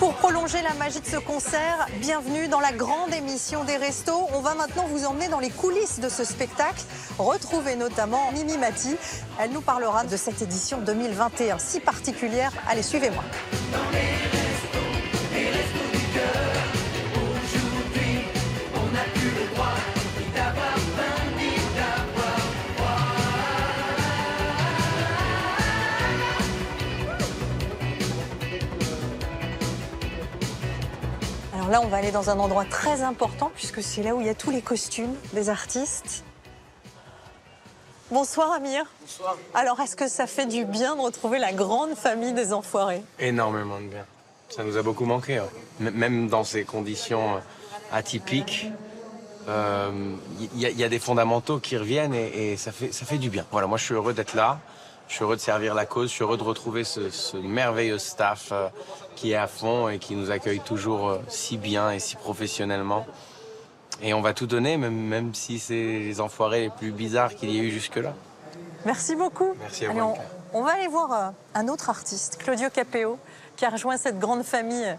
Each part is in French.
Pour prolonger la magie de ce concert, bienvenue dans la grande émission des restos. On va maintenant vous emmener dans les coulisses de ce spectacle. Retrouvez notamment Mimi Mati. Elle nous parlera de cette édition 2021 si particulière. Allez, suivez-moi. Alors là, on va aller dans un endroit très important puisque c'est là où il y a tous les costumes des artistes. Bonsoir Amir. Bonsoir. Alors, est-ce que ça fait du bien de retrouver la grande famille des Enfoirés? Énormément de bien. Ça nous a beaucoup manqué. Ouais. Même dans ces conditions atypiques, y a des fondamentaux qui reviennent et ça fait du bien. Voilà, moi je suis heureux d'être là. Je suis heureux de servir la cause, je suis heureux de retrouver ce merveilleux staff qui est à fond et qui nous accueille toujours si bien et si professionnellement. Et on va tout donner, même si c'est les enfoirés les plus bizarres qu'il y ait eu jusque-là. Merci beaucoup. Merci à Allez, vous. on va aller voir un autre artiste, Claudio Capéo, qui a rejoint cette grande famille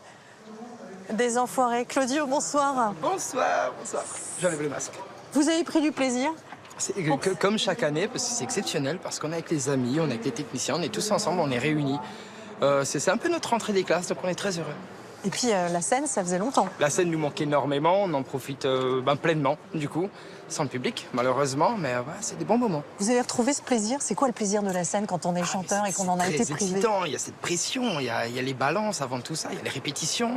des Enfoirés. Claudio, bonsoir. Bonsoir, bonsoir. J'enlève le masque. Vous avez pris du plaisir? Comme chaque année, parce que c'est exceptionnel, parce qu'on est avec les amis, on est avec les techniciens, on est tous ensemble, on est réunis. C'est un peu notre rentrée des classes, donc on est très heureux. Et puis la scène, ça faisait longtemps. La scène nous manque énormément, on en profite pleinement, du coup, sans le public, malheureusement, mais c'est des bons moments. Vous avez retrouvé ce plaisir? C'est quoi le plaisir de la scène quand on est chanteur et qu'on en a été privé? C'est excitant, il y a cette pression, il y a les balances avant tout ça, il y a les répétitions.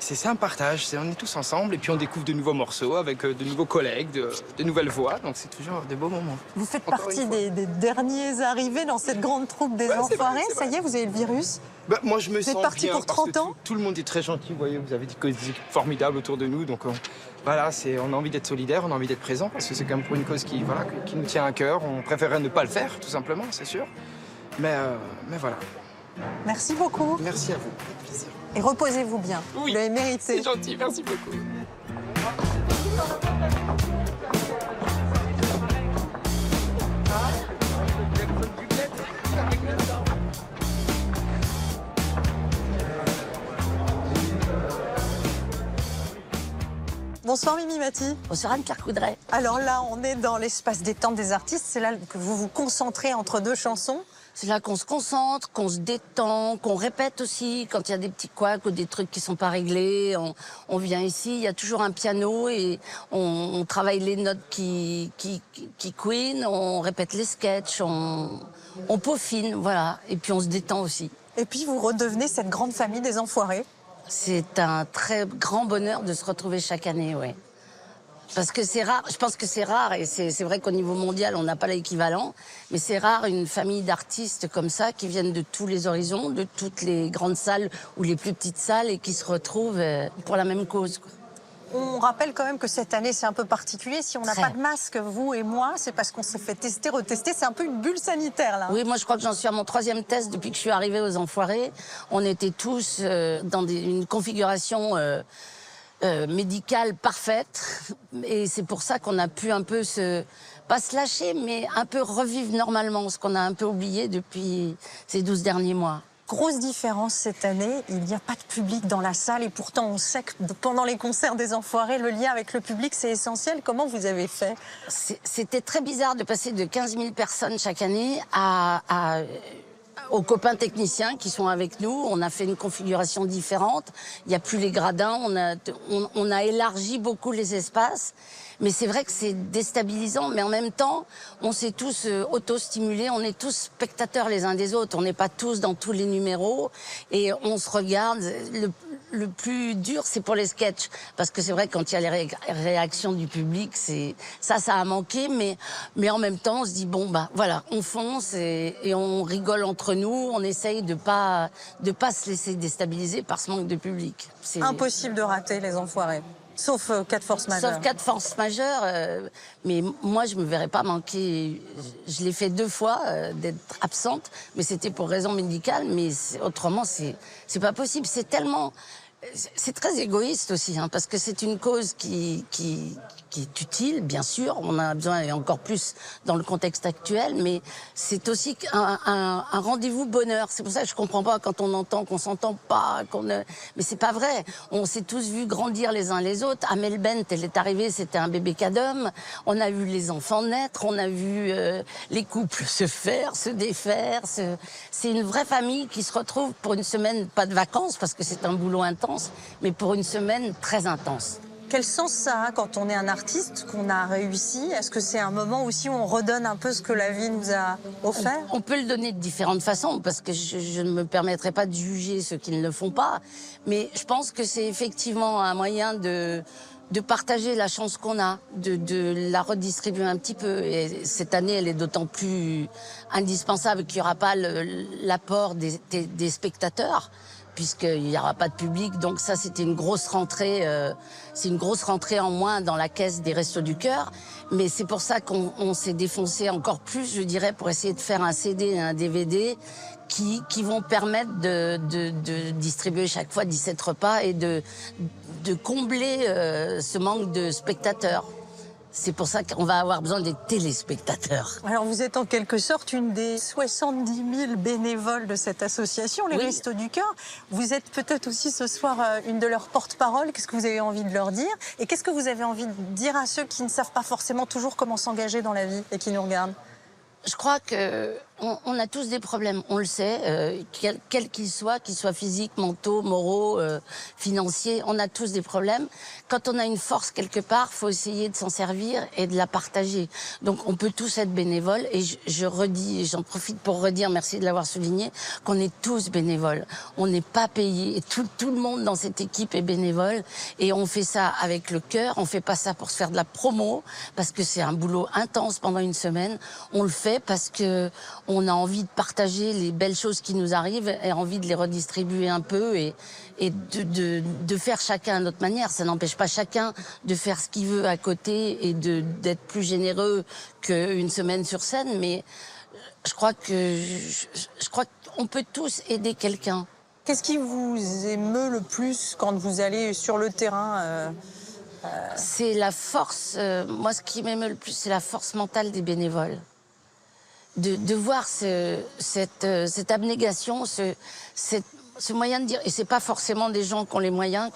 C'est un partage, on est tous ensemble et puis on découvre de nouveaux morceaux avec de nouveaux collègues, de nouvelles voix, donc c'est toujours de beaux moments. Vous faites partie des derniers arrivés dans cette grande troupe des Enfoirés. Ça y est, vous avez le virus? Moi je me sens parti bien pour 30 ans? tout le monde est très gentil, vous voyez, vous avez des équipes formidables autour de nous, donc voilà, on a envie d'être solidaire, on a envie d'être présent, parce que c'est quand même pour une cause qui nous tient à cœur. On préférerait ne pas le faire, tout simplement, c'est sûr, mais voilà. Merci beaucoup. Merci à vous, avec plaisir. Et reposez-vous bien. Oui, vous l'avez mérité. C'est gentil, merci beaucoup. Bonsoir Mimi Mati. Bonsoir Anne-Claire Coudray. Alors là, on est dans l'espace détente des artistes. C'est là que vous vous concentrez entre deux chansons. C'est là qu'on se concentre, qu'on se détend, qu'on répète aussi. Quand il y a des petits couacs ou des trucs qui sont pas réglés, on vient ici, il y a toujours un piano et on travaille les notes qui couinent, on répète les sketchs, on peaufine, voilà. Et puis on se détend aussi. Et puis vous redevenez cette grande famille des Enfoirés. C'est un très grand bonheur de se retrouver chaque année, oui. Parce que c'est rare, je pense que c'est rare, et c'est vrai qu'au niveau mondial, on n'a pas l'équivalent, mais c'est rare une famille d'artistes comme ça qui viennent de tous les horizons, de toutes les grandes salles ou les plus petites salles et qui se retrouvent pour la même cause, quoi. On rappelle quand même que cette année, c'est un peu particulier. Si on n'a Très. pas de masque, vous et moi, c'est parce qu'on s'est fait tester, retester. C'est un peu une bulle sanitaire, là. Oui, moi je crois que j'en suis à mon 3e test depuis que je suis arrivée aux Enfoirés. On était tous dans une configuration médicale parfaite. Et c'est pour ça qu'on a pu un peu pas se lâcher, mais un peu revivre normalement, ce qu'on a un peu oublié depuis ces 12 derniers mois. Grosse différence cette année, il n'y a pas de public dans la salle et pourtant on sait que pendant les concerts des Enfoirés, le lien avec le public c'est essentiel. Comment vous avez fait? C'était très bizarre de passer de 15 000 personnes chaque année aux copains techniciens qui sont avec nous. On a fait une configuration différente. Il n'y a plus les gradins. On a élargi beaucoup les espaces. Mais c'est vrai que c'est déstabilisant. Mais en même temps, on s'est tous auto-stimulés. On est tous spectateurs les uns des autres. On n'est pas tous dans tous les numéros. Et on se regarde. Le plus dur, c'est pour les sketchs. Parce que c'est vrai que quand il y a les réactions du public, ça a manqué. Mais en même temps, on se dit, bon, bah voilà, on fonce et on rigole entre nous. On essaye de pas se laisser déstabiliser par ce manque de public. C'est impossible de rater les Enfoirés. Sauf cas de force majeure. Sauf cas de force majeure. Mais moi, je me verrais pas manquer. Je l'ai fait 2 fois, d'être absente. Mais c'était pour raison médicale. Mais autrement, c'est pas possible. C'est tellement... C'est très égoïste aussi, hein, parce que c'est une cause qui est utile, bien sûr. On en a besoin, et encore plus dans le contexte actuel, mais c'est aussi un rendez-vous bonheur. C'est pour ça que je comprends pas quand on entend qu'on s'entend pas, mais c'est pas vrai. On s'est tous vus grandir les uns les autres. Amel Bent, elle est arrivée, c'était un bébé cadom. On a vu les enfants naître, on a vu les couples se faire, se défaire. C'est une vraie famille qui se retrouve pour une semaine, pas de vacances, parce que c'est un boulot intense, mais pour une semaine très intense. Quel sens ça a quand on est un artiste, qu'on a réussi? Est-ce que c'est un moment aussi où on redonne un peu ce que la vie nous a offert? On peut le donner de différentes façons, parce que je ne me permettrai pas de juger ceux qui ne le font pas. Mais je pense que c'est effectivement un moyen de partager la chance qu'on a, de la redistribuer un petit peu. Et cette année, elle est d'autant plus indispensable qu'il n'y aura pas l'apport des spectateurs, puisqu'il n'y aura pas de public. Donc ça, c'était une grosse rentrée. C'est une grosse rentrée en moins dans la caisse des Restos du Cœur. Mais c'est pour ça qu'on s'est défoncé encore plus, je dirais, pour essayer de faire un CD et un DVD qui vont permettre de distribuer chaque fois 17 repas et de combler ce manque de spectateurs. C'est pour ça qu'on va avoir besoin des téléspectateurs. Alors vous êtes en quelque sorte une des 70 000 bénévoles de cette association, les Oui. Restos du Cœur. Vous êtes peut-être aussi ce soir une de leurs porte-parole. Qu'est-ce que vous avez envie de leur dire? Et qu'est-ce que vous avez envie de dire à ceux qui ne savent pas forcément toujours comment s'engager dans la vie et qui nous regardent? Je crois qu'on a tous des problèmes, on le sait, quels qu'ils soient physiques, mentaux, moraux, financiers, on a tous des problèmes. Quand on a une force quelque part, faut essayer de s'en servir et de la partager. Donc on peut tous être bénévoles et je redis, j'en profite pour redire, merci de l'avoir souligné, qu'on est tous bénévoles. On n'est pas payé et tout le monde dans cette équipe est bénévole et on fait ça avec le cœur, on fait pas ça pour se faire de la promo parce que c'est un boulot intense pendant une semaine, on le fait parce que on a envie de partager les belles choses qui nous arrivent et envie de les redistribuer un peu et de faire chacun à notre manière. Ça n'empêche pas chacun de faire ce qu'il veut à côté et d'être plus généreux qu'une semaine sur scène, mais je crois qu'on peut tous aider quelqu'un. Qu'est-ce qui vous émeut le plus quand vous allez sur le terrain C'est la force, moi ce qui m'émeut le plus, c'est la force mentale des bénévoles. De voir cette abnégation, ce moyen de dire, et c'est pas forcément des gens qui ont les moyens,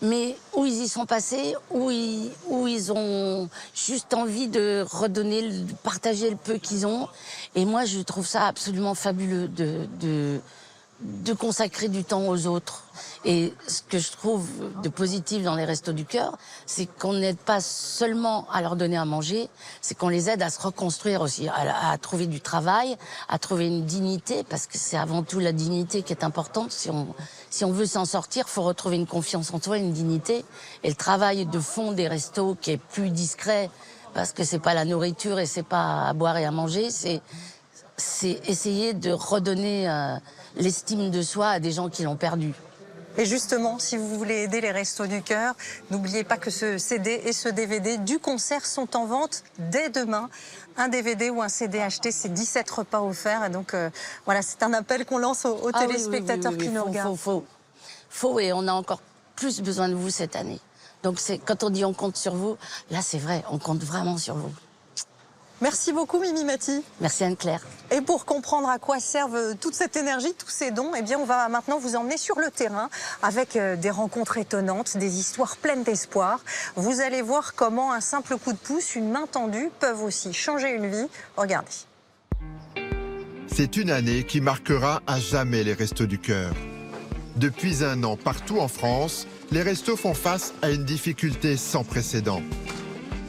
mais où ils y sont passés, où ils ont juste envie de redonner, de partager le peu qu'ils ont. Et moi, je trouve ça absolument fabuleux de consacrer du temps aux autres. Et ce que je trouve de positif dans les Restos du Cœur, c'est qu'on n'aide pas seulement à leur donner à manger, c'est qu'on les aide à se reconstruire aussi, à trouver du travail, à trouver une dignité, parce que c'est avant tout la dignité qui est importante. Si on veut s'en sortir, il faut retrouver une confiance en soi, une dignité. Et le travail de fond des restos, qui est plus discret, parce que c'est pas la nourriture et c'est pas à boire et à manger, c'est essayer de redonner l'estime de soi à des gens qui l'ont perdu. Et justement, si vous voulez aider les Restos du Cœur, n'oubliez pas que ce CD et ce DVD du concert sont en vente dès demain. Un DVD ou un CD acheté, c'est 17 repas offerts. Et donc, voilà, c'est un appel qu'on lance aux téléspectateurs qui nous regardent. Faut, et on a encore plus besoin de vous cette année. Donc, quand on dit on compte sur vous, là, c'est vrai, on compte vraiment sur vous. Merci beaucoup, Mimi Mati. Merci, Anne-Claire. Et pour comprendre à quoi servent toute cette énergie, tous ces dons, eh bien, on va maintenant vous emmener sur le terrain avec des rencontres étonnantes, des histoires pleines d'espoir. Vous allez voir comment un simple coup de pouce, une main tendue peuvent aussi changer une vie. Regardez. C'est une année qui marquera à jamais les Restos du Cœur. Depuis un an, partout en France, les restos font face à une difficulté sans précédent.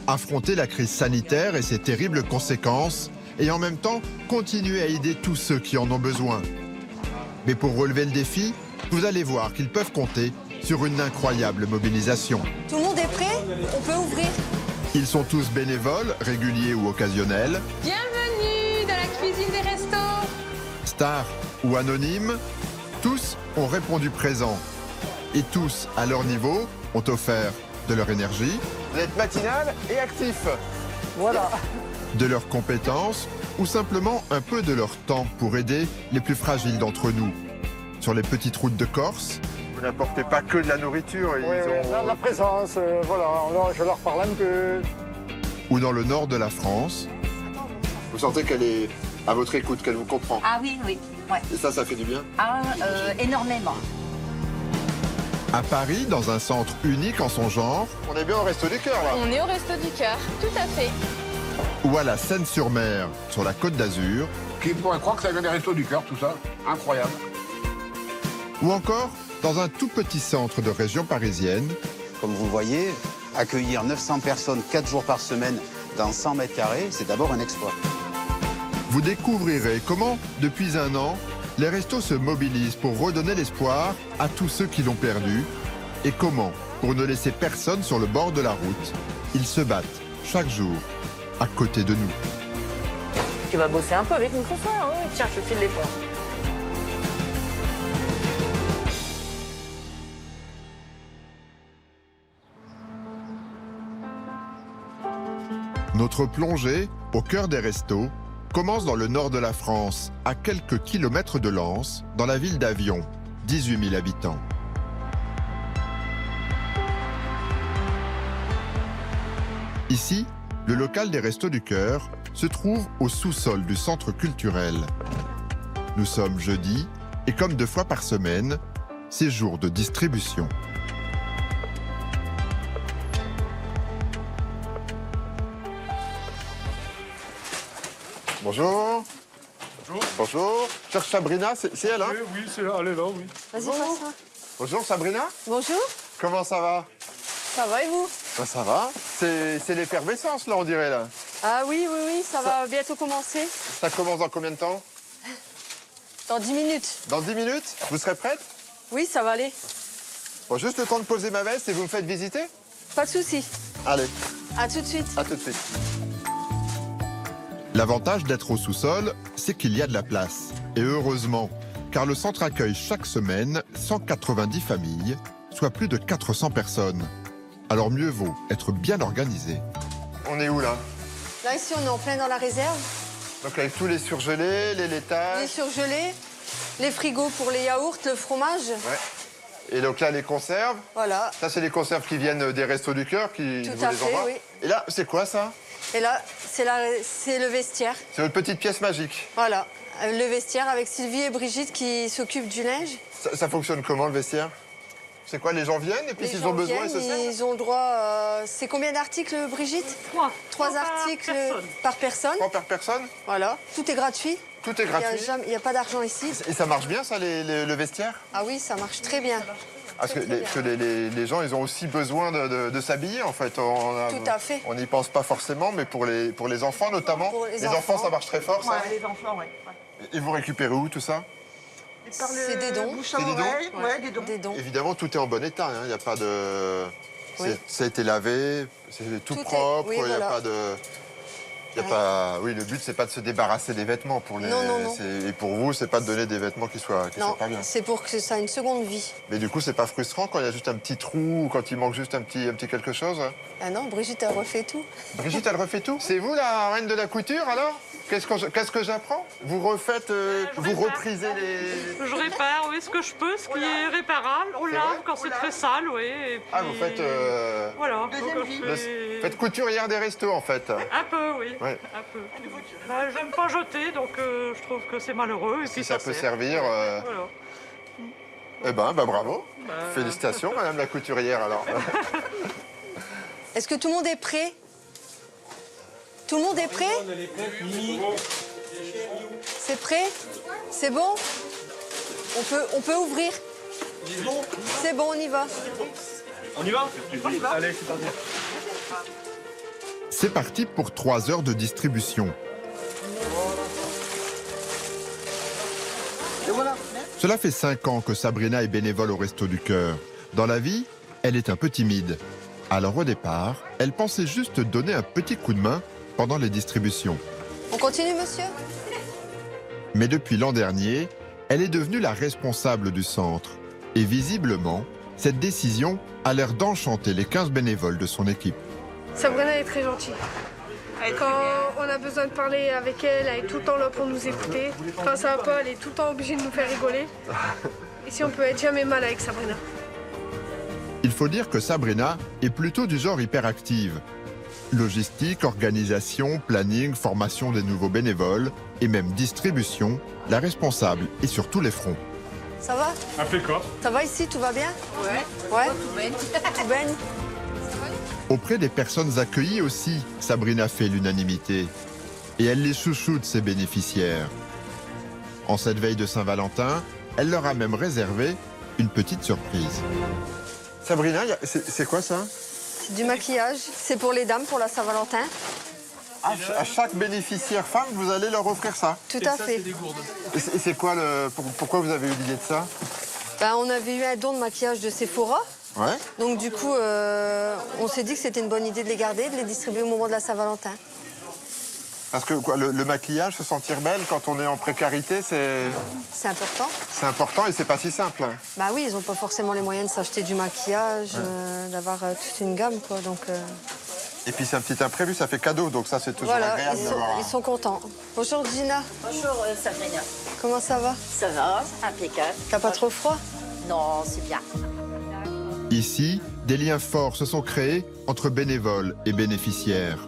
Affronter la crise sanitaire et ses terribles conséquences, et en même temps continuer à aider tous ceux qui en ont besoin. Mais pour relever le défi, vous allez voir qu'ils peuvent compter sur une incroyable mobilisation. Tout le monde est prêt? On peut ouvrir. Ils sont tous bénévoles, réguliers ou occasionnels, Bienvenue dans la cuisine des restos. stars ou anonymes, tous ont répondu présent. Et tous, à leur niveau, ont offert de leur énergie, D'être matinal et actif. Voilà. de leurs compétences ou simplement un peu de leur temps pour aider les plus fragiles d'entre nous. Sur les petites routes de Corse, n'apportaient pas que de la nourriture. La présence, voilà, je leur parle un peu. Ou dans le nord de la France. Vous sentez qu'elle est à votre écoute, qu'elle vous comprend. Ah oui, oui. Ouais. Et ça fait du bien. Ah, énormément. À Paris, dans un centre unique en son genre. On est bien au Resto du Cœur, là. On est au Resto du Cœur, tout à fait. Ou à la Seine-sur-Mer, sur la Côte d'Azur. Qui pourrait croire que ça vient des Restos du Cœur, tout ça? Incroyable. Ou encore dans un tout petit centre de région parisienne. Comme vous voyez, accueillir 900 personnes 4 jours par semaine dans 100 mètres carrés, c'est d'abord un exploit. Vous découvrirez comment, depuis un an, les restos se mobilisent pour redonner l'espoir à tous ceux qui l'ont perdu et comment, pour ne laisser personne sur le bord de la route, ils se battent chaque jour à côté de nous. Tu vas bosser un peu avec nous ce soir, hein? Tiens, je te file les points. Notre plongée au cœur des restos commence dans le nord de la France, à quelques kilomètres de Lens, dans la ville d'Avion, 18 000 habitants. Ici, le local des Restos du Cœur se trouve au sous-sol du centre culturel. Nous sommes jeudi et comme 2 fois par semaine, c'est jour de distribution. Bonjour. Bonjour. Bonjour. Cherche Sabrina, c'est elle, hein? Oui, c'est là, elle est là, oui. Vas-y, passe. Bonjour Sabrina. Bonjour, Comment ça va? ça va et vous? Ben, ça va. C'est l'effervescence, là, on dirait, là. Ah oui, ça va bientôt commencer. Ça commence dans combien de temps? Dans 10 minutes. Dans 10 minutes? Vous serez prête? Oui, ça va aller. Bon, juste le temps de poser ma veste et vous me faites visiter? Pas de souci. Allez, À tout de suite. à tout de suite. L'avantage d'être au sous-sol, c'est qu'il y a de la place. Et heureusement, car le centre accueille chaque semaine 190 familles, soit plus de 400 personnes. Alors mieux vaut être bien organisé. On est où, là? Là, ici, on est en plein dans la réserve. Donc avec tous les surgelés, les laitages... Les surgelés, les frigos pour les yaourts, le fromage. Ouais. Et donc là, les conserves. Voilà. Ça, c'est les conserves qui viennent des Restos du Cœur, qui Tout vous à les fait, envoient. oui. Et là, c'est quoi, ça? Et là, c'est le vestiaire. C'est votre petite pièce magique. Voilà. Le vestiaire avec Sylvie et Brigitte qui s'occupent du linge. Ça fonctionne comment, le vestiaire? C'est quoi, les gens viennent et puis s'ils ont besoin, ils se servent? Ils ont le droit... c'est combien d'articles, Brigitte? 3 articles par personne. 3 par personne? Voilà. Tout est gratuit. Tout est gratuit. Il n'y a pas d'argent ici. Et ça marche bien, ça, le vestiaire? Ah oui, ça marche très bien. Parce que les gens, ils ont aussi besoin de s'habiller, en fait. Tout à fait. On n'y pense pas forcément, mais pour les enfants, notamment. Pour les enfants, enfants. ça marche très fort, ça? Ouais, les enfants, ouais. Et vous récupérez où, tout ça? C'est des dons. C'est des dons? Ouais, des dons. Des dons. Évidemment, tout est en bon état. Il n'y a pas de... Oui. Ça a été lavé, c'est tout Tout est- propre, oui, il n'y a voilà. pas de... Il y a pas... Oui, le but, c'est pas de se débarrasser des vêtements. Pour les... Non. Et pour vous, c'est pas de donner des vêtements qui soient Non, pas bien. c'est pour que ça ait une seconde vie. Mais du coup, c'est pas frustrant quand il y a juste un petit trou ou quand il manque juste un petit quelque chose? Ah non, Brigitte a refait tout. Brigitte, elle refait tout? C'est vous la reine de la couture, alors? Qu'est-ce que j'apprends? Vous refaites, vous reprisez les... Je répare, oui, ce que je peux, ce qui est réparable. On lave vrai quand c'est très sale, oui. Et puis... Ah, vous faites... Voilà. Donc, je fais- Faites couturière des restos, en fait. Un peu, oui. Ouais. Un peu. Bah, j'aime pas jeter, donc je trouve que c'est malheureux. Et Si puis ça peut sert. servir... Voilà. Eh ben, bravo. Félicitations, madame la couturière, alors. Est-ce que tout le monde est prêt? Tout le monde est prêt? C'est prêt? C'est bon? On peut ouvrir? C'est bon, on y va. On y va? Allez, c'est parti. C'est parti pour 3 heures de distribution. Cela fait 5 ans que Sabrina est bénévole au Resto du Cœur. Dans la vie, elle est un peu timide. Alors au départ, elle pensait juste donner un petit coup de main pendant les distributions. On continue, monsieur? Mais depuis l'an dernier, elle est devenue la responsable du centre. Et visiblement, cette décision a l'air d'enchanter les 15 bénévoles de son équipe. Sabrina est très gentille. Quand on a besoin de parler avec elle, elle est tout le temps là pour nous écouter. Quand ça va pas, elle est tout le temps obligée de nous faire rigoler. Ici, on peut être jamais mal avec Sabrina. Il faut dire que Sabrina est plutôt du genre hyperactive. Logistique, organisation, planning, formation des nouveaux bénévoles et même distribution, la responsable est sur tous les fronts. Ça va? Impeccable. Ça va ici? Tout va bien? Ouais. Tout baigne. Auprès des personnes accueillies aussi, Sabrina fait l'unanimité. Et elle les chouchoute, ses bénéficiaires. En cette veille de Saint-Valentin, elle leur a même réservé une petite surprise. Sabrina, c'est quoi ça? Du maquillage. C'est pour les dames, pour la Saint-Valentin. À chaque bénéficiaire femme, vous allez leur offrir ça? Tout à fait. Et c'est quoi pourquoi vous avez eu l'idée de ça? On avait eu un don de maquillage de Sephora. Ouais. Donc du coup, on s'est dit que c'était une bonne idée de les garder, de les distribuer au moment de la Saint-Valentin. Parce que quoi, le maquillage, se sentir belle quand on est en précarité, C'est important. c'est important et c'est pas si simple. Bah oui, ils n'ont pas forcément les moyens de s'acheter du maquillage, d'avoir toute une gamme, quoi. Donc, Et puis c'est un petit imprévu, ça fait cadeau, donc ça c'est toujours voilà, agréable d'avoir. ils sont contents. Bonjour Gina, Bonjour Sabrina. comment ça va? Ça va, impeccable. T'as pas trop froid? Non, c'est bien. Ici, des liens forts se sont créés entre bénévoles et bénéficiaires.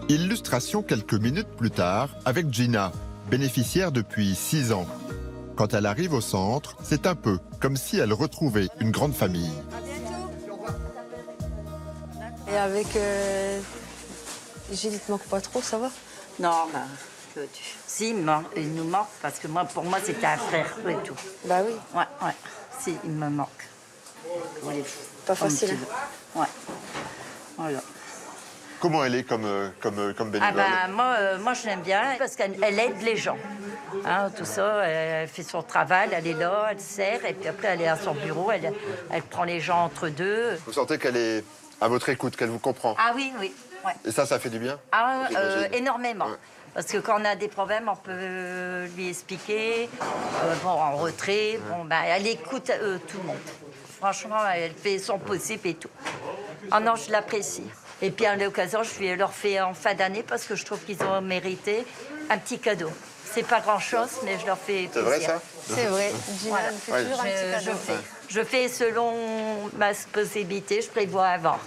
Illustration quelques minutes plus tard avec Gina, bénéficiaire depuis 6 ans. Quand elle arrive au centre, c'est un peu comme si elle retrouvait une grande famille. Et avec Gilles, il te manque pas trop, ça va? Non, si, il nous manque, parce que pour moi, c'était un frère et tout. Bah oui, Ouais, si, il me manque. Oui, pas facile. Ouais, voilà. Comment elle est comme bénévole? Moi, je l'aime bien, parce qu'elle aide les gens. Hein, tout ça, elle fait son travail, elle est là, elle sert, et puis après, elle est à son bureau, elle prend les gens entre deux. Vous sentez qu'elle est à votre écoute, qu'elle vous comprend? Ah oui, ouais. Et ça fait du bien? Énormément. Ouais. Parce que quand on a des problèmes, on peut lui expliquer. En retrait, elle écoute tout le monde. Franchement, elle fait son possible et tout. Ah non, je l'apprécie. Et puis à l'occasion, je leur fais en fin d'année parce que je trouve qu'ils ont mérité un petit cadeau. C'est pas grand-chose, mais je leur fais plaisir. C'est vrai ça? C'est vrai, Gina Voilà. nous fait toujours un petit cadeau. Je fais selon ma possibilité, je prévois avant.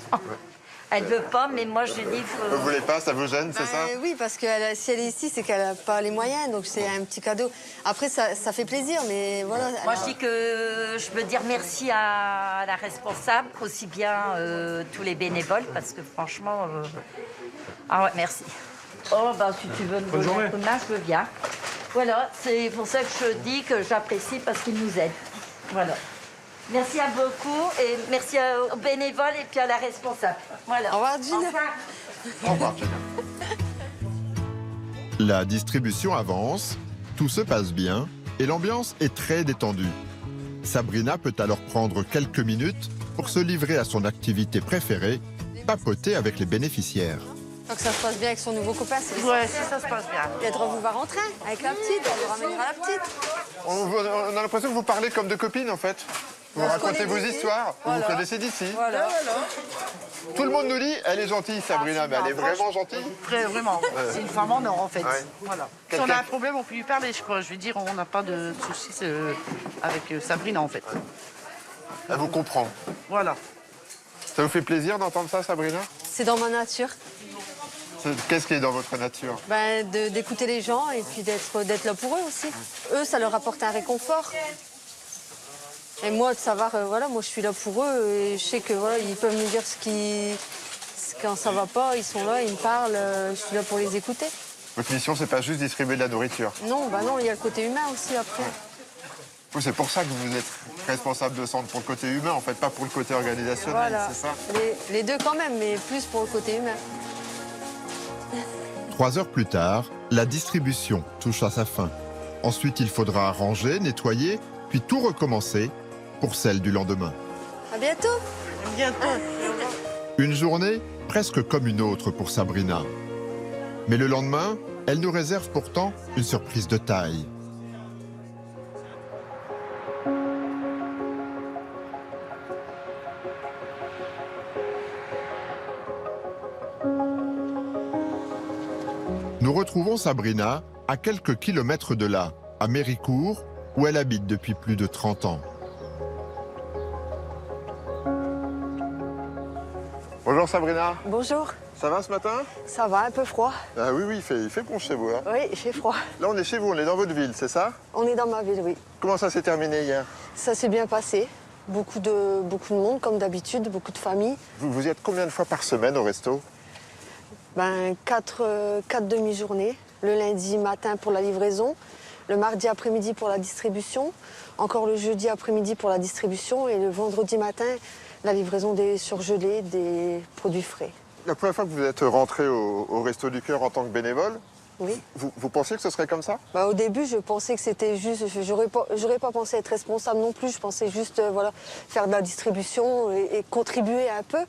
Elle veut pas, mais moi je dis... Vous voulez pas, ça vous gêne, c'est ça? Oui, parce que si elle est ici, c'est qu'elle n'a pas les moyens, donc c'est un petit cadeau. Après, ça fait plaisir, mais voilà. Moi, je dis que je veux dire merci à la responsable, aussi bien tous les bénévoles, parce que franchement... Ah ouais, merci. Oh, si tu veux me donner un coup de main, je veux bien. Voilà, c'est pour ça que je dis que j'apprécie, parce qu'ils nous aident. Voilà. Merci à beaucoup, et merci aux bénévoles et puis à la responsable. Voilà. Au revoir, Gina. Au revoir, Gina. La distribution avance, tout se passe bien et l'ambiance est très détendue. Sabrina peut alors prendre quelques minutes pour se livrer à son activité préférée, papoter avec les bénéficiaires. Donc ça se passe bien avec son nouveau copain, c'est Ouais, si ça se passe bien. Et elle vous voir en train avec la petite, elle vous ramènera la petite. On a l'impression que vous parlez comme de copines en fait. Vous racontez vos histoires, vous vous connaissez d'ici. Voilà. Tout le monde nous dit, elle est gentille Sabrina, mais elle est vraiment gentille. Vraiment, c'est une femme en or en fait. Ouais. Voilà. Si on a un problème, on peut lui parler, je crois. Je veux dire, on n'a pas de soucis avec Sabrina en fait. Elle vous comprend. Voilà. Ça vous fait plaisir d'entendre ça, Sabrina? C'est dans ma nature. Qu'est-ce qui est dans votre nature? D'écouter les gens et puis d'être là pour eux aussi. Eux, ça leur apporte un réconfort. Et moi, de savoir, moi je suis là pour eux et je sais que ils peuvent me dire quand ça va pas, ils sont là, ils me parlent, je suis là pour les écouter. Votre mission, c'est pas juste distribuer de la nourriture. Non, il y a le côté humain aussi après. Oui, c'est pour ça que vous êtes responsable de centre, pour le côté humain, en fait, pas pour le côté organisationnel, Voilà. c'est ça? Les deux quand même, mais plus pour le côté humain. 3 heures plus tard, la distribution touche à sa fin. Ensuite, il faudra ranger, nettoyer, puis tout recommencer pour celle du lendemain. À bientôt. À bientôt. Une journée presque comme une autre pour Sabrina. Mais le lendemain, elle nous réserve pourtant une surprise de taille. Nous retrouvons Sabrina à quelques kilomètres de là, à Méricourt, où elle habite depuis plus de 30 ans. Bonjour Sabrina. Bonjour. Ça va ce matin? Ça va, un peu froid. Ah oui, il fait bon chez vous. Hein. Oui, il fait froid. Là, on est chez vous, on est dans votre ville, c'est ça? On est dans ma ville, oui. Comment ça s'est terminé hier? Ça s'est bien passé. Beaucoup de monde, comme d'habitude, beaucoup de familles. Vous y êtes combien de fois par semaine au resto? Quatre demi-journées. Le lundi matin pour la livraison, le mardi après-midi pour la distribution, encore le jeudi après-midi pour la distribution et le vendredi matin, la livraison des surgelés, des produits frais. La première fois que vous êtes rentré au Resto du Cœur en tant que bénévole, oui. Vous pensiez que ce serait comme ça? Au début, je pensais que c'était juste... J'aurais pas pensé être responsable non plus. Je pensais juste voilà, faire de la distribution et contribuer un peu.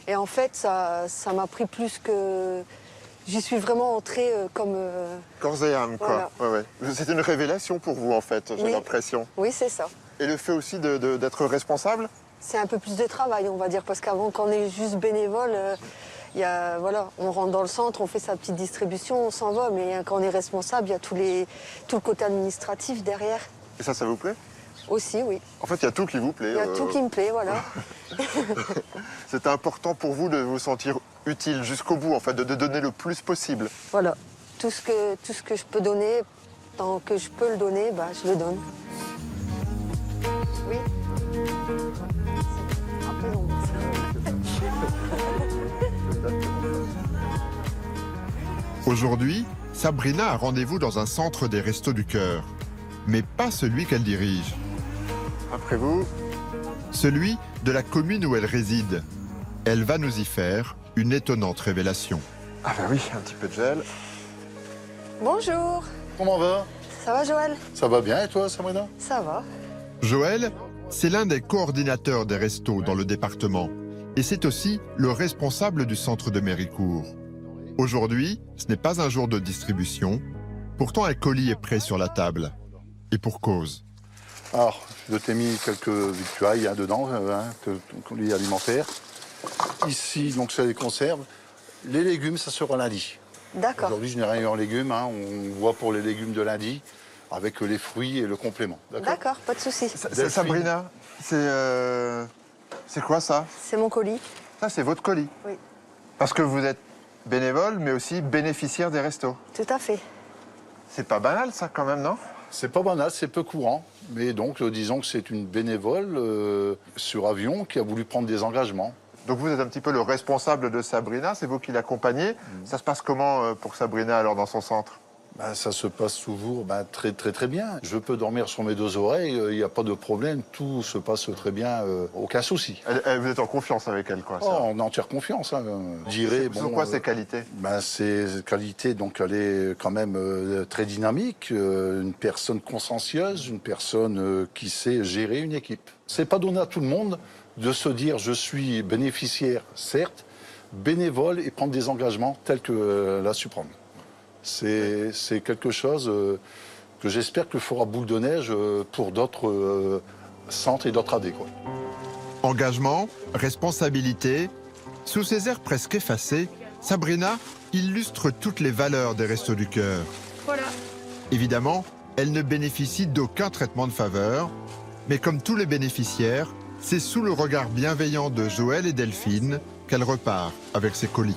Et en fait, ça m'a pris plus que... J'y suis vraiment entrée comme... Corps et âme, quoi. Voilà. Ouais, ouais. C'était une révélation pour vous, en fait, j'ai l'impression. Oui, c'est ça. Et le fait aussi d'être responsable? C'est un peu plus de travail, on va dire, parce qu'avant, quand on est juste bénévole... voilà, on rentre dans le centre, on fait sa petite distribution, on s'en va, mais quand on est responsable, il y a tout le côté administratif derrière. Et ça vous plaît? Aussi, oui. En fait, il y a tout qui vous plaît. Il y a tout qui me plaît, voilà. C'était important pour vous de vous sentir utile jusqu'au bout, en fait, de donner le plus possible. Voilà, tout ce que je peux donner, tant que je peux le donner, je le donne. Oui. Aujourd'hui, Sabrina a rendez-vous dans un centre des Restos du Cœur, mais pas celui qu'elle dirige. Après vous? Celui de la commune où elle réside. Elle va nous y faire une étonnante révélation. Ah oui, un petit peu de gel. Bonjour. Comment va? Ça va, Joël? Ça va bien, et toi, Sabrina? Ça va. Joël, c'est l'un des coordinateurs des restos dans le département. Et c'est aussi le responsable du centre de Méricourt. Aujourd'hui, ce n'est pas un jour de distribution. Pourtant, un colis est prêt sur la table. Et pour cause. Alors, je t'ai mis quelques victuailles dedans, colis alimentaires. Ici, donc, c'est les conserves. Les légumes, ça sera lundi. D'accord. Aujourd'hui, je n'ai rien eu en légumes. On voit pour les légumes de lundi, avec les fruits et le complément. D'accord, pas de souci. Sabrina, c'est quoi ça? C'est mon colis. Ça, c'est votre colis? Oui. Parce que vous êtes bénévole, mais aussi bénéficiaire des restos. Tout à fait. C'est pas banal, ça, quand même, non? C'est pas banal, c'est peu courant. Mais donc, disons que c'est une bénévole sur avion qui a voulu prendre des engagements. Donc vous êtes un petit peu le responsable de Sabrina, c'est vous qui l'accompagnez. Ça se passe comment pour Sabrina, alors, dans son centre? Ça se passe toujours très, très, très bien. Je peux dormir sur mes deux oreilles, il n'y a pas de problème, tout se passe très bien, aucun souci. Vous êtes en confiance avec elle, quoi? En entière confiance, hein. Je dirais, c'est quoi ses qualités? Ses qualités, donc, elle est quand même très dynamique, une personne consciencieuse, une personne qui sait gérer une équipe. C'est pas donné à tout le monde de se dire je suis bénéficiaire, certes, bénévole et prendre des engagements tels qu'elle a su prendre. C'est quelque chose que j'espère que fera boule de neige pour d'autres centres et d'autres AD, quoi. Engagement, responsabilité, sous ces airs presque effacés, Sabrina illustre toutes les valeurs des Restos du Cœur. Voilà. Évidemment, elle ne bénéficie d'aucun traitement de faveur, mais comme tous les bénéficiaires, c'est sous le regard bienveillant de Joël et Delphine qu'elle repart avec ses colis.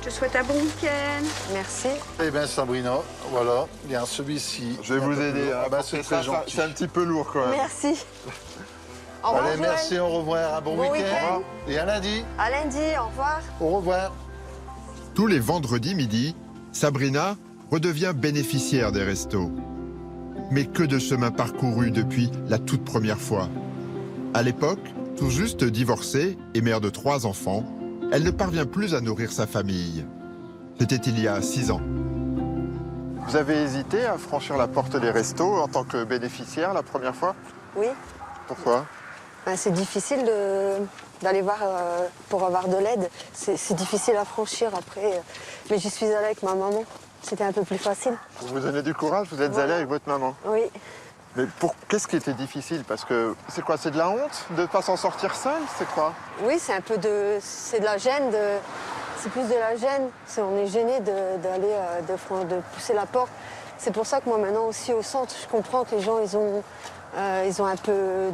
Je te souhaite un bon week-end. Merci. Eh bien, Sabrina, voilà, bien celui-ci. Je vais vous aider. C'est très gentil. C'est un petit peu lourd, quand même. Merci. Au revoir, allez, merci, au revoir, un bon week-end. Et à lundi. À lundi, au revoir. Au revoir. Tous les vendredis midi, Sabrina redevient bénéficiaire des restos. Mais que de chemin parcouru depuis la toute première fois. À l'époque, tout juste divorcée et mère de 3 enfants, elle ne parvient plus à nourrir sa famille. C'était il y a 6 ans. Vous avez hésité à franchir la porte des restos en tant que bénéficiaire la première fois? Oui. Pourquoi? C'est difficile d'aller voir pour avoir de l'aide. C'est difficile à franchir après. Mais j'y suis allée avec ma maman. C'était un peu plus facile. Vous vous donnez du courage, vous êtes allée avec votre maman? Oui. Mais qu'est-ce qui était difficile? Parce que c'est quoi? C'est de la honte de ne pas s'en sortir seule? C'est quoi? Oui, c'est un peu de la gêne. C'est plus de la gêne. On est gêné de pousser la porte. C'est pour ça que moi maintenant aussi au centre, je comprends que les gens ils ont un peu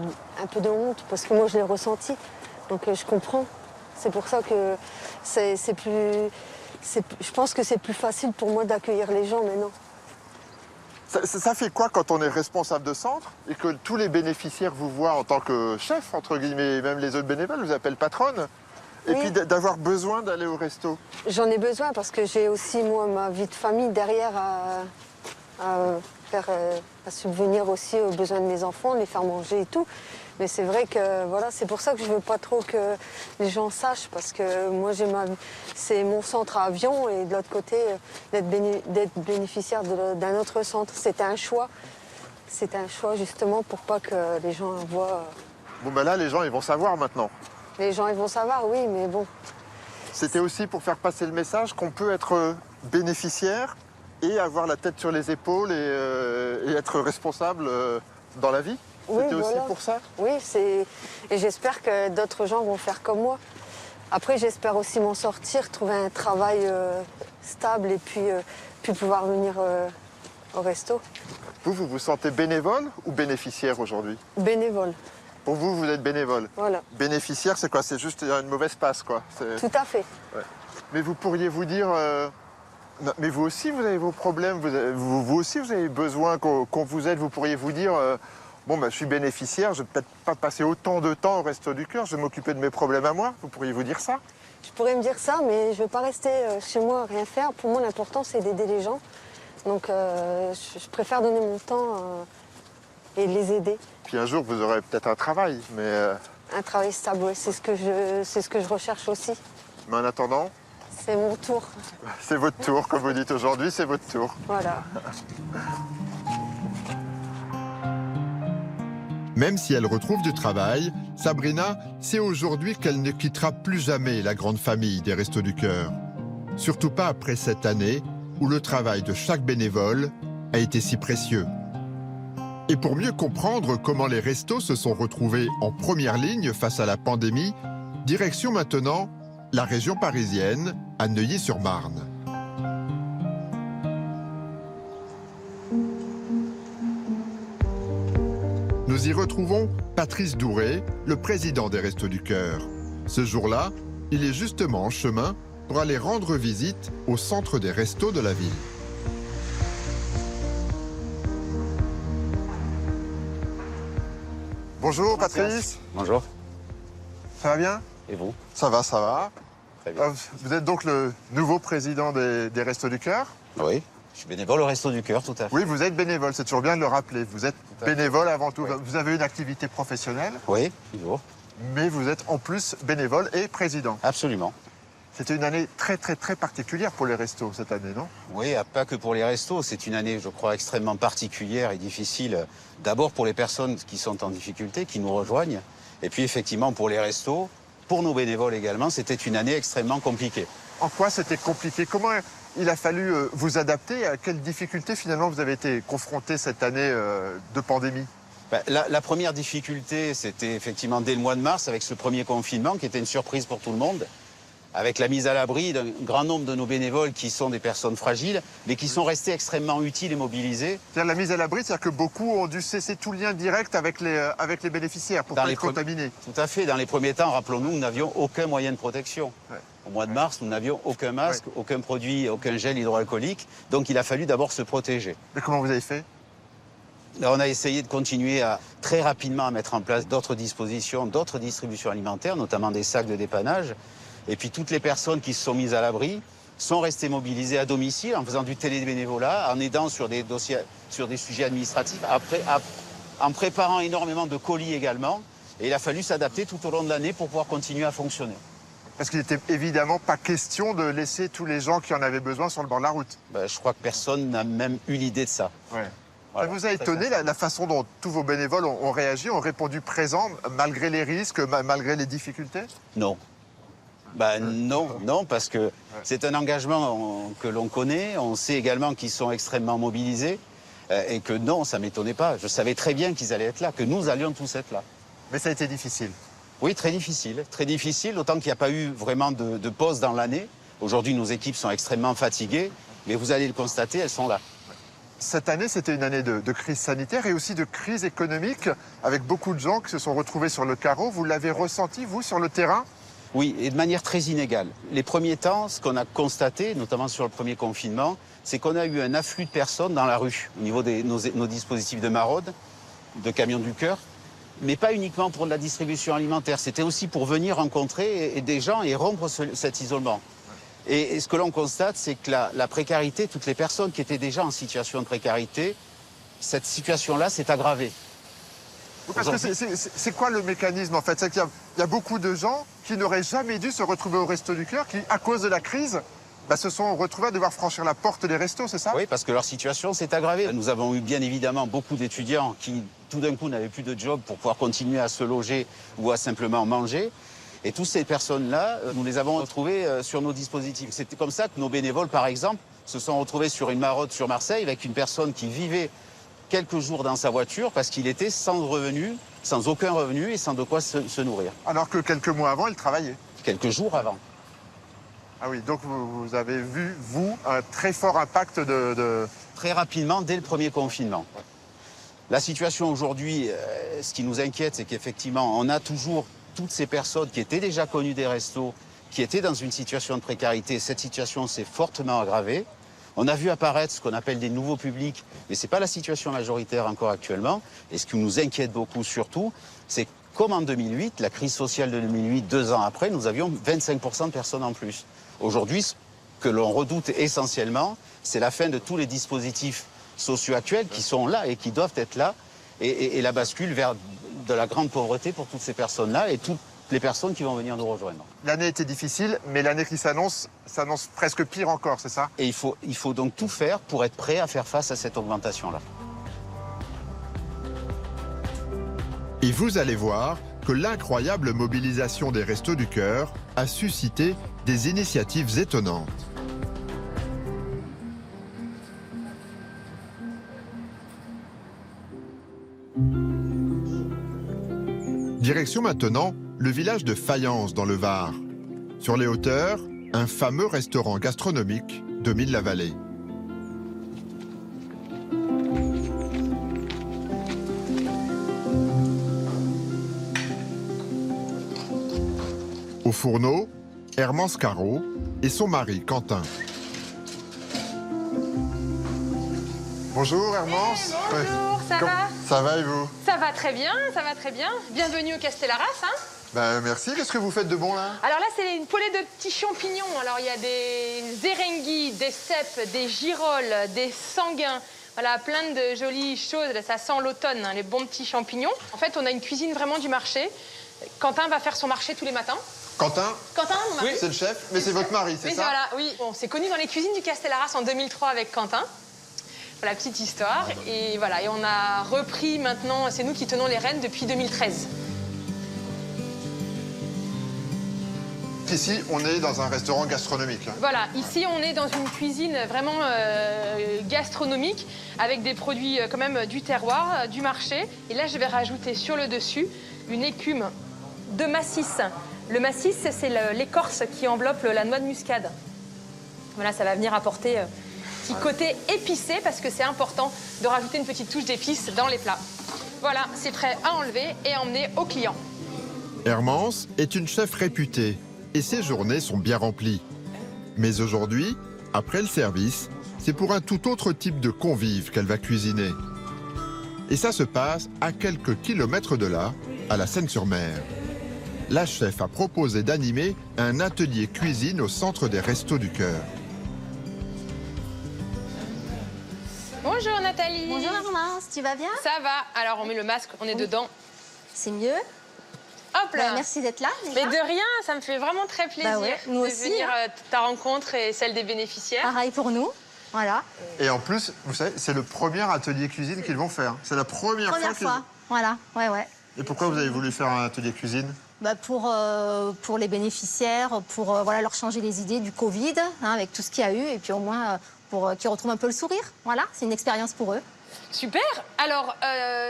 de honte parce que moi je l'ai ressenti. Donc je comprends. C'est pour ça que je pense que c'est plus facile pour moi d'accueillir les gens maintenant. Ça fait quoi quand on est responsable de centre et que tous les bénéficiaires vous voient en tant que chef, entre guillemets, et même les autres bénévoles vous appellent patronne, et puis d'avoir besoin d'aller au resto? J'en ai besoin parce que j'ai aussi, moi, ma vie de famille derrière à subvenir aussi aux besoins de mes enfants, les faire manger et tout. Mais c'est vrai que voilà, c'est pour ça que je veux pas trop que les gens sachent, parce que moi c'est mon centre à Avion et de l'autre côté d'être bénéficiaire d'un autre centre. C'était un choix. C'était un choix justement pour pas que les gens voient. Bon ben là les gens ils vont savoir maintenant. Les gens ils vont savoir, oui, mais bon. C'était aussi pour faire passer le message qu'on peut être bénéficiaire et avoir la tête sur les épaules et être responsable dans la vie. Oui, C'était aussi voilà. pour ça? Oui, et j'espère que d'autres gens vont faire comme moi. Après, j'espère aussi m'en sortir, trouver un travail stable et puis pouvoir venir au resto. Vous vous sentez bénévole ou bénéficiaire aujourd'hui? Bénévole. Pour vous, vous êtes bénévole? Voilà. Bénéficiaire, c'est quoi? C'est juste une mauvaise passe, quoi. Tout à fait. Ouais. Mais vous pourriez vous dire... non, mais vous aussi, vous avez vos problèmes. Vous aussi, vous avez besoin qu'on vous aide. Vous pourriez vous dire... bon, ben, je suis bénéficiaire, je ne vais peut-être pas passer autant de temps au Resto du Cœur, je vais m'occuper de mes problèmes à moi. Vous pourriez vous dire ça? Je pourrais me dire ça, mais je ne veux pas rester chez moi à rien faire. Pour moi, l'important, c'est d'aider les gens. Donc, je préfère donner mon temps et les aider. Puis un jour, vous aurez peut-être un travail, mais... Un travail stable, ouais, c'est ce que je recherche aussi. Mais en attendant... C'est mon tour. C'est votre tour, comme vous dites aujourd'hui, c'est votre tour. Voilà. Même si elle retrouve du travail, Sabrina sait aujourd'hui qu'elle ne quittera plus jamais la grande famille des Restos du Cœur. Surtout pas après cette année où le travail de chaque bénévole a été si précieux. Et pour mieux comprendre comment les restos se sont retrouvés en première ligne face à la pandémie, direction maintenant la région parisienne, à Neuilly-sur-Marne. Nous y retrouvons Patrice Douré, le président des Restos du Cœur. Ce jour-là, il est justement en chemin pour aller rendre visite au centre des restos de la ville. Bonjour Patrice. Bonjour. Ça va bien? Et vous? Ça va, ça va. Très bien. Vous êtes donc le nouveau président des Restos du Cœur? Oui, je suis bénévole au Resto du Cœur, tout à fait. Oui, vous êtes bénévole, c'est toujours bien de le rappeler. Vous êtes bénévole avant tout. Oui. Vous avez une activité professionnelle? Oui, toujours. Mais vous êtes en plus bénévole et président? Absolument. C'était une année très particulière pour les restos cette année, non? Oui, pas que pour les restos. C'est une année, je crois, extrêmement particulière et difficile. D'abord pour les personnes qui sont en difficulté, qui nous rejoignent. Et puis effectivement pour les restos, pour nos bénévoles également, c'était une année extrêmement compliquée. En quoi c'était compliqué? Comment il a fallu vous adapter? À quelles difficultés finalement vous avez été confronté cette année de pandémie? La première difficulté, c'était effectivement dès le mois de mars, avec ce premier confinement, qui était une surprise pour tout le monde, avec la mise à l'abri d'un grand nombre de nos bénévoles qui sont des personnes fragiles, mais qui sont restés extrêmement utiles et mobilisés. C'est-à-dire la mise à l'abri, c'est-à-dire que beaucoup ont dû cesser tout lien direct avec les bénéficiaires pour ne pas être contaminés. Tout à fait. Dans les premiers temps, rappelons-nous, nous n'avions aucun moyen de protection. Ouais. Au mois de mars, nous n'avions aucun masque, aucun produit, aucun gel hydroalcoolique. Donc il a fallu d'abord se protéger. Mais comment vous avez fait? Là, on a essayé de continuer très rapidement à mettre en place d'autres dispositions, d'autres distributions alimentaires, notamment des sacs de dépannage. Et puis toutes les personnes qui se sont mises à l'abri sont restées mobilisées à domicile en faisant du télébénévolat, en aidant sur des dossiers, sur des sujets administratifs, en préparant énormément de colis également. Et il a fallu s'adapter tout au long de l'année pour pouvoir continuer à fonctionner. Parce qu'il n'était évidemment pas question de laisser tous les gens qui en avaient besoin sur le bord de la route. Je crois que personne n'a même eu l'idée de ça. Ouais. Voilà, ça vous a étonné la façon dont tous vos bénévoles ont réagi, ont répondu présents, malgré les risques, malgré les difficultés? Non. Non, parce que c'est un engagement que l'on connaît. On sait également qu'ils sont extrêmement mobilisés et que non, ça ne m'étonnait pas. Je savais très bien qu'ils allaient être là, que nous allions tous être là. Mais ça a été difficile? Oui, très difficile, d'autant qu'il n'y a pas eu vraiment de pause dans l'année. Aujourd'hui, nos équipes sont extrêmement fatiguées, mais vous allez le constater, elles sont là. Cette année, c'était une année de crise sanitaire et aussi de crise économique, avec beaucoup de gens qui se sont retrouvés sur le carreau. Vous l'avez ressenti, vous, sur le terrain? Oui, et de manière très inégale. Les premiers temps, ce qu'on a constaté, notamment sur le premier confinement, c'est qu'on a eu un afflux de personnes dans la rue, au niveau de nos dispositifs de maraude, de camions du cœur, mais pas uniquement pour de la distribution alimentaire. C'était aussi pour venir rencontrer des gens et rompre cet isolement. Et ce que l'on constate, c'est que la précarité, toutes les personnes qui étaient déjà en situation de précarité, cette situation-là s'est aggravée. Parce que c'est quoi le mécanisme, en fait? C'est qu'il y a beaucoup de gens qui n'auraient jamais dû se retrouver au Resto du Cœur, qui, à cause de la crise, se sont retrouvés à devoir franchir la porte des restos, c'est ça? Oui, parce que leur situation s'est aggravée. Nous avons eu bien évidemment beaucoup d'étudiants qui, tout d'un coup, n'avaient plus de job pour pouvoir continuer à se loger ou à simplement manger. Et toutes ces personnes-là, nous les avons retrouvées sur nos dispositifs. C'était comme ça que nos bénévoles, par exemple, se sont retrouvés sur une maraude sur Marseille avec une personne qui vivait quelques jours dans sa voiture parce qu'il était sans revenu, sans aucun revenu et sans de quoi se nourrir. Alors que quelques mois avant, il travaillait. Quelques jours avant. Ah oui, donc vous avez vu, vous, un très fort impact de... Très rapidement, dès le premier confinement. La situation aujourd'hui, ce qui nous inquiète, c'est qu'effectivement, on a toujours toutes ces personnes qui étaient déjà connues des restos, qui étaient dans une situation de précarité. Cette situation s'est fortement aggravée. On a vu apparaître ce qu'on appelle des nouveaux publics, mais ce n'est pas la situation majoritaire encore actuellement. Et ce qui nous inquiète beaucoup surtout, c'est comme en 2008, la crise sociale de 2008, 2 ans après, nous avions 25% de personnes en plus. Aujourd'hui, ce que l'on redoute essentiellement, c'est la fin de tous les dispositifs sociaux actuels qui sont là et qui doivent être là, et la bascule vers de la grande pauvreté pour toutes ces personnes-là et toutes les personnes qui vont venir nous rejoindre. L'année était difficile, mais l'année qui s'annonce presque pire encore, c'est ça? Et il faut donc tout faire pour être prêt à faire face à cette augmentation-là. Et vous allez voir que l'incroyable mobilisation des Restos du Cœur a suscité des initiatives étonnantes. Direction maintenant le village de Fayence dans le Var. Sur les hauteurs, un fameux restaurant gastronomique domine la vallée. Au fourneau, Hermance Caro et son mari Quentin. Bonjour Hermance. Bonjour, ça va? Ça va et vous? Ça va très bien, ça va très bien. Bienvenue au Castellaras, hein? Merci, qu'est-ce que vous faites de bon là? Alors là, c'est une poêlée de petits champignons. Alors il y a des érenguis, des cèpes, des girolles, des sanguins. Voilà, plein de jolies choses. Là, ça sent l'automne, hein, les bons petits champignons. En fait, on a une cuisine vraiment du marché. Quentin va faire son marché tous les matins. Quentin? Quentin, mon mari. Oui, c'est le chef, mais c'est votre mari, c'est ça? Voilà, oui. On s'est connus dans les cuisines du Castellaras en 2003 avec Quentin. Voilà, petite histoire. Et voilà, et on a repris maintenant, c'est nous qui tenons les rênes depuis 2013. Ici, on est dans un restaurant gastronomique. Voilà, ici, on est dans une cuisine vraiment gastronomique, avec des produits quand même du terroir, du marché. Et là, je vais rajouter sur le dessus une écume de massis. Le massis, c'est l'écorce qui enveloppe la noix de muscade. Voilà, ça va venir apporter un petit côté épicé, parce que c'est important de rajouter une petite touche d'épices dans les plats. Voilà, c'est prêt à enlever et à emmener au client. Hermance est une chef réputée et ses journées sont bien remplies. Mais aujourd'hui, après le service, c'est pour un tout autre type de convive qu'elle va cuisiner. Et ça se passe à quelques kilomètres de là, à la Seine-sur-Mer. La chef a proposé d'animer un atelier cuisine au centre des Restos du Cœur. Bonjour Nathalie. Bonjour Hermance, tu vas bien? Ça va. Alors on met le masque, on est dedans. C'est mieux. Hop là. Merci d'être là. Déjà. Mais de rien, ça me fait vraiment très plaisir nous de aussi, venir ta rencontre et celle des bénéficiaires. Pareil pour nous. Voilà. Et en plus, vous savez, c'est le premier atelier cuisine qu'ils vont faire. C'est la première fois. Voilà, ouais. Et pourquoi vous avez voulu faire un atelier cuisine? Pour les bénéficiaires, pour leur changer les idées du Covid, hein, avec tout ce qu'il y a eu, et puis au moins pour qu'ils retrouvent un peu le sourire. Voilà, c'est une expérience pour eux. Super. Alors,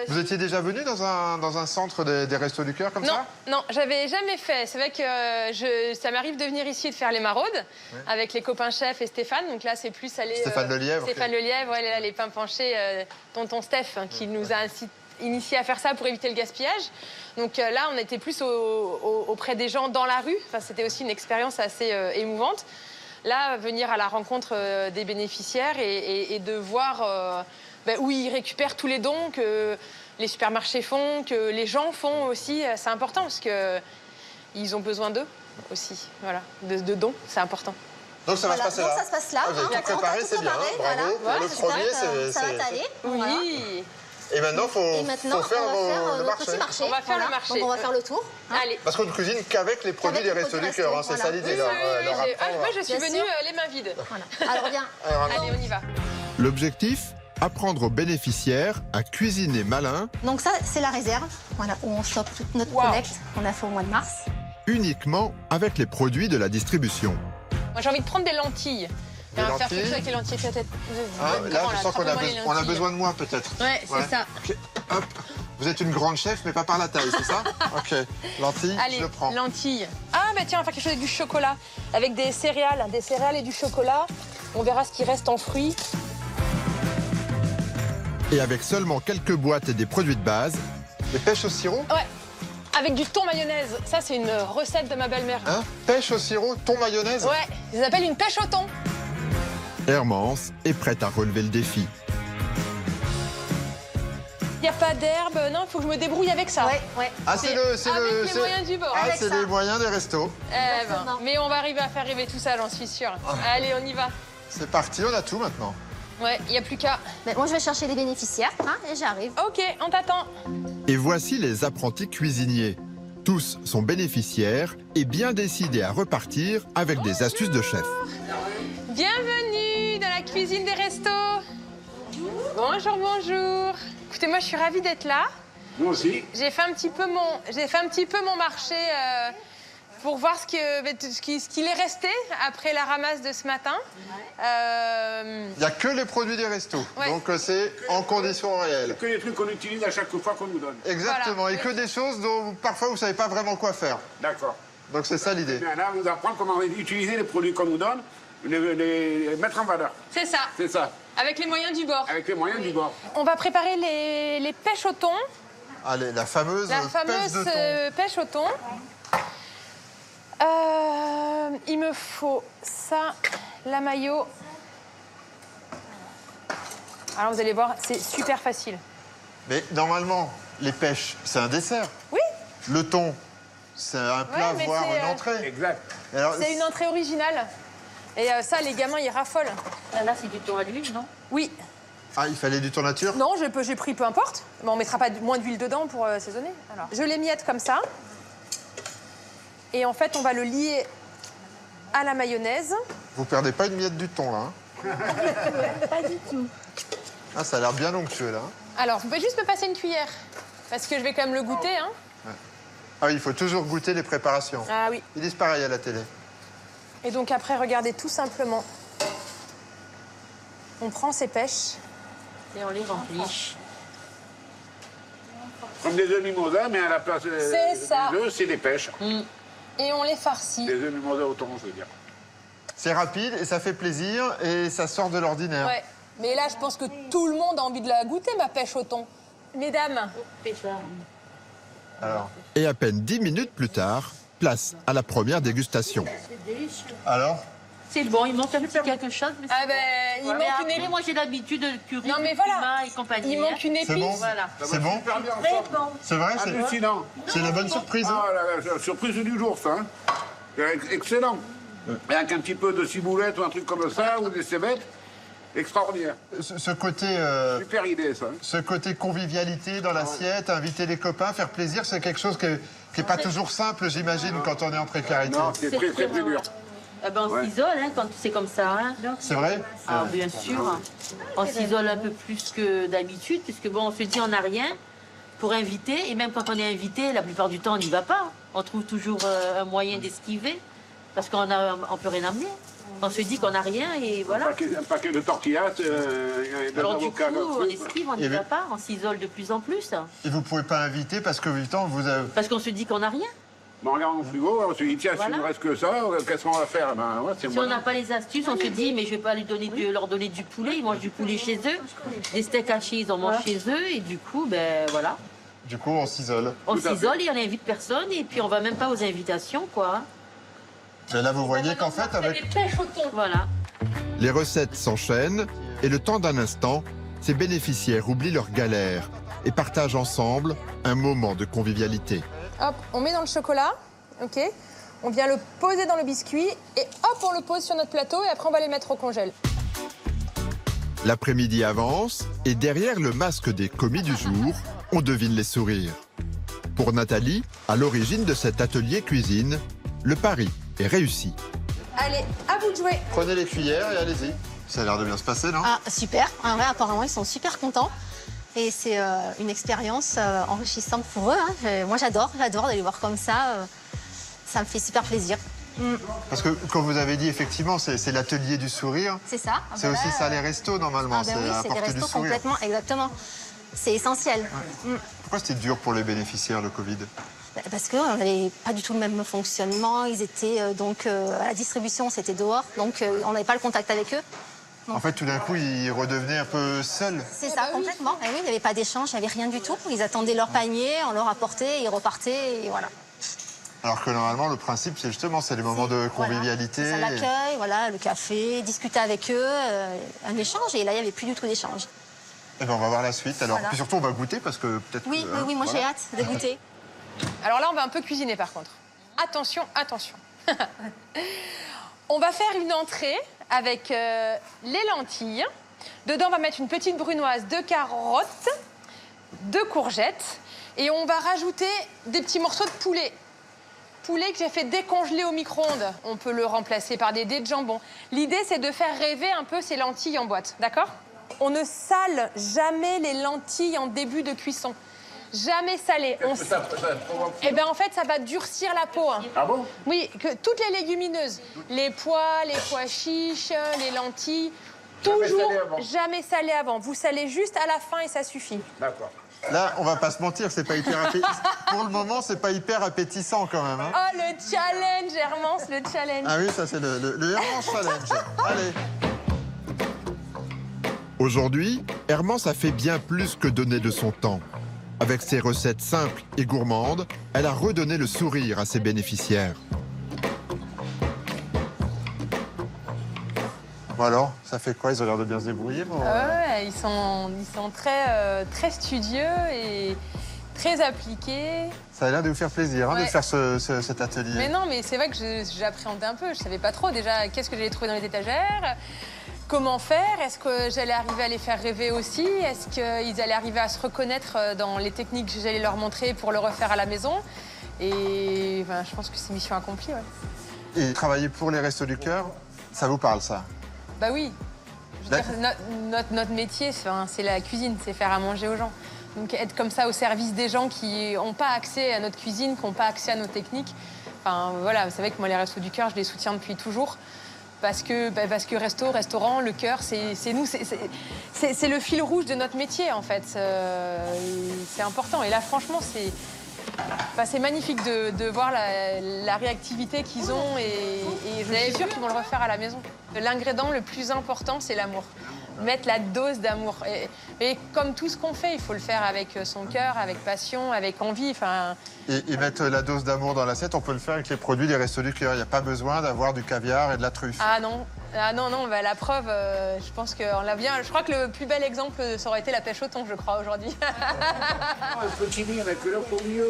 Vous étiez déjà venu dans un centre des Restos du Cœur comme ça? Non, j'avais jamais fait. C'est vrai que ça m'arrive de venir ici et de faire les maraudes avec les copains chefs et Stéphane. Donc là, c'est plus aller... Stéphane Lelièvre. Stéphane Lelièvre, ouais, là, les pains penchés, tonton Steph, qui nous a initié à faire ça pour éviter le gaspillage. Donc là, on était plus auprès des gens dans la rue. Enfin, c'était aussi une expérience assez émouvante. Là, venir à la rencontre des bénéficiaires et de voir où ils récupèrent tous les dons que les supermarchés font, que les gens font aussi. C'est important parce qu'ils ont besoin d'eux aussi. Voilà, de dons, c'est important. Donc ça va se passer là. Donc ça se passe là. Vous avez tout préparé, c'est bien. Bravo. Voilà, Le premier, ça va t'aller. Oui. Et maintenant, il faut faire le marché. On va faire le marché. Donc on va faire le tour. Allez. Parce qu'on ne cuisine qu'avec les produits des Restos du Cœur, c'est ça l'idée. Moi, je suis venue les mains vides. Alors viens. Allez, on y va. L'objectif, apprendre aux bénéficiaires à cuisiner malin Donc ça, c'est la réserve, voilà, où on stocke toute notre collecte qu'on a fait au mois de mars. uniquement avec les produits de la distribution. Moi, j'ai envie de prendre des lentilles. Des faire quelque lentilles. chose avec les lentilles, peut-être. Là, je sens qu'on a besoin de moi, peut-être. Ouais, c'est ça. Okay. Hop. Vous êtes une grande chef, mais pas par la taille, c'est ça? Ok. Lentilles, Allez, je le prends. lentilles. Ah, bah tiens, on va faire quelque chose avec du chocolat. Avec des céréales et du chocolat. On verra ce qui reste en fruits. Et avec seulement quelques boîtes et des produits de base. Des pêches au sirop? Ouais. Avec du thon mayonnaise. Ça, c'est une recette de ma belle-mère. Hein? Pêche au sirop, thon mayonnaise? Ouais, ils appellent une pêche au thon. Hermance est prête à relever le défi. Il n'y a pas d'herbe. Non, il faut que je me débrouille avec ça. Ouais. Ah, c'est avec les moyens du bord. Ah, Avec c'est ça. les moyens des restos. Mais on va arriver à faire rêver tout ça, j'en suis sûre. Allez, on y va. C'est parti, on a tout maintenant. Ouais, il n'y a plus qu'à. Mais moi, je vais chercher les bénéficiaires et j'arrive. Ok, on t'attend. Et voici les apprentis cuisiniers. Tous sont bénéficiaires et bien décidés à repartir avec des astuces de chef. Bienvenue dans la cuisine des restos. Bonjour, bonjour. Écoutez, moi, je suis ravie d'être là. Moi aussi. J'ai fait un petit peu mon marché pour voir ce qu'il est resté après la ramasse de ce matin. Il n'y a que les produits des restos. Ouais. Donc c'est en conditions réelles. Que les trucs qu'on utilise à chaque fois qu'on nous donne. Exactement. Voilà. Et que des choses dont parfois vous ne savez pas vraiment quoi faire. D'accord. Donc c'est ça l'idée. Là, on nous apprend comment utiliser les produits qu'on nous donne, les mettre en valeur. C'est ça. C'est ça. Avec les moyens du bord. Avec les moyens du bord. On va préparer les pêches au thon. Allez, la fameuse pêche de thon. Pêche au thon. Il me faut ça, la mayo. Alors vous allez voir, c'est super facile. Mais normalement, les pêches, c'est un dessert. Oui. Le thon, c'est un plat, mais voire c'est, une entrée. Exact. Alors, C'est une entrée originale. Et ça, les gamins, ils raffolent. Là, c'est du thon à l'huile, non? Oui. Ah, il fallait du thon nature? Non, j'ai pris peu importe. Mais on mettra pas moins d'huile dedans pour assaisonner. Alors, je les miette comme ça. Et en fait, on va le lier à la mayonnaise. Vous perdez pas une miette du thon, là. Hein? Pas du tout. Ah, ça a l'air bien onctueux, là. Alors, vous pouvez juste me passer une cuillère. Parce que je vais quand même le goûter, hein. Ah oui, il faut toujours goûter les préparations. Ah oui. Ils disent pareil à la télé. Et donc après, regardez tout simplement. On prend ces pêches. Et on les remplit. Comme des œufs mimosa, mais à la place C'est ça. des œufs, c'est des pêches. Et on les farcit. Des œufs mimosa au thon, je veux dire. C'est rapide et ça fait plaisir et ça sort de l'ordinaire. Ouais. Mais là, je pense que tout le monde a envie de la goûter, ma pêche au thon. Mesdames. Alors. Et à peine 10 minutes plus tard, place à la première dégustation. C'est délicieux. Alors? C'est bon, il manque un petit quelque chose. Mais ah ben, il manque une épice. Moi, j'ai l'habitude de curry, non, mais de voilà. piment et compagnie. Il manque une épice. C'est bon? Voilà. C'est bon? Très bon. C'est vrai? Hallucinant. C'est la bonne surprise. Hein? Ah, la surprise du jour, ça. Hein. Excellent. Avec un petit peu de ciboulette ou un truc comme ça, ou des cébettes. Extraordinaire. Ce côté... Super idée, ça. Ce côté convivialité dans l'assiette, inviter les copains, faire plaisir, c'est quelque chose qui n'est pas toujours simple, j'imagine, quand on est en précarité. Non, c'est très, très dur. Eh ben, on s'isole hein, quand c'est comme ça. Hein. C'est vrai? Ah, bien sûr. On s'isole un peu plus que d'habitude, puisque bon, on se dit on n'a rien pour inviter. Et même quand on est invité, la plupart du temps, on n'y va pas. On trouve toujours un moyen d'esquiver. Parce qu'on ne peut rien amener. On se dit qu'on n'a rien et voilà. Un paquet de tortillas, de Alors du coup, avocats. on esquive, on n'y va pas, on s'isole de plus en plus. Et vous ne pouvez pas inviter parce que vous avez... Parce qu'on se dit qu'on n'a rien. Bon, on regarde dans le frigo, on se dit, tiens, s'il ne reste que ça, qu'est-ce qu'on va faire? Ben, ouais, si on n'a pas les astuces, on se dit, mais je ne vais pas leur donner du poulet. Ils mangent du poulet chez eux. Des steaks hachés, ils en mangent chez eux. Et du coup, ben voilà. Du coup, on s'isole. On s'isole et on n'invite personne. Et puis, on ne va même pas aux invitations, quoi. Mais là, vous voyez qu'en fait, avec... Voilà. Les recettes s'enchaînent et le temps d'un instant, ces bénéficiaires oublient leurs galères et partagent ensemble un moment de convivialité. Hop, on met dans le chocolat, ok. On vient le poser dans le biscuit et hop, on le pose sur notre plateau et après on va les mettre au congèle. L'après-midi avance et derrière le masque des commis du jour, on devine les sourires. Pour Nathalie, à l'origine de cet atelier cuisine, le pari est réussi. Allez, à vous de jouer. Prenez les cuillères et allez-y. Ça a l'air de bien se passer, non? Ah, super. En vrai, apparemment, ils sont super contents. Et c'est une expérience enrichissante pour eux. Hein. Moi, j'adore de les voir comme ça. Ça me fait super plaisir. Parce que, comme vous avez dit, effectivement, c'est l'atelier du sourire. C'est ça. C'est aussi ça, les restos, normalement. Oui, c'est des restos complètement, exactement. C'est essentiel. Ouais. Pourquoi c'était dur pour les bénéficiaires, le Covid? Parce qu'on n'avait pas du tout le même fonctionnement. Ils étaient à la distribution, c'était dehors. Donc, on n'avait pas le contact avec eux. En fait, tout d'un coup, ils redevenaient un peu seuls. C'est ça, complètement. Et oui, il n'y avait pas d'échange, il n'y avait rien du tout. Ils attendaient leur panier, on leur apportait, ils repartaient, et voilà. Alors que normalement, le principe, c'est justement, c'est les moments de convivialité. Voilà. C'est l'accueil, voilà, le café, discuter avec eux, un échange. Et là, il n'y avait plus du tout d'échange. Eh ben, on va voir la suite. Alors, puis surtout, on va goûter parce que peut-être. Oui, moi j'ai hâte de goûter. Alors là, on va un peu cuisiner par contre. Attention, attention. On va faire une entrée avec les lentilles. Dedans, on va mettre une petite brunoise de carottes, de courgettes. Et on va rajouter des petits morceaux de poulet. Poulet que j'ai fait décongeler au micro-ondes. On peut le remplacer par des dés de jambon. L'idée, c'est de faire rêver un peu ces lentilles en boîte, d'accord? On ne sale jamais les lentilles en début de cuisson. Jamais salé. Eh bien, en fait, ça va durcir la peau. Hein. Ah bon? Oui, que toutes les légumineuses, les pois chiches, les lentilles, toujours jamais salé avant. Vous salez juste à la fin et ça suffit. D'accord. Là, on va pas se mentir, c'est pas hyper pour le moment, c'est pas hyper appétissant quand même. Hein. Oh, le challenge, Hermance, le challenge. Ah oui, ça c'est le Hermance challenge. Allez. Aujourd'hui, Hermance a fait bien plus que donner de son temps. Avec ses recettes simples et gourmandes, elle a redonné le sourire à ses bénéficiaires. Bon alors, ça fait quoi? Ils ont l'air de bien se débrouiller? Ouais, ils sont très studieux et très appliqués. Ça a l'air de vous faire plaisir de faire cet atelier. Mais non, mais c'est vrai que j'appréhendais un peu. Je savais pas trop déjà qu'est-ce que j'allais trouver dans les étagères. Comment faire? Est-ce que j'allais arriver à les faire rêver aussi? Est-ce qu'ils allaient arriver à se reconnaître dans les techniques que j'allais leur montrer pour le refaire à la maison? Et ben, je pense que c'est mission accomplie, ouais. Et travailler pour les Restos du Cœur, ça vous parle, ça? Bah oui. Je veux dire, notre métier, c'est la cuisine, c'est faire à manger aux gens. Donc être comme ça au service des gens qui n'ont pas accès à notre cuisine, qui n'ont pas accès à nos techniques. Enfin voilà, vous savez que moi, les Restos du Cœur, je les soutiens depuis toujours. Parce que restaurant, le cœur, c'est nous, c'est le fil rouge de notre métier, en fait. C'est important. Et là, franchement, c'est magnifique de voir la réactivité qu'ils ont et je suis sûre qu'ils vont le refaire à la maison. L'ingrédient le plus important, c'est l'amour. Mettre la dose d'amour. Et comme tout ce qu'on fait, il faut le faire avec son cœur, avec passion, avec envie. Et mettre la dose d'amour dans l'assiette, on peut le faire avec les produits des Restos du Cœur. Il n'y a pas besoin d'avoir du caviar et de la truffe. Ah non, bah, la preuve, je pense qu'on l'a bien. Je crois que le plus bel exemple, ça aurait été la pêche au thon, je crois, aujourd'hui. Un petit nid avec le au milieu.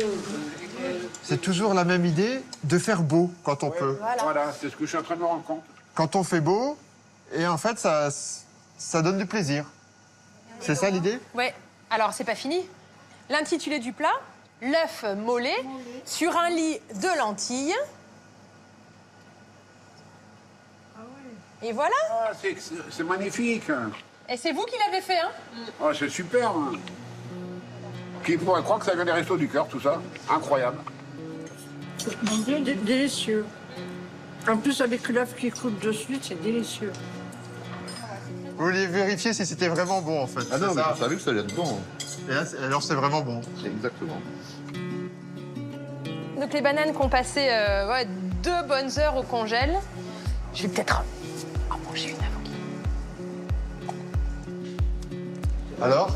C'est toujours la même idée de faire beau quand on peut. Voilà, c'est ce que je suis en train de me rendre compte. Quand on fait beau, et en fait, ça donne du plaisir. C'est ça l'idée? Ouais. Alors, c'est pas fini. L'intitulé du plat, l'œuf mollet sur un lit de lentilles. Et voilà. Ah, c'est magnifique. Et c'est vous qui l'avez fait, hein? Oh, c'est super. Qui pourrait croire que ça vient des Restos du Cœur, tout ça? Incroyable. Délicieux. En plus, avec l'œuf qui coule dessus, c'est délicieux. Vous vouliez vérifier si c'était vraiment bon, en fait. Ah non, c'est mais ça je savais que ça allait être bon. Et là, alors, c'est vraiment bon. Exactement. Donc les bananes qui ont passé 2 bonnes heures au congèle. Je vais peut-être en manger une avant. Alors?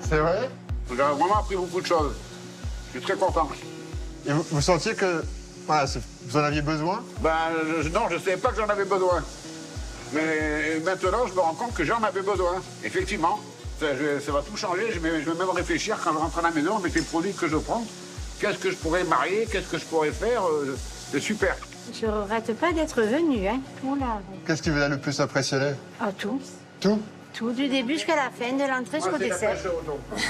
C'est vrai? J'ai vraiment appris beaucoup de choses. Je suis très content. Et vous sentiez que voilà, vous en aviez besoin? Non, je ne savais pas que j'en avais besoin. Mais maintenant, je me rends compte que j'en avais besoin. Effectivement, ça va tout changer. Je vais même réfléchir quand je rentre à la maison avec les produits que je prends. Qu'est-ce que je pourrais marier? Qu'est-ce que je pourrais faire? C'est super. Je ne regrette pas d'être venue, hein. Oula. Qu'est-ce qui vous a le plus impressionné? Ah, tout. Tout? Tout, du début jusqu'à la fin, de l'entrée jusqu'au dessert.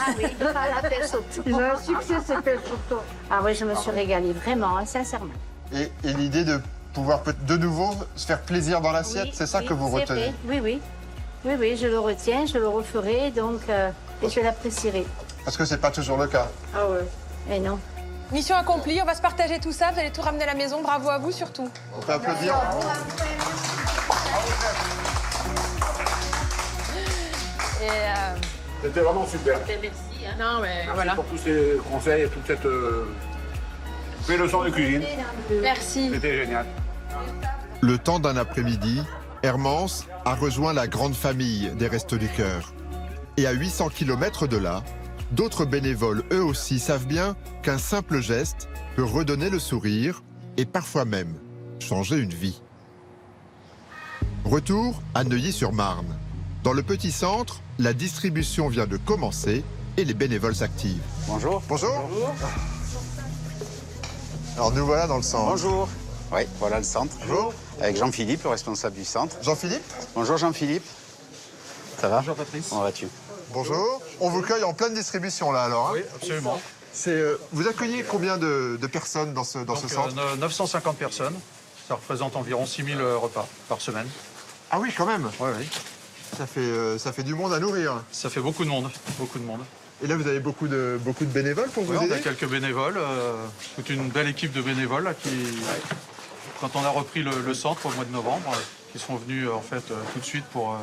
Ah oui, la pêche au thon. Ils ont un succès, ces pêches au thon. Ah oui, je me suis régalée, vraiment, hein, sincèrement. Et l'idée de pouvoir de nouveau se faire plaisir dans l'assiette, Oui, c'est ça que vous retenez? vrai. Oui, oui. Oui, oui, je le retiens, je le referai, donc, et je l'apprécierai. Parce que c'est pas toujours le cas. Ah ouais. Et non. Mission accomplie, on va se partager tout ça, vous allez tout ramener à la maison, bravo à vous surtout. On peut applaudir. C'était vraiment super. Merci. Hein. Non, mais voilà. Pour tous ces conseils et toute ces leçons de cuisine. Merci. C'était génial. Le temps d'un après-midi, Hermance a rejoint la grande famille des Restos du Cœur. Et à 800 km de là, d'autres bénévoles, eux aussi, savent bien qu'un simple geste peut redonner le sourire et parfois même changer une vie. Retour à Neuilly-sur-Marne. Dans le petit centre, la distribution vient de commencer et les bénévoles s'activent. Bonjour. Bonjour. Alors nous voilà dans le centre. Bonjour. Oui, voilà le centre. Bonjour. Avec Jean-Philippe, le responsable du centre. Jean-Philippe. Bonjour Jean-Philippe. Ça va? Bonjour Patrice. Comment vas-tu? Bonjour. On vous cueille en pleine distribution là alors. Hein? Oui, absolument. Vous accueillez combien de personnes dans ce centre? 950 personnes. Ça représente environ 6000 repas par semaine. Ah oui, quand même. Oui, oui. Ça fait du monde à nourrir. Ça fait beaucoup de monde, beaucoup de monde. Et là, vous avez beaucoup de bénévoles pour vous Ouais, aider? on a quelques bénévoles, toute une belle équipe de bénévoles là, qui, quand on a repris le centre au mois de novembre, qui sont venus en fait tout de suite pour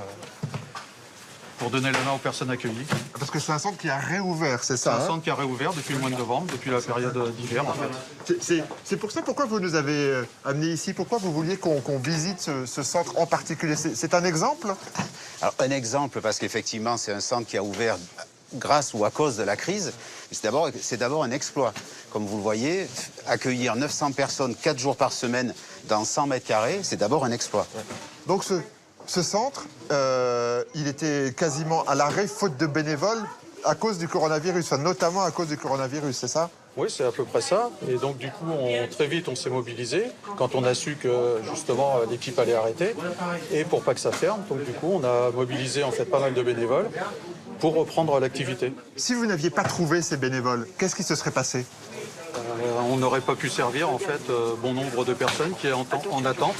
donner la main aux personnes accueillies. Parce que c'est un centre qui a réouvert, c'est ça? C'est un centre qui a réouvert depuis le mois de novembre, depuis la période d'hiver en fait. C'est pour ça pourquoi vous nous avez amenés ici? Pourquoi vous vouliez qu'on visite ce centre en particulier? C'est un exemple? Alors, un exemple, parce qu'effectivement, c'est un centre qui a ouvert grâce ou à cause de la crise. C'est d'abord un exploit. Comme vous le voyez, accueillir 900 personnes 4 jours par semaine dans 100 mètres carrés, c'est d'abord un exploit. Donc ce centre, il était quasiment à l'arrêt faute de bénévoles à cause du coronavirus, enfin, notamment à cause du coronavirus, c'est ça? Oui, c'est à peu près ça. Et donc, du coup, très vite, on s'est mobilisé quand on a su que, justement, l'équipe allait arrêter. Et pour pas que ça ferme, donc, du coup, on a mobilisé, en fait, pas mal de bénévoles pour reprendre l'activité. Si vous n'aviez pas trouvé ces bénévoles, qu'est-ce qui se serait passé? On n'aurait pas pu servir, en fait, bon nombre de personnes qui sont en attente,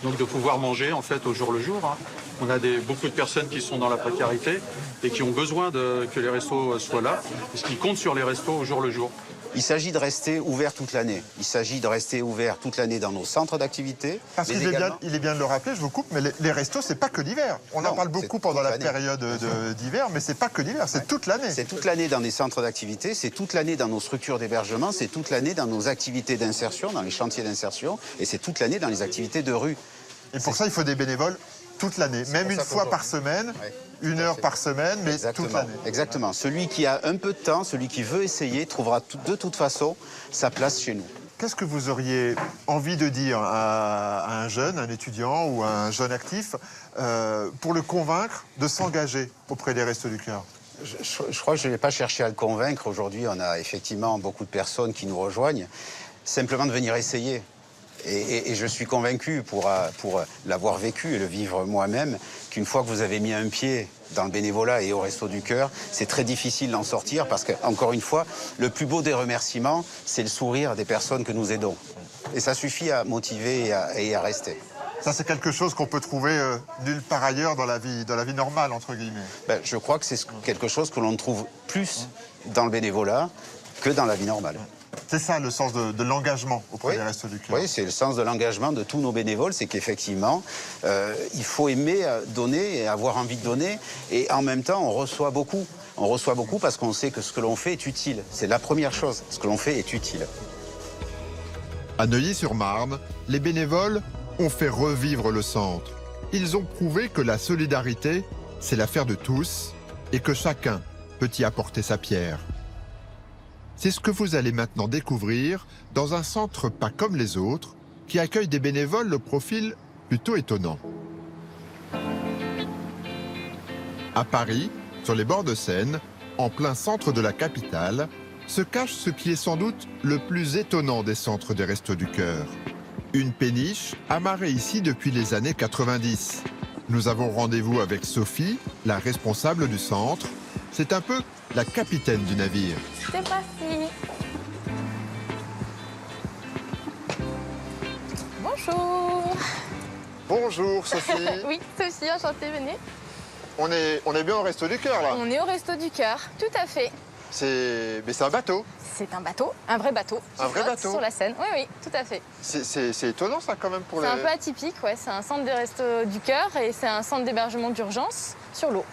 donc de pouvoir manger, en fait, au jour le jour. Hein. On a beaucoup de personnes qui sont dans la précarité et qui ont besoin que les restos soient là, parce qu'ils comptent sur les restos au jour le jour. Il s'agit de rester ouvert toute l'année. Il s'agit de rester ouvert toute l'année dans nos centres d'activité. Parce qu'il est bien de le rappeler, je vous coupe, mais les restos, c'est pas que l'hiver. On en parle beaucoup pendant la période d'hiver, mais c'est pas que l'hiver, c'est toute l'année. C'est toute l'année dans les centres d'activité, c'est toute l'année dans nos structures d'hébergement, c'est toute l'année dans nos activités d'insertion, dans les chantiers d'insertion, et c'est toute l'année dans les activités de rue. Et pour ça, il faut des bénévoles toute l'année, même une fois par semaine, une heure par semaine, mais toute l'année. Exactement. Celui qui a un peu de temps, celui qui veut essayer, trouvera de toute façon sa place chez nous. Qu'est-ce que vous auriez envie de dire à un jeune, un étudiant ou un jeune actif, pour le convaincre de s'engager auprès des Restos du Cœur? Je crois que je n'ai pas cherché à le convaincre. Aujourd'hui, on a effectivement beaucoup de personnes qui nous rejoignent. Simplement de venir essayer. Et je suis convaincu, pour l'avoir vécu et le vivre moi-même, qu'une fois que vous avez mis un pied dans le bénévolat et au Resto du Cœur, c'est très difficile d'en sortir parce que, encore une fois, le plus beau des remerciements, c'est le sourire des personnes que nous aidons. Et ça suffit à motiver et à rester. Ça, c'est quelque chose qu'on peut trouver nulle part ailleurs dans la vie normale, entre guillemets. Ben, je crois que c'est quelque chose que l'on trouve plus dans le bénévolat que dans la vie normale. C'est ça le sens de l'engagement auprès des Restos du Cœur. Oui, c'est le sens de l'engagement de tous nos bénévoles, c'est qu'effectivement, il faut aimer donner et avoir envie de donner. Et en même temps, on reçoit beaucoup. On reçoit beaucoup parce qu'on sait que ce que l'on fait est utile. C'est la première chose, ce que l'on fait est utile. À Neuilly-sur-Marne, les bénévoles ont fait revivre le centre. Ils ont prouvé que la solidarité, c'est l'affaire de tous et que chacun peut y apporter sa pierre. C'est ce que vous allez maintenant découvrir dans un centre pas comme les autres, qui accueille des bénévoles au profil plutôt étonnant. À Paris, sur les bords de Seine, en plein centre de la capitale, se cache ce qui est sans doute le plus étonnant des centres des Restos du Cœur. Une péniche amarrée ici depuis les années 90. Nous avons rendez-vous avec Sophie, la responsable du centre. C'est un peu la capitaine du navire. C'est parti. Bonjour. Bonjour Sophie. Oui, Sophie, enchantée, venez. On est bien au Resto du Cœur là. On est au Resto du Cœur, tout à fait. Mais c'est un bateau. C'est un bateau, un vrai bateau. Un vrai bateau sur la Seine, oui, oui, tout à fait. C'est étonnant ça quand même pour les... C'est un peu atypique, ouais. C'est un centre des Restos du Cœur et c'est un centre d'hébergement d'urgence sur l'eau.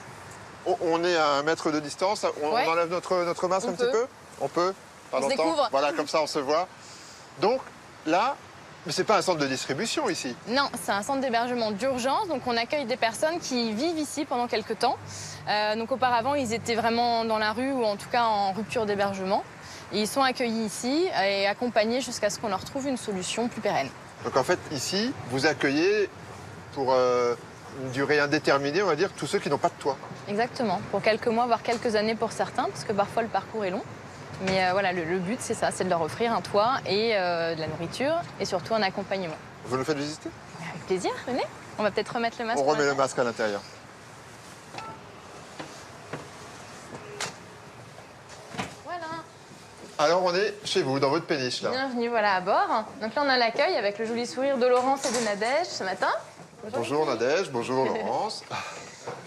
On est à 1 mètre de distance. On enlève notre masque un petit peu. On peut. Pas on se longtemps. découvre. Voilà, comme ça on se voit. Donc là, mais c'est pas un centre de distribution ici. Non, c'est un centre d'hébergement d'urgence. Donc on accueille des personnes qui vivent ici pendant quelques temps. Donc auparavant, ils étaient vraiment dans la rue ou en tout cas en rupture d'hébergement. Et ils sont accueillis ici et accompagnés jusqu'à ce qu'on leur trouve une solution plus pérenne. Donc en fait, ici, vous accueillez pour une durée indéterminée, on va dire, tous ceux qui n'ont pas de toit. Exactement, pour quelques mois, voire quelques années pour certains, parce que parfois le parcours est long. Mais voilà, le but, c'est ça, c'est de leur offrir un toit et de la nourriture et surtout un accompagnement. Vous nous faites visiter? Avec plaisir, venez. On va peut-être remettre le masque. On remet le masque à l'intérieur. Alors on est chez vous, dans votre péniche là. Bienvenue voilà, à bord. Donc là on a l'accueil avec le joli sourire de Laurence et de Nadège ce matin. Bonjour Nadège, bonjour Laurence.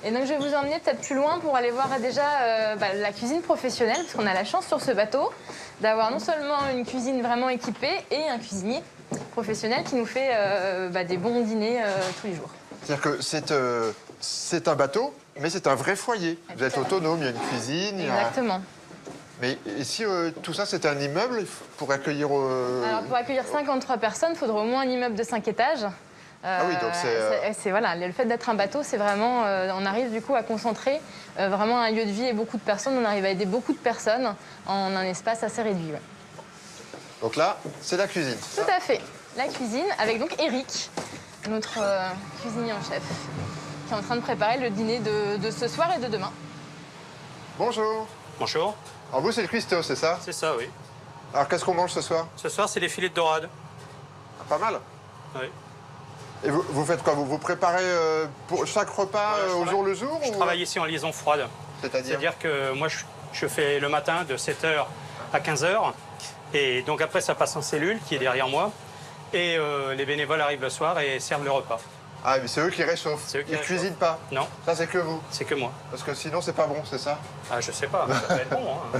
Et donc je vais vous emmener peut-être plus loin pour aller voir déjà la cuisine professionnelle, parce qu'on a la chance sur ce bateau d'avoir non seulement une cuisine vraiment équipée et un cuisinier professionnel qui nous fait des bons dîners tous les jours. C'est-à-dire que c'est un bateau, mais c'est un vrai foyer. Vous êtes autonome, il y a une cuisine. Exactement. Mais si tout ça, c'est un immeuble pour accueillir... Alors, pour accueillir 53 personnes, il faudrait au moins un immeuble de 5 étages. Ah oui, donc c'est... Voilà, le fait d'être un bateau, c'est vraiment... on arrive du coup à concentrer vraiment un lieu de vie et beaucoup de personnes. On arrive à aider beaucoup de personnes en un espace assez réduit. Ouais. Donc là, c'est la cuisine. Tout à fait. La cuisine, avec donc Eric, notre cuisinier en chef, qui est en train de préparer le dîner de ce soir et de demain. Bonjour. Bonjour. Alors vous, c'est le cuistot, c'est ça? C'est ça, oui. Alors qu'est-ce qu'on mange ce soir? Ce soir, c'est des filets de dorade. Ah, pas mal. Oui. Et vous faites quoi? Vous préparez pour chaque repas au jour le jour? Je travaille ici en liaison froide. C'est-à-dire que moi, je fais le matin de 7h à 15h. Et donc après, ça passe en cellule, qui est derrière moi. Et les bénévoles arrivent le soir et servent le repas. Ah, mais c'est eux qui réchauffent. Ils ne cuisinent pas? Non. Ça, c'est que vous? C'est que moi. Parce que sinon, c'est pas bon, c'est ça? Ah, je sais pas, ça peut être bon. Hein.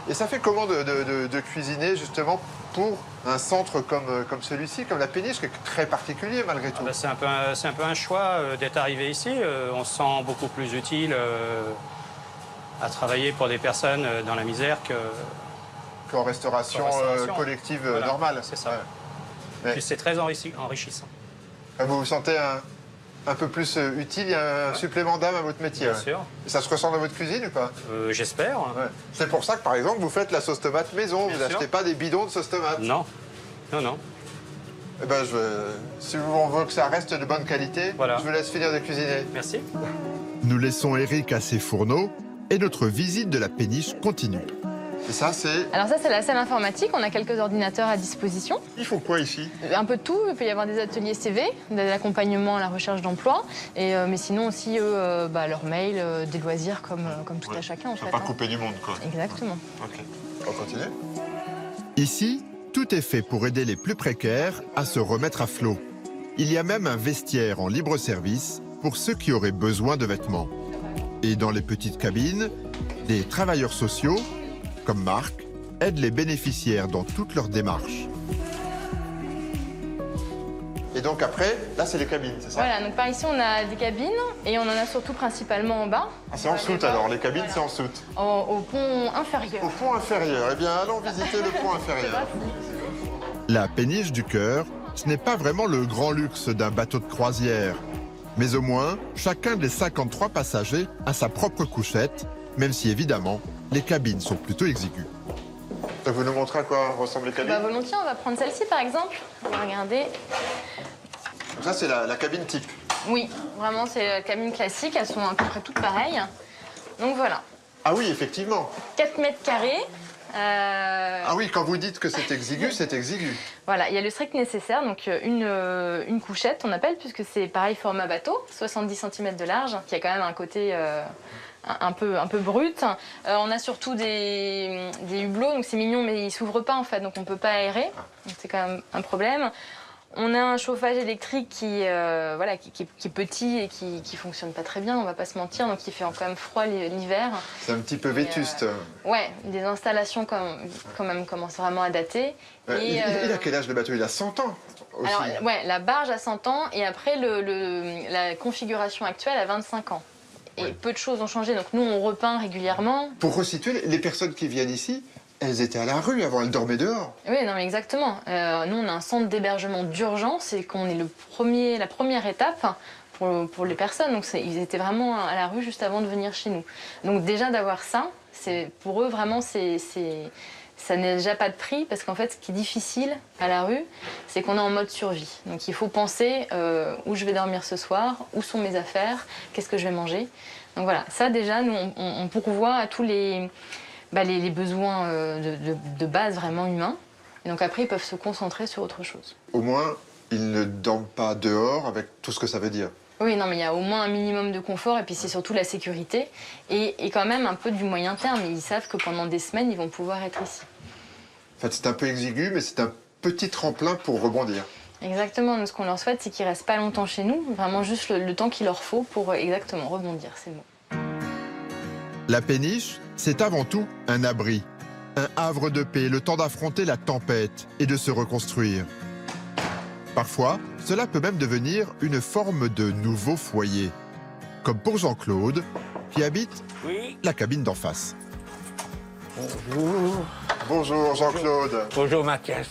Et ça fait comment de cuisiner, justement, pour un centre comme celui-ci, comme la péniche, qui est très particulier, malgré tout? C'est un peu un choix d'être arrivé ici. On se sent beaucoup plus utile à travailler pour des personnes dans la misère qu'en restauration collective voilà, normale. C'est ça. Ouais. Puis c'est très enrichissant. Vous vous sentez un peu plus utile, il y a un supplément d'âme à votre métier? Bien sûr. Et ça se ressent dans votre cuisine ou pas? J'espère. Ouais. C'est pour ça que, par exemple, vous faites la sauce tomate maison. Vous n'achetez pas des bidons de sauce tomate? Non. Non, non. Eh ben, si on veut que ça reste de bonne qualité, voilà. Je vous laisse finir de cuisiner. Merci. Nous laissons Eric à ses fourneaux et notre visite de la péniche continue. Et ça, c'est... Alors ça, c'est la salle informatique. On a quelques ordinateurs à disposition. Ils font quoi ici? Un peu de tout. Il peut y avoir des ateliers CV, de l'accompagnement à la recherche d'emploi. Mais sinon aussi, eux, leur mail, des loisirs comme tout à chacun, en fait. Pas couper du monde, quoi. Exactement. OK. On continue? Ici, tout est fait pour aider les plus précaires à se remettre à flot. Il y a même un vestiaire en libre service pour ceux qui auraient besoin de vêtements. Et dans les petites cabines, des travailleurs sociaux, comme Marc, aide les bénéficiaires dans toutes leurs démarches. Et donc après, là c'est les cabines, c'est ça? Voilà, donc par ici on a des cabines et on en a surtout principalement en bas. Ah, c'est en soute alors, les cabines c'est en soute. Au pont inférieur. Au pont inférieur, eh bien allons visiter le pont inférieur. La péniche du cœur, ce n'est pas vraiment le grand luxe d'un bateau de croisière. Mais au moins, chacun des 53 passagers a sa propre couchette, même si évidemment, les cabines sont plutôt exiguës. Donc vous nous montrez à quoi ressemblent les cabines? Volontiers, on va prendre celle-ci par exemple. On va regarder. Donc ça c'est la cabine type. Oui, vraiment c'est la cabine classique, elles sont à peu près toutes pareilles. Donc voilà. Ah oui, effectivement. 4 mètres carrés. Ah oui, quand vous dites que c'est exigu, c'est exigu. Voilà, il y a le strict nécessaire, donc une couchette on appelle, puisque c'est pareil format bateau, 70 cm de large, qui a quand même un côté un peu brut. On a surtout des hublots, donc c'est mignon, mais ils s'ouvrent pas en fait, donc on peut pas aérer, donc c'est quand même un problème. On a un chauffage électrique qui est petit et qui fonctionne pas très bien, on va pas se mentir, donc il fait quand même froid l'hiver. C'est un petit peu vétuste. Ouais, des installations quand même commencent vraiment à dater. Il a quel âge le bateau? Il a 100 ans aussi. Alors, ouais, la barge a 100 ans et après la configuration actuelle a 25 ans. Et peu de choses ont changé, donc nous on repeint régulièrement. Pour resituer, les personnes qui viennent ici, elles étaient à la rue avant, elles dormaient dehors. Oui, non, mais exactement. Nous, on a un centre d'hébergement d'urgence et qu'on est la première étape pour les personnes. Donc, ils étaient vraiment à la rue juste avant de venir chez nous. Donc, déjà d'avoir ça, pour eux, vraiment, ça n'est déjà pas de prix parce qu'en fait, ce qui est difficile à la rue, c'est qu'on est en mode survie. Donc, il faut penser où je vais dormir ce soir, où sont mes affaires, qu'est-ce que je vais manger. Donc, voilà. Ça, déjà, nous, on pourvoit à tous les besoins de base vraiment humains. Et donc après, ils peuvent se concentrer sur autre chose. Au moins, ils ne dorment pas dehors avec tout ce que ça veut dire. Oui, non, mais il y a au moins un minimum de confort et puis c'est surtout la sécurité et quand même un peu du moyen terme. Ils savent que pendant des semaines, ils vont pouvoir être ici. En fait, c'est un peu exigu, mais c'est un petit tremplin pour rebondir. Exactement. Nous, ce qu'on leur souhaite, c'est qu'ils restent pas longtemps chez nous, vraiment juste le temps qu'il leur faut pour exactement rebondir, c'est le mot. La péniche, c'est avant tout un abri, un havre de paix, le temps d'affronter la tempête et de se reconstruire. Parfois, cela peut même devenir une forme de nouveau foyer, comme pour Jean-Claude, qui habite la cabine d'en face. Bonjour. Bonjour Jean-Claude. Bonjour Mathias.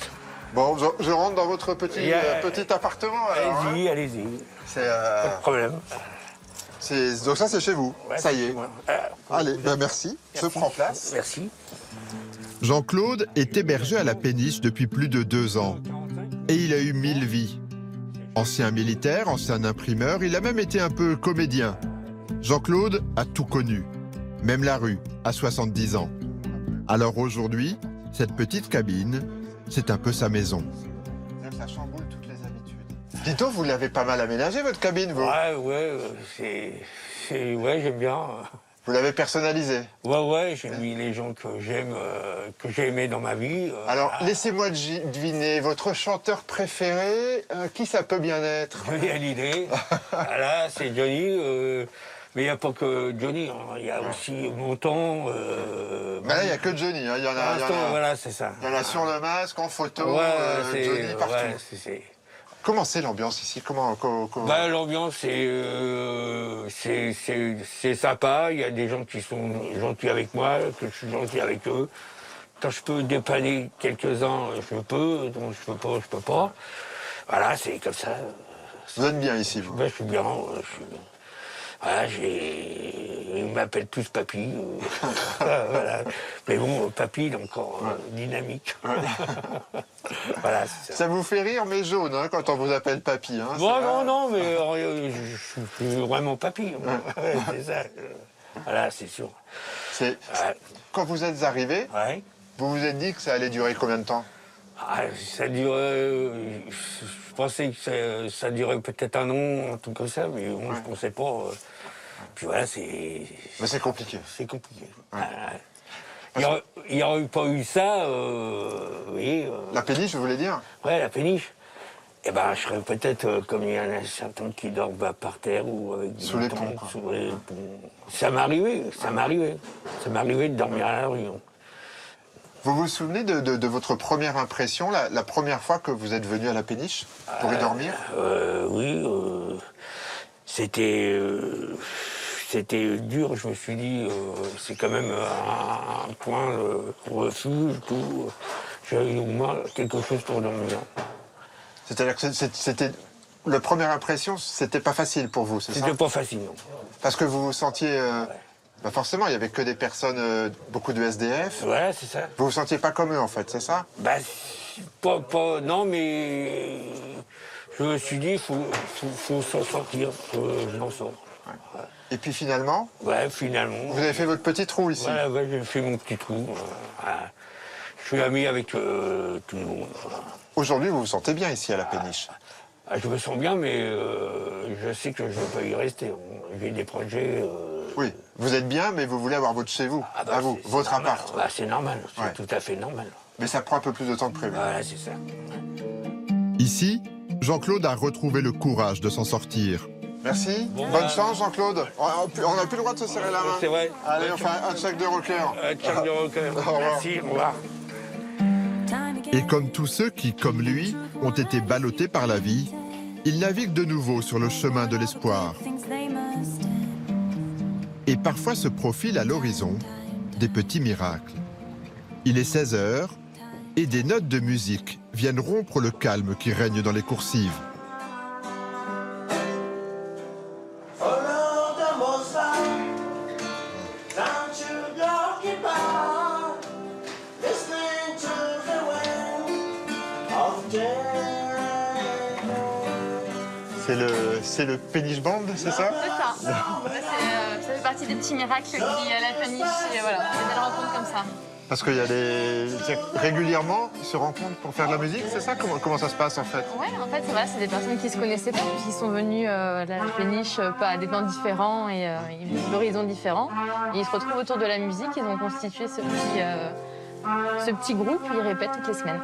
Bon, je rentre dans votre petit appartement alors. Allez-y, allez-y. Pas de problème. Donc ça, c'est chez vous, ouais, ça y est. Allez, merci, je prends place. Merci. Jean-Claude est hébergé à la péniche depuis plus de 2 ans. Et il a eu 1000 vies. Ancien militaire, ancien imprimeur, il a même été un peu comédien. Jean-Claude a tout connu, même la rue, à 70 ans. Alors aujourd'hui, cette petite cabine, c'est un peu sa maison. Ça chamboule toutes les habitudes. Dis donc, vous l'avez pas mal aménagé, votre cabine, vous? Ouais, ouais, j'aime bien. Vous l'avez personnalisé? Ouais, j'ai mis les gens que j'aime, que j'ai aimés dans ma vie. Alors, laissez-moi deviner, votre chanteur préféré, qui ça peut bien être? Johnny Hallyday. Voilà, c'est Johnny. Mais il n'y a pas que Johnny, hein. Il y a aussi Montand. Là, il n'y a que Johnny. Hein. Il y en a, voilà, c'est ça. Il y en a sur le masque, en photo, Johnny partout. Ouais, Comment c'est l'ambiance ici? Bah, l'ambiance, c'est sympa. Il y a des gens qui sont gentils avec moi, que je suis gentil avec eux. Quand je peux dépanner quelques-uns, je peux. Donc je peux pas. Voilà, c'est comme ça. Vous êtes bien ici, vous? Ben, je suis bien. Voilà, ils m'appellent tous Papy. Voilà. Mais bon, Papy, il est encore dynamique. Voilà, c'est ça. Ça vous fait rire, mais jaune, hein, quand on vous appelle Papy. Hein, non, mais je suis vraiment Papy. C'est ça. Voilà, c'est sûr. Quand vous êtes arrivé, vous vous êtes dit que ça allait durer combien de temps? Ça durait... je pensais que ça durait peut-être 1 an, un truc comme ça, mais bon, je pensais pas. Puis voilà, c'est... Mais c'est compliqué. C'est compliqué. Il n'y aurait pas eu ça, vous voyez... La péniche, vous voulez dire? Ouais, la péniche. Eh ben, je serais peut-être comme il y en a certains qui dorment par terre ou avec des sous les ponts. Sous les ponts. Ça m'est arrivé de dormir à la rue. Vous vous souvenez de votre première impression, la première fois que vous êtes venu à la péniche pour y dormir? Oui, c'était dur. Je me suis dit, c'est quand même un point de refuge, tout. J'ai au moins quelque chose pour dormir. C'est-à-dire que c'était... La première impression, c'était pas facile pour vous, c'est ça? C'était pas facile, non. Parce que vous vous sentiez... Bah forcément, il y avait que des personnes, beaucoup de SDF. Voilà, c'est ça. Vous vous sentiez pas comme eux, en fait, c'est ça? Bah, non, mais je me suis dit, faut s'en sortir, je m'en sors. Ouais. Et puis finalement? Ouais, finalement. Vous avez fait votre petit trou ici? Voilà, ouais, j'ai fait mon petit trou. Voilà. Je suis ami avec tout le monde. Voilà. Aujourd'hui, vous vous sentez bien ici à la péniche? Je me sens bien, mais je sais que je ne vais pas y rester. J'ai des projets... Oui, vous êtes bien, mais vous voulez avoir votre chez vous, à vous, votre normal. appart. Bah, c'est normal, c'est tout à fait normal. Mais ça prend un peu plus de temps que prévu. Voilà, c'est ça. Ici, Jean-Claude a retrouvé le courage de s'en sortir. Merci. Bonne chance, Jean-Claude. On n'a plus le droit de se serrer la main. C'est vrai. Allez, on fait un check de rocker. Un check de rocker. Merci, au revoir. Et comme tous ceux qui, comme lui, ont été ballottés par la vie, il navigue de nouveau sur le chemin de l'espoir. Et parfois se profilent à l'horizon des petits miracles. Il est 16 h et des notes de musique viennent rompre le calme qui règne dans les coursives. C'est le péniche band, c'est ça? C'est ça. Ça fait partie des petits miracles qui, à la péniche, et voilà, des belles rencontres comme ça. Parce qu'il y a régulièrement, ils se rencontrent pour faire de la musique, c'est ça? Comment ça se passe en fait? Ouais, en fait, c'est des personnes qui se connaissaient pas, puisqu'ils sont venus à la péniche à des temps différents et d'horizons différents. Et ils se retrouvent autour de la musique, ils ont constitué ce petit groupe, ils répètent toutes les semaines.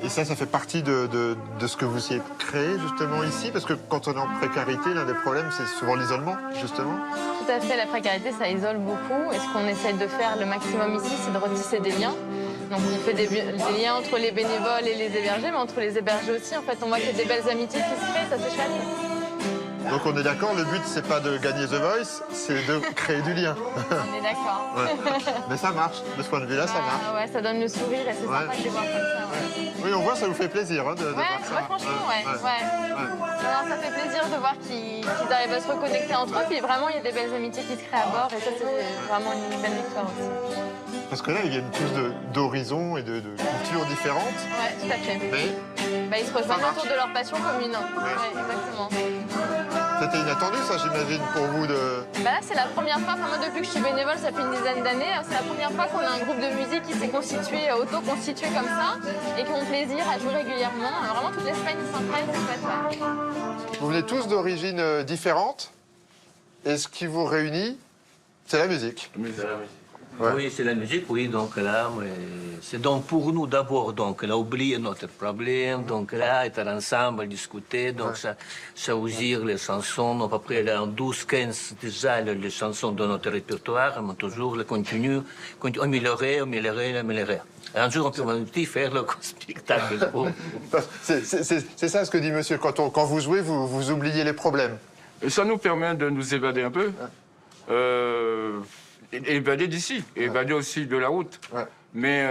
Et ça fait partie de ce que vous y créé justement ici? Parce que quand on est en précarité, l'un des problèmes, c'est souvent l'isolement, justement. Tout à fait, la précarité, ça isole beaucoup. Et ce qu'on essaie de faire le maximum ici, c'est de retisser des liens. Donc on fait des liens entre les bénévoles et les hébergés, mais entre les hébergés aussi. En fait, on voit qu'il y a des belles amitiés qui se créent, ça c'est chouette. Donc on est d'accord, le but, c'est pas de gagner The Voice, c'est de créer du lien. On est d'accord. Ouais. Mais ça marche, de ce point de vue-là, ça marche. Ouais, ça donne le sourire et c'est sympa de les voir comme ça. Ouais. Oui, on voit, ça vous fait plaisir de voir ça. Franchement, ouais. Non, ça fait plaisir de voir qu'ils arrivent à se reconnecter entre eux. Puis vraiment, il y a des belles amitiés qui se créent à bord. Et ça, c'est vraiment une belle victoire aussi. Parce que là, ils viennent tous d'horizons et de cultures différentes. Ouais, tout à fait. Mais ils se rejoignent autour de leur passion commune. Ouais, exactement. C'était inattendu, ça, j'imagine, pour vous de... Là, c'est la première fois, moi, depuis que je suis bénévole, ça fait une dizaine d'années, c'est la première fois qu'on a un groupe de musique qui s'est constitué, auto-constitué comme ça, et qui ont plaisir à jouer régulièrement. Vraiment, toutes les semaines, ils s'entraînent, c'est chouette. Vous venez tous d'origines différentes, et ce qui vous réunit, c'est la musique. Oui, c'est la musique. Ouais. Oui, c'est la musique, oui, donc là, c'est donc pour nous d'abord, donc là, oublier notre problème, donc là, être ensemble, discuter, donc ça choisir les chansons, à peu près là, en 12-15 déjà, les chansons de notre répertoire, mais toujours le continue, améliorer. Un jour, on peut faire le spectacle. C'est ça ce que dit monsieur, quand vous jouez, vous oubliez les problèmes. Et ça nous permet de nous évader un peu. Évader d'ici, évader aussi de la route. Ouais. Mais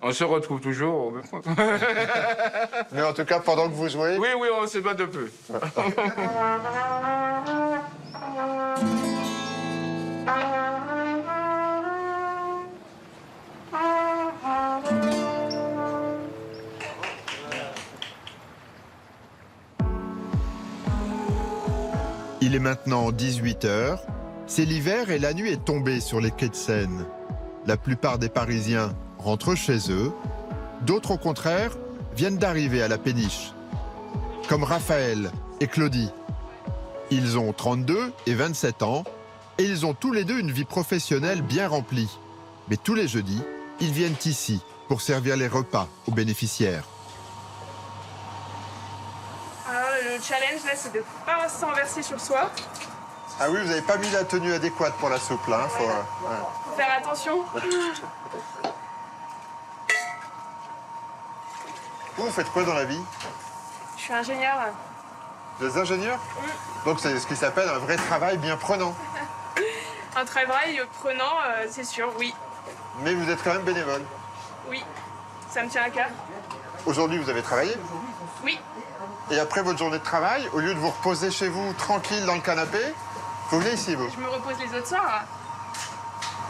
on se retrouve toujours au même point. Mais en tout cas, pendant que vous jouez... Oui, on s'évade un peu. Ouais. Il est maintenant 18 h. C'est l'hiver et la nuit est tombée sur les quais de Seine. La plupart des Parisiens rentrent chez eux. D'autres, au contraire, viennent d'arriver à la péniche. Comme Raphaël et Claudie. Ils ont 32 et 27 ans et ils ont tous les deux une vie professionnelle bien remplie. Mais tous les jeudis, ils viennent ici pour servir les repas aux bénéficiaires. Alors, le challenge, là, c'est de ne pas s'enverser sur soi. Ah oui, vous n'avez pas mis la tenue adéquate pour la soupe, là. Faut faire attention. Vous faites quoi dans la vie? Je suis ingénieure. Vous êtes ingénieur? Donc c'est ce qui s'appelle un vrai travail bien prenant. Un travail prenant, c'est sûr, oui. Mais vous êtes quand même bénévole. Oui, ça me tient à cœur. Aujourd'hui, vous avez travaillé? Oui. Et après votre journée de travail, au lieu de vous reposer chez vous, tranquille, dans le canapé, vous venez ici, vous? Je me repose les autres soirs.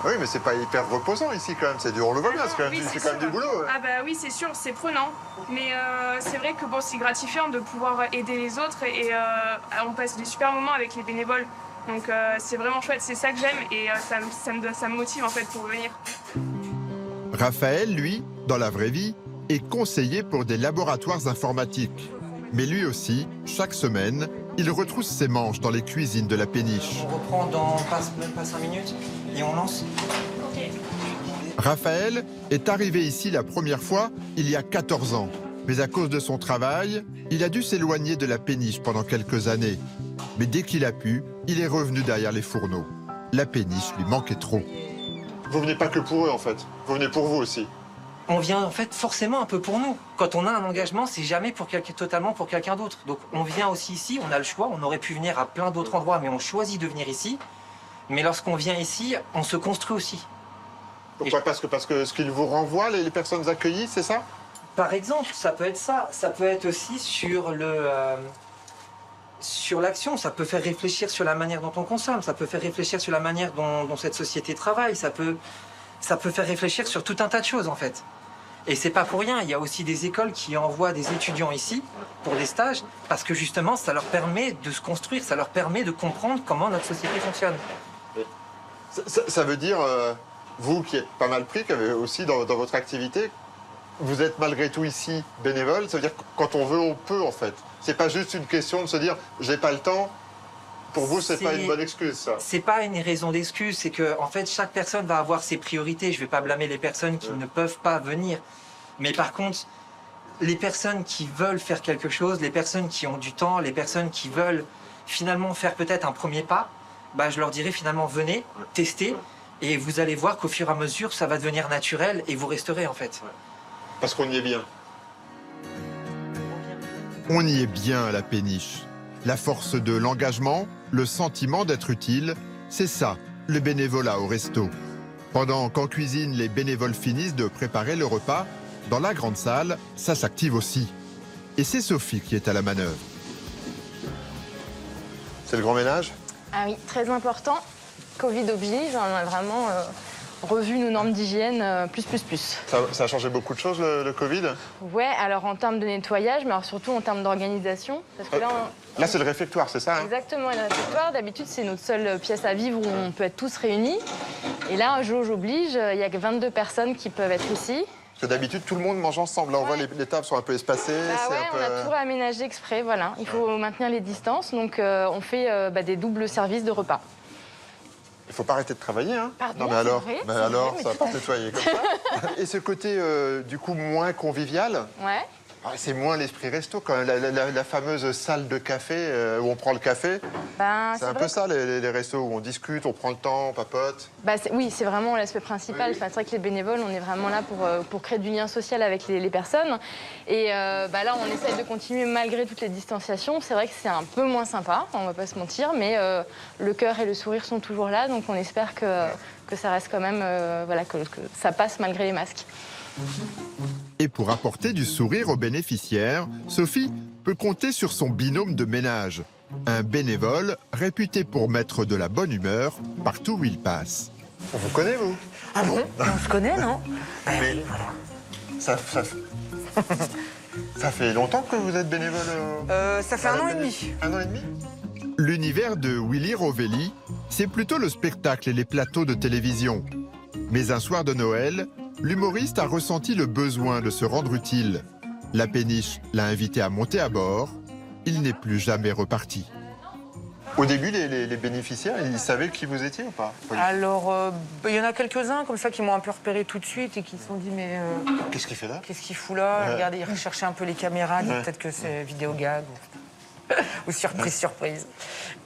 Oui, mais c'est pas hyper reposant ici, quand même. C'est dur, on le voit bien, c'est quand même du boulot. Ouais. Ah bah oui, c'est sûr, c'est prenant. Mais c'est vrai que bon, c'est gratifiant de pouvoir aider les autres et on passe des super moments avec les bénévoles. Donc c'est vraiment chouette, c'est ça que j'aime et ça me motive en fait pour venir. Raphaël, lui, dans la vraie vie, est conseiller pour des laboratoires informatiques. Mais lui aussi, chaque semaine, il retrousse ses manches dans les cuisines de la péniche. On reprend dans même pas 5 minutes et on lance. Raphaël est arrivé ici la première fois il y a 14 ans. Mais à cause de son travail, il a dû s'éloigner de la péniche pendant quelques années. Mais dès qu'il a pu, il est revenu derrière les fourneaux. La péniche lui manquait trop. Vous venez pas que pour eux, en fait. Vous venez pour vous aussi. On vient en fait forcément un peu pour nous. Quand on a un engagement, c'est jamais totalement pour quelqu'un d'autre. Donc on vient aussi ici, on a le choix. On aurait pu venir à plein d'autres endroits, mais on choisit de venir ici. Mais lorsqu'on vient ici, on se construit aussi. Pourquoi? Parce que ce qu'ils vous renvoient, les personnes accueillies, c'est ça? Par exemple, ça peut être ça. Ça peut être aussi sur l'action. Ça peut faire réfléchir sur la manière dont on consomme. Ça peut faire réfléchir sur la manière dont cette société travaille. Ça peut faire réfléchir sur tout un tas de choses, en fait. Et c'est pas pour rien. Il y a aussi des écoles qui envoient des étudiants ici pour des stages parce que justement, ça leur permet de se construire. Ça leur permet de comprendre comment notre société fonctionne. Ça veut dire, vous qui êtes pas mal pris, qui avez aussi dans votre activité, vous êtes malgré tout ici bénévole. Ça veut dire que quand on veut, on peut, en fait. C'est pas juste une question de se dire « j'ai pas le temps ». Pour vous, c'est pas une bonne excuse, ça? C'est pas une raison d'excuse, c'est que en fait, chaque personne va avoir ses priorités. Je vais pas blâmer les personnes qui ne peuvent pas venir. Mais par contre, les personnes qui veulent faire quelque chose, les personnes qui ont du temps, les personnes qui veulent finalement faire peut-être un premier pas, bah, je leur dirais finalement venez, testez, et vous allez voir qu'au fur et à mesure, ça va devenir naturel et vous resterez en fait. Parce qu'on y est bien. On y est bien à la péniche. La force de l'engagement, le sentiment d'être utile, c'est ça, le bénévolat au resto. Pendant qu'en cuisine, les bénévoles finissent de préparer le repas, dans la grande salle, ça s'active aussi. Et c'est Sophie qui est à la manœuvre. C'est le grand ménage? Ah oui, très important. Covid oblige, on a vraiment revu nos normes d'hygiène plus. Ça a changé beaucoup de choses, le Covid? Ouais, alors en termes de nettoyage, mais alors surtout en termes d'organisation. Parce que là, c'est le réfectoire, c'est ça? Exactement, le réfectoire. D'habitude, c'est notre seule pièce à vivre où on peut être tous réunis. Et là, un jauge oblige, il n'y a que 22 personnes qui peuvent être ici. Parce que d'habitude, tout le monde mange ensemble. Là, on voit les tables sont un peu espacées. On a tout réaménagé exprès, voilà. Il faut maintenir les distances, donc on fait des doubles services de repas. Il faut pas arrêter de travailler, hein? Pardon, non, mais alors, vrai, ça va pas se nettoyer comme ça. Et ce côté, du coup, moins convivial, ouais. C'est moins l'esprit resto, quand même. La fameuse salle de café où on prend le café. C'est un peu ça, les restos où on discute, on prend le temps, on papote. Oui, c'est vraiment l'aspect principal. Oui. Enfin, c'est vrai que les bénévoles, on est vraiment là pour créer du lien social avec les personnes. Et là, on essaie de continuer malgré toutes les distanciations. C'est vrai que c'est un peu moins sympa, on va pas se mentir, mais le cœur et le sourire sont toujours là. Donc on espère que ça reste quand même, que ça passe malgré les masques. Et pour apporter du sourire aux bénéficiaires, Sophie peut compter sur son binôme de ménage, un bénévole réputé pour mettre de la bonne humeur partout où il passe. On vous connaît, vous? Ah bon? On se connaît, non? Mais ça fait longtemps que vous êtes bénévole? Ça fait 1 an et demi. 1 an et demi? L'univers de Willy Rovelli, c'est plutôt le spectacle et les plateaux de télévision. Mais un soir de Noël, l'humoriste a ressenti le besoin de se rendre utile. La péniche l'a invité à monter à bord. Il n'est plus jamais reparti. Au début, les bénéficiaires, ils savaient qui vous étiez ou pas? Alors, il y en a quelques-uns comme ça qui m'ont un peu repéré tout de suite et qui se sont dit mais... Qu'est-ce qu'il fait là? Qu'est-ce qu'il fout là? Regardez, il recherchait un peu les caméras, dit peut-être que c'est vidéo gag. Ou surprise, surprise.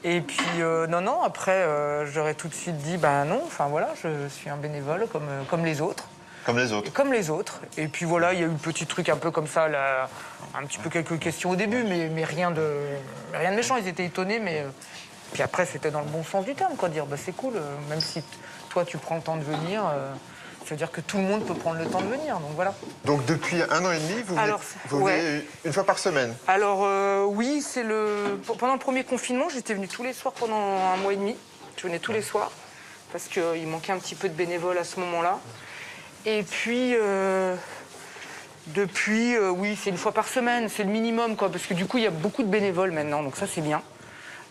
Et puis, non, après, j'aurais tout de suite dit, non, enfin voilà, je suis un bénévole comme les autres. Comme les autres. Comme les autres. Et puis voilà, il y a eu un petit truc un peu comme ça, là, un petit peu quelques questions au début, mais rien de méchant. Ils étaient étonnés, mais puis après c'était dans le bon sens du terme, quoi. Dire c'est cool, même si toi tu prends le temps de venir, ça veut dire que tout le monde peut prendre le temps de venir. Donc voilà. Donc depuis 1 an et demi, vous venez une fois par semaine. Alors oui, pendant le premier confinement, j'étais venue tous les soirs pendant 1 mois et demi. Je venais tous les soirs parce qu'il manquait un petit peu de bénévoles à ce moment-là. Et puis, depuis, oui, c'est 1 fois par semaine, c'est le minimum, quoi, parce que du coup, il y a beaucoup de bénévoles maintenant, donc ça, c'est bien.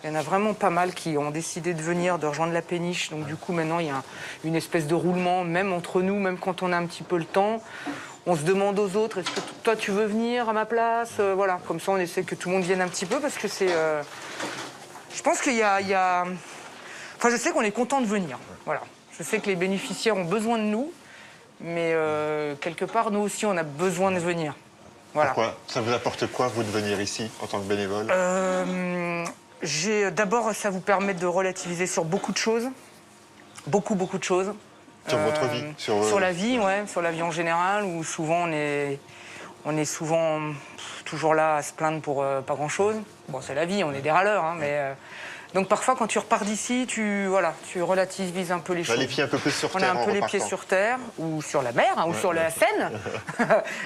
Il y en a vraiment pas mal qui ont décidé de venir, de rejoindre la péniche, donc du coup, maintenant, il y a une espèce de roulement, même entre nous, même quand on a un petit peu le temps. On se demande aux autres, est-ce que toi, tu veux venir à ma place? Voilà, comme ça, on essaie que tout le monde vienne un petit peu, parce que c'est... Je pense qu'il y a... Enfin, je sais qu'on est content de venir, voilà. Je sais que les bénéficiaires ont besoin de nous. Mais quelque part, nous aussi, on a besoin de venir. Voilà. Pourquoi? Ça vous apporte quoi, vous, de venir ici, en tant que bénévole? D'abord, ça vous permet de relativiser sur beaucoup de choses. Beaucoup de choses. Sur votre vie? Sur la vie, ouais. Sur la vie en général, où souvent, on est souvent toujours là à se plaindre pour pas grand-chose. Bon, c'est la vie, on est des râleurs, hein, mais... Donc parfois, quand tu repars d'ici, tu relativises un peu les choses. Les pieds un peu plus sur terre. On a un peu les pieds sur terre, ou sur la mer, hein, ou sur la Seine.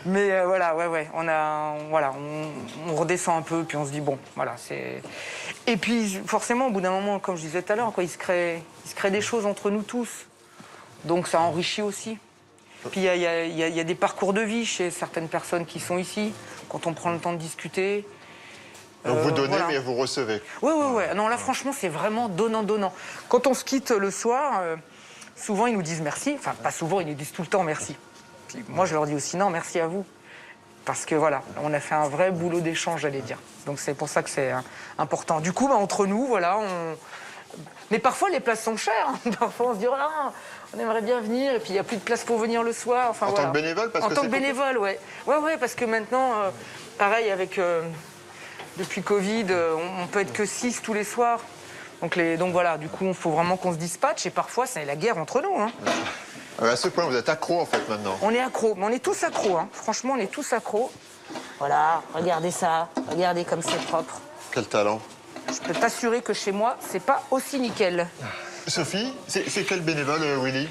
Mais voilà, ouais. On redescend un peu, puis on se dit, bon, voilà, c'est... Et puis, forcément, au bout d'un moment, comme je disais tout à l'heure, il se crée des choses entre nous tous. Donc ça enrichit aussi. Puis il y a des parcours de vie chez certaines personnes qui sont ici, quand on prend le temps de discuter. Donc vous donnez, mais vous recevez. Oui. Non, là, franchement, c'est vraiment donnant-donnant. Quand on se quitte le soir, souvent, ils nous disent merci. Enfin, pas souvent, ils nous disent tout le temps merci. Puis moi, je leur dis aussi non, merci à vous. Parce que voilà, on a fait un vrai boulot d'échange, j'allais dire. Donc c'est pour ça que c'est important. Du coup, entre nous, voilà, Mais parfois, les places sont chères. Parfois, on se dit, oh là, on aimerait bien venir, et puis il n'y a plus de place pour venir le soir. Enfin, en tant que bénévole, En tant que bénévole, ouais. Ouais, parce que maintenant, pareil, avec... Depuis Covid, on peut être que 6 tous les soirs. Donc voilà, du coup, il faut vraiment qu'on se dispatche. Et parfois, c'est la guerre entre nous. Hein. À ce point, vous êtes accro, en fait, maintenant. On est accro. Mais on est tous accros. Hein. Franchement, on est tous accros. Voilà, regardez ça. Regardez comme c'est propre. Quel talent. Je peux t'assurer que chez moi, c'est pas aussi nickel. Sophie, c'est quel bénévole, Willy?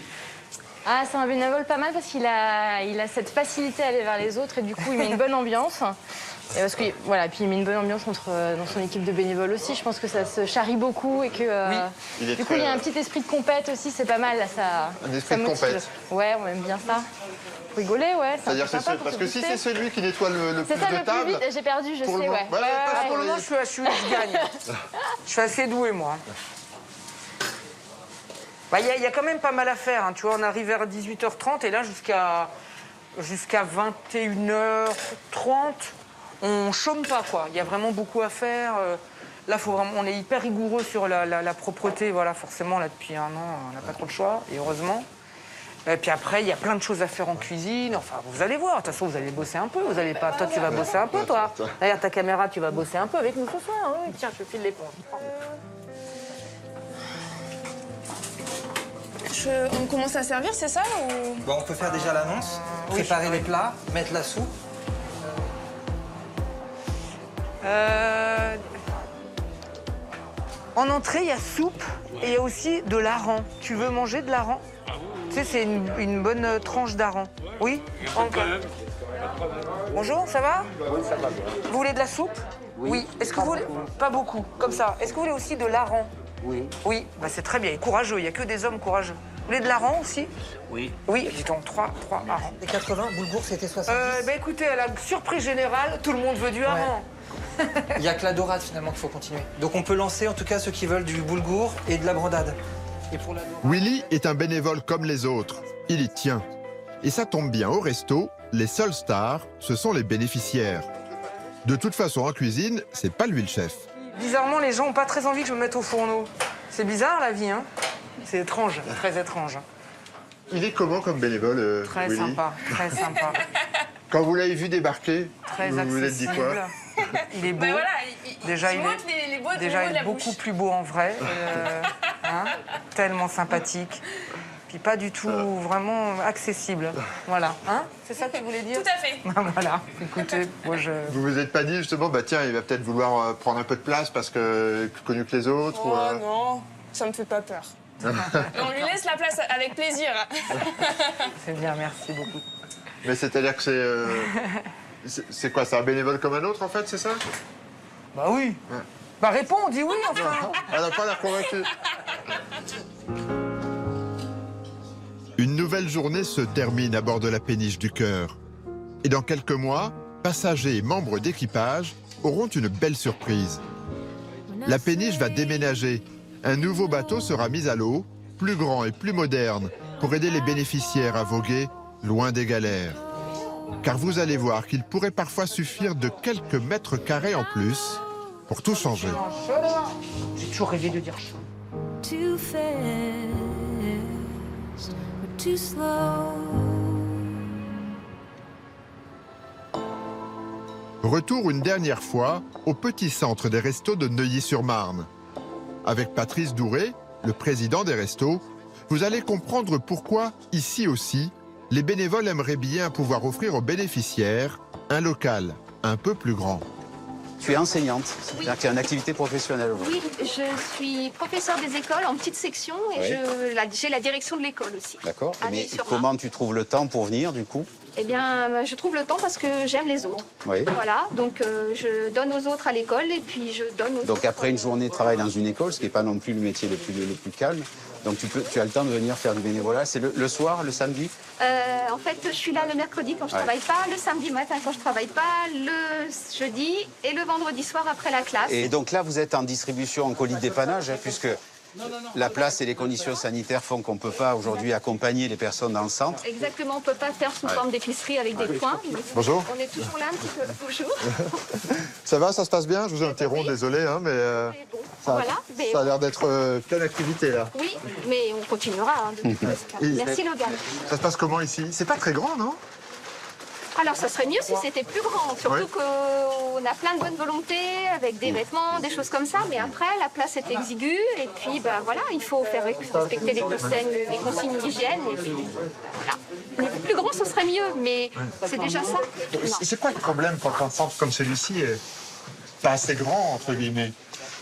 Ah, c'est un bénévole pas mal parce qu'il a cette facilité à aller vers les autres et du coup, il met une bonne ambiance. Et parce que, voilà, puis il met une bonne ambiance dans son équipe de bénévoles aussi. Je pense que ça se charrie beaucoup et que oui. Du coup, il y a un petit esprit de compète aussi, c'est pas mal. Là, un esprit de compète. Ouais, on aime bien ça. Pour rigoler, ouais. C'est-à-dire parce que si c'est celui qui nettoie le plus de table... C'est ça le plus vite, j'ai perdu, je sais, ouais. Pour le moment, je gagne. Je suis assez doué, moi. Il y a quand même pas mal à faire. Hein. Tu vois, on arrive vers 18h30 et là, jusqu'à 21h30, on chôme pas, quoi. Il y a vraiment beaucoup à faire. Là, on est hyper rigoureux sur la propreté. Voilà, forcément, là, depuis 1 an, on n'a pas trop de choix, et heureusement. Et puis après, il y a plein de choses à faire en cuisine. Enfin, vous allez voir. De toute façon, vous allez bosser un peu. Vous allez pas... Toi, tu vas bosser un peu, toi. Derrière ta caméra, tu vas bosser un peu avec nous ce soir. Oui, tiens, je file l'éponge. On commence à servir, c'est ça ou... Bon, on peut faire déjà l'annonce, préparer les plats, mettre la soupe. En entrée, il y a soupe et il y a aussi de l'hareng. Tu veux manger de l'hareng? Tu sais, c'est une bonne tranche d'hareng. Oui? Bonjour, ça va? Oui, ça va bien. Vous voulez de la soupe? Oui. Est-ce que vous voulez... Pas beaucoup, comme ça. Est-ce que vous voulez aussi de l'hareng? Oui. Oui, c'est très bien. Et courageux, il n'y a que des hommes courageux. Vous voulez de l'hareng aussi? Oui. Oui, dis-donc, 3 harengs. Les 80, boulgour, c'était 70. Écoutez, à la surprise générale, tout le monde veut du hareng. Il n'y a que la dorade, finalement, qu'il faut continuer. Donc on peut lancer, en tout cas, ceux qui veulent du boulgour et de la brandade. Et pour la dorade... Willy est un bénévole comme les autres. Il y tient. Et ça tombe bien, au resto, les seules stars, ce sont les bénéficiaires. De toute façon, en cuisine, c'est pas lui le chef. Bizarrement, les gens n'ont pas très envie que je me mette au fourneau. C'est bizarre, la vie, hein? C'est étrange, très étrange. Il est comment comme bénévole, Très Willy? sympa, très sympa. Quand vous l'avez vu débarquer, Très vous vous êtes dit quoi? Il est beau. Voilà, Déjà, il Tu montes les mots est, de déjà, il la est beaucoup bouche. plus beau en vrai. Hein, tellement sympathique. Puis pas du tout vraiment accessible. Voilà. Hein, c'est ça que tu voulais dire? Tout à fait. Voilà. Écoutez, moi je... Vous vous êtes pas dit justement, bah tiens, il va peut-être vouloir prendre un peu de place parce que plus connu que les autres Oh ou, non, ça me fait pas peur. On lui laisse la place avec plaisir. C'est bien, merci beaucoup. Mais c'est-à-dire que c'est quoi? C'est un bénévole comme un autre en fait, c'est ça? Bah oui. Ouais. Bah réponds, on dit oui enfin. Elle n'a pas l'air convaincue. Une nouvelle journée se termine à bord de la péniche du Cœur. Et dans quelques mois, passagers et membres d'équipage auront une belle surprise. La péniche va déménager. Un nouveau bateau sera mis à l'eau, plus grand et plus moderne, pour aider les bénéficiaires à voguer loin des galères. Car vous allez voir qu'il pourrait parfois suffire de quelques mètres carrés en plus pour tout changer. J'ai toujours rêvé de dire chaud. Too fast or too slow. Retour une dernière fois au petit centre des restos de Neuilly-sur-Marne. Avec Patrice Douré, le président des restos, vous allez comprendre pourquoi, ici aussi, les bénévoles aimeraient bien pouvoir offrir aux bénéficiaires un local un peu plus grand. Tu es enseignante, c'est-à-dire qu'il y a une activité professionnelle aujourd'hui. Oui, je suis professeure des écoles en petite section et Oui. j'ai la direction de l'école aussi. D'accord. À Mais Neuilly-sur-Marne. comment tu trouves le temps pour venir du coup? Eh bien, je trouve le temps parce que j'aime les autres. Oui. Voilà, donc je donne aux autres à l'école et puis je donne aux autres. Donc après une journée de travail dans une école, ce qui n'est pas non plus le métier le plus calme, donc tu as le temps de venir faire du bénévolat. C'est le soir, le samedi? En fait, je suis là le mercredi quand je Ouais. travaille pas, le samedi matin quand je travaille pas, le jeudi et le vendredi soir après la classe. Et donc là, vous êtes en distribution en colis de dépannage, puisque la place et les conditions sanitaires font qu'on ne peut pas aujourd'hui accompagner les personnes dans le centre. Exactement, on peut pas faire sous Ouais. forme d'épicerie avec des points. Bonjour. On est toujours là un petit peu. Bonjour. Ça va, ça se passe bien? Je vous interromps, désolé, hein, mais ça, Voilà, mais- ça a l'air d'être pleine d'activité là. Oui, mais on continuera. Hein, de toute façon. Et- Merci Logan. Ça se passe comment ici? C'est pas très grand, non? Alors, ça serait mieux si c'était plus grand. Surtout Ouais. qu'on a plein de bonne volonté avec des vêtements, des choses comme ça. Mais après, la place est exiguë. Et puis, bah, voilà, il faut faire respecter les consignes d'hygiène. Et puis, voilà. Le plus grand, ce serait mieux. Mais c'est déjà ça. Non. C'est quoi le problème quand un centre comme celui-ci est pas assez grand, entre guillemets?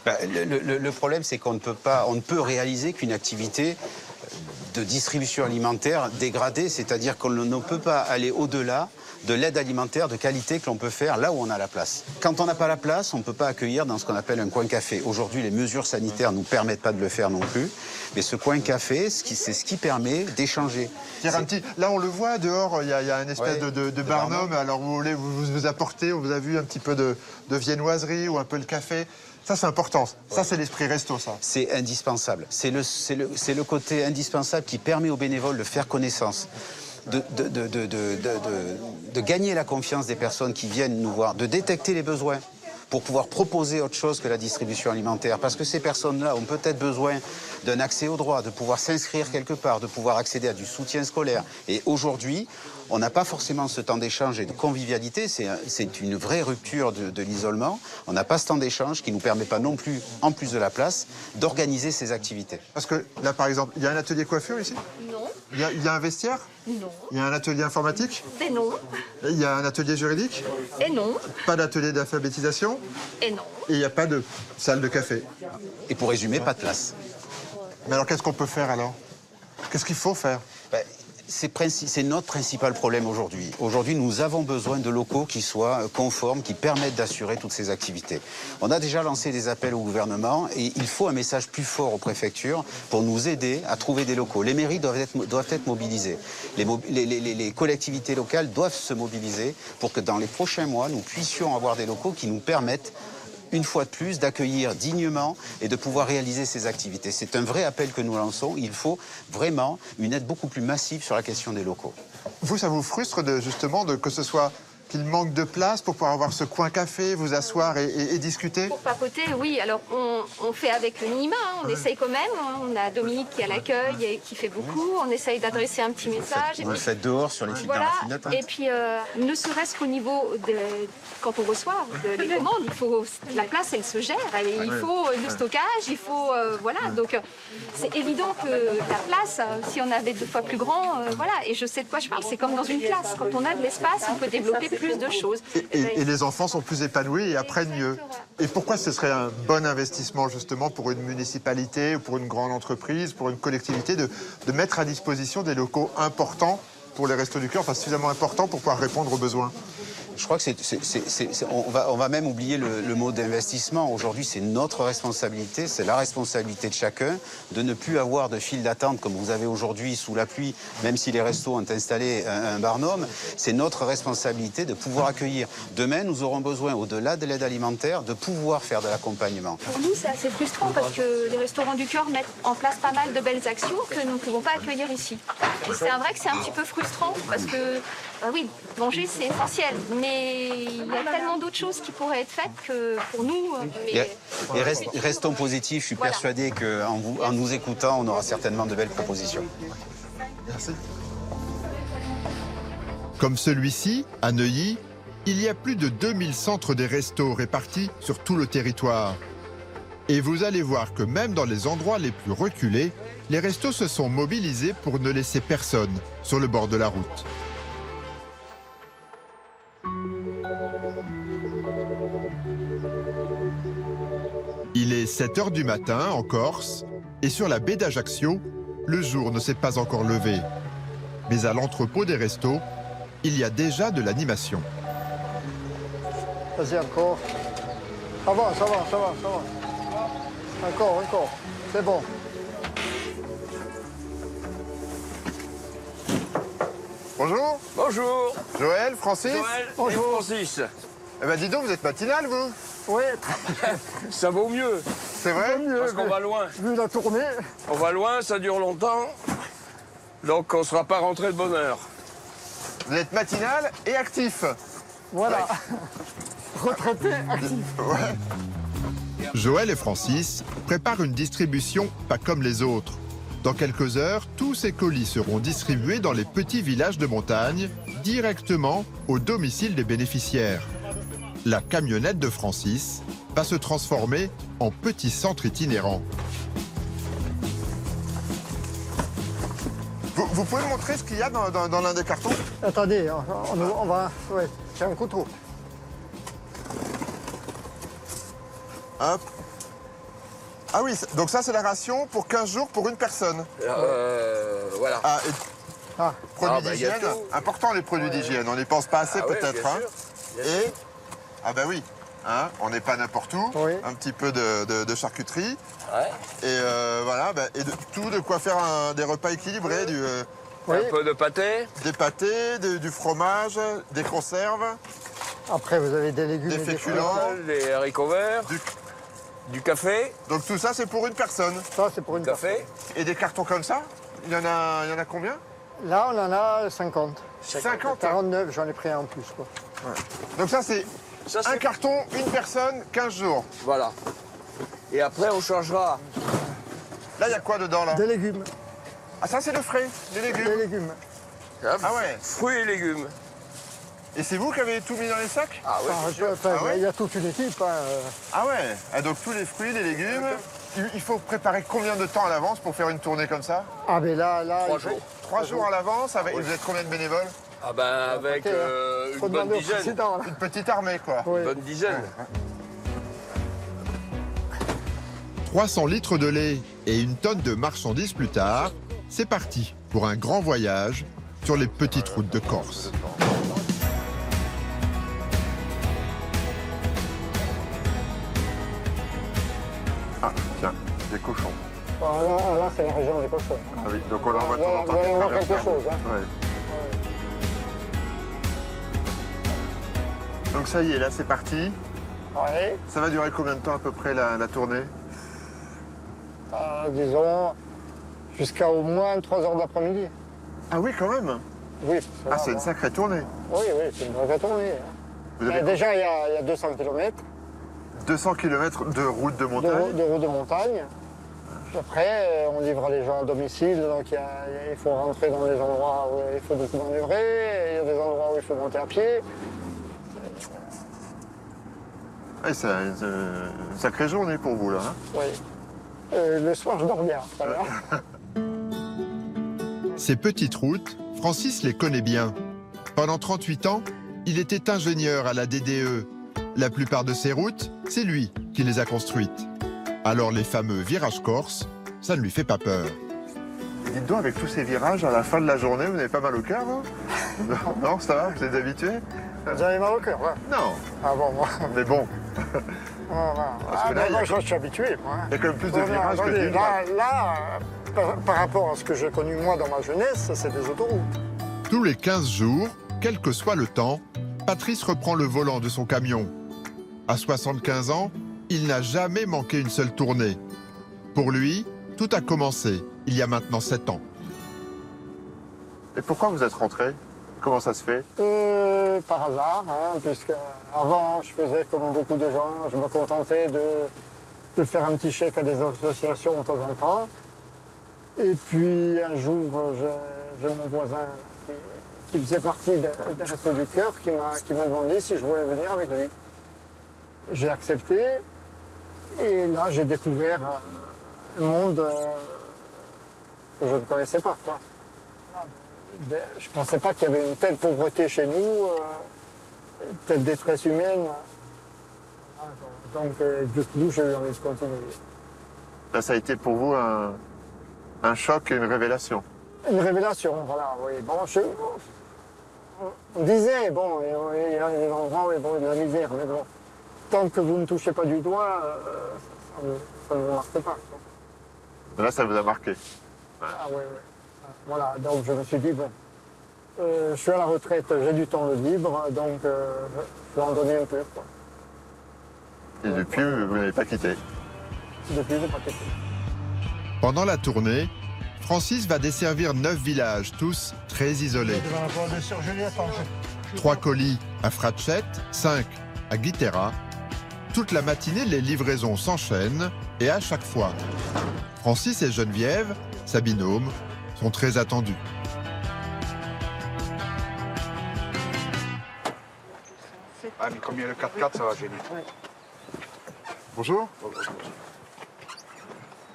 Ben, le problème, c'est qu'on ne peut réaliser qu'une activité de distribution alimentaire dégradée, c'est-à-dire qu'on ne peut pas aller au-delà de l'aide alimentaire de qualité que l'on peut faire là où on a la place. Quand on n'a pas la place, on ne peut pas accueillir dans ce qu'on appelle un coin café. Aujourd'hui, les mesures sanitaires ne nous permettent pas de le faire non plus, mais ce coin café, c'est ce qui permet d'échanger. Là, on le voit dehors, il y a une espèce de barnum. Alors, vous apportez, on vous a vu un petit peu de viennoiserie ou un peu le café. Ça, c'est important. Ça, c'est l'esprit resto, ça. C'est indispensable. C'est le côté indispensable qui permet aux bénévoles de faire connaissance, de gagner la confiance des personnes qui viennent nous voir, de détecter les besoins pour pouvoir proposer autre chose que la distribution alimentaire. Parce que ces personnes-là ont peut-être besoin d'un accès au droit, de pouvoir s'inscrire quelque part, de pouvoir accéder à du soutien scolaire. Et aujourd'hui, on n'a pas forcément ce temps d'échange et de convivialité. C'est une vraie rupture de l'isolement. On n'a pas ce temps d'échange qui ne nous permet pas non plus, en plus de la place, d'organiser ces activités. Parce que là, par exemple, il y a un atelier coiffure ici? Non. Il y a un vestiaire? Non. Il y a un atelier informatique? Et non. Il y a un atelier juridique? Et non. Pas d'atelier d'alphabétisation? Et non. Et il n'y a pas de salle de café? Et pour résumer, pas de place. Mais alors, qu'est-ce qu'on peut faire alors? Qu'est-ce qu'il faut faire? C'est notre principal problème aujourd'hui. Aujourd'hui, nous avons besoin de locaux qui soient conformes, qui permettent d'assurer toutes ces activités. On a déjà lancé des appels au gouvernement et il faut un message plus fort aux préfectures pour nous aider à trouver des locaux. Les mairies doivent être mobilisées. Les collectivités locales doivent se mobiliser pour que dans les prochains mois, nous puissions avoir des locaux qui nous permettent une fois de plus, d'accueillir dignement et de pouvoir réaliser ces activités. C'est un vrai appel que nous lançons. Il faut vraiment une aide beaucoup plus massive sur la question des locaux. Vous, ça vous frustre justement que ce soit qu'il manque de place pour pouvoir avoir ce coin café, vous asseoir et discuter? Pour papoter, oui. Alors, on fait avec le minima, hein. On essaye quand même. Hein. On a Dominique qui est à l'accueil et qui fait beaucoup. On essaye d'adresser un petit message. Vous le faites dehors, sur les fils voilà. d'arrafinette, hein. Et puis, ne serait-ce qu'au niveau de... Quand on reçoit les commandes, il faut... La place, elle se gère. Il faut le stockage, il faut... voilà. Donc, c'est évident que la place, si on avait 2 fois plus grand, voilà. Et je sais de quoi je parle. C'est comme dans une classe. Quand on a de l'espace, on peut développer plus de choses. Et les enfants sont plus épanouis et apprennent mieux. Et pourquoi ce serait un bon investissement justement pour une municipalité, ou pour une grande entreprise, pour une collectivité de mettre à disposition des locaux importants pour les Restos du Cœur, enfin suffisamment importants pour pouvoir répondre aux besoins? Je crois que on va même oublier le mot d'investissement. Aujourd'hui, c'est notre responsabilité, c'est la responsabilité de chacun de ne plus avoir de file d'attente comme vous avez aujourd'hui sous la pluie, même si les restos ont installé un barnum. C'est notre responsabilité de pouvoir accueillir. Demain, nous aurons besoin, au-delà de l'aide alimentaire, de pouvoir faire de l'accompagnement. Pour nous, c'est assez frustrant parce que les Restaurants du Cœur mettent en place pas mal de belles actions que nous ne pouvons pas accueillir ici. Et c'est vrai que c'est un petit peu frustrant parce que, oui, manger, c'est essentiel. Mais il y a tellement d'autres choses qui pourraient être faites que pour nous... Et restons positifs, je suis persuadé qu'en nous écoutant, on aura certainement de belles propositions. Merci. Comme celui-ci, à Neuilly, il y a plus de 2000 centres des restos répartis sur tout le territoire. Et vous allez voir que même dans les endroits les plus reculés, les restos se sont mobilisés pour ne laisser personne sur le bord de la route. Il est 7 h du matin en Corse et sur la baie d'Ajaccio, le jour ne s'est pas encore levé. Mais à l'entrepôt des restos, il y a déjà de l'animation. Vas-y, encore. Ça va, ça va, ça va, ça va. Encore, encore. C'est bon. Bonjour. Bonjour. Joël, Francis. Joël, bonjour. et Francis. Eh ben dis donc, vous êtes matinal, vous? Oui. Ça vaut mieux. C'est vrai? Parce qu'on va loin. Vu la tournée. On va loin, ça dure longtemps. Donc on ne sera pas rentré de bonne heure. Vous êtes matinal et actif. Voilà. Ouais. Retraité, actif. Ouais. Joël et Francis préparent une distribution pas comme les autres. Dans quelques heures, tous ces colis seront distribués dans les petits villages de montagne, directement au domicile des bénéficiaires. La camionnette de Francis va se transformer en petit centre itinérant. Vous pouvez me montrer ce qu'il y a dans l'un des cartons? Attendez, on va... Ouais, c'est un couteau. Hop. Ah oui, donc ça c'est la ration pour 15 jours pour une personne. Voilà. Produits d'hygiène, important les produits d'hygiène, on n'y pense pas assez peut-être. Hein. Et, ah bah oui, hein, on n'est pas n'importe où, un petit peu de charcuterie. Ouais. Et voilà, et tout de quoi faire des repas équilibrés. Un peu de pâté. Des pâtés, du fromage, des conserves. Après vous avez des légumes des féculents, des haricots verts. Du café. Donc tout ça, c'est pour une personne. Ça, c'est pour une personne. Et des cartons comme ça, il y en a combien? Là, on en a 50. 50? 49, j'en ai pris un en plus, quoi. Ouais. Donc ça, c'est un carton, une personne, 15 jours. Voilà. Et après, on changera. Là, il y a quoi dedans, là? Des légumes. Ah, ça, c'est le frais, les légumes. Des légumes. Ah ouais. Fruits et légumes. Et c'est vous qui avez tout mis dans les sacs? Ah ouais. Il y a toute une équipe. Hein. Ah ouais. Ah, donc tous les fruits, les légumes. Il faut préparer combien de temps à l'avance pour faire une tournée comme ça? Ah mais là... 3 jours. 3 jours à l'avance. Vous êtes combien de bénévoles? Ah ben avec une bonne dizaine. Une petite armée, quoi. Une bonne dizaine. 300 litres de lait et une tonne de marchandises plus tard, c'est parti pour un grand voyage sur les petites routes de Corse. Ah, tiens, des cochons. Là, c'est la région des cochons. Ah oui, donc on en voit de temps en temps. On voit quelque chose. Hein. Ouais. Donc ça y est, là, c'est parti. Ouais. Ça va durer combien de temps à peu près la tournée? Disons, jusqu'à au moins 3 heures d'après-midi. Ah oui, quand même. Oui. Ah, c'est une sacrée tournée. Oui, c'est une vraie tournée. Vous avez Déjà, il y a 200 km. 200 km de route de montagne. De route de montagne. Puis après, on livre les gens à domicile, donc il faut rentrer dans des endroits où il faut beaucoup manœuvrer, il y a des endroits où il faut monter à pied. Ouais, c'est une sacrée journée pour vous, là. Hein? Oui. Le soir, je dors bien, tout à l'heure. Ces petites routes, Francis les connaît bien. Pendant 38 ans, il était ingénieur à la DDE. La plupart de ces routes, c'est lui qui les a construites. Alors les fameux virages corses, ça ne lui fait pas peur. Dites donc, avec tous ces virages, à la fin de la journée, vous n'avez pas mal au cœur, non? Non, ça va, vous êtes habitué? Vous avez mal au cœur, ouais. Non. Ah bon, moi. Mais bon. Ah, là, moi, je suis habitué, moi. Il y a quand même plus de virages que de lignes droites. Par rapport à ce que j'ai connu, moi, dans ma jeunesse, c'est des autoroutes. Tous les 15 jours, quel que soit le temps, Patrice reprend le volant de son camion. À 75 ans, il n'a jamais manqué une seule tournée. Pour lui, tout a commencé il y a maintenant 7 ans. Et pourquoi vous êtes rentré? Comment ça se fait? Par hasard, hein, puisque avant, je faisais comme beaucoup de gens, je me contentais de faire un petit chèque à des associations de temps en temps. Et puis un jour, j'ai mon voisin qui faisait partie des Restos du Cœur qui m'a demandé si je voulais venir avec lui. J'ai accepté et là j'ai découvert un monde que je ne connaissais pas, quoi. Je ne pensais pas qu'il y avait une telle pauvreté chez nous, telle détresse humaine. Donc du coup j'ai eu envie de continuer. Là, ça a été pour vous un choc et une révélation. Une révélation, voilà, oui. Bon, on disait, bon, il y a des endroits où il y a de la misère, mais bon, tant que vous ne touchez pas du doigt, ça ne vous marque pas. Quoi. Là, ça vous a marqué. Ouais. Ah oui, oui. Voilà, donc je me suis dit, bon, je suis à la retraite, j'ai du temps de libre, donc je vais en donner un peu, quoi. Et depuis, vous n'avez pas quitté? Depuis, je n'ai pas quitté. Pendant la tournée, Francis va desservir 9 villages, tous très isolés. 3 colis à Fratchett, 5 à Guitera. Toute la matinée, les livraisons s'enchaînent et à chaque fois, Francis et Geneviève, sa binôme, sont très attendus. Ah, mais comme il y a le 4x4, ça va gêner. Ouais. Bonjour.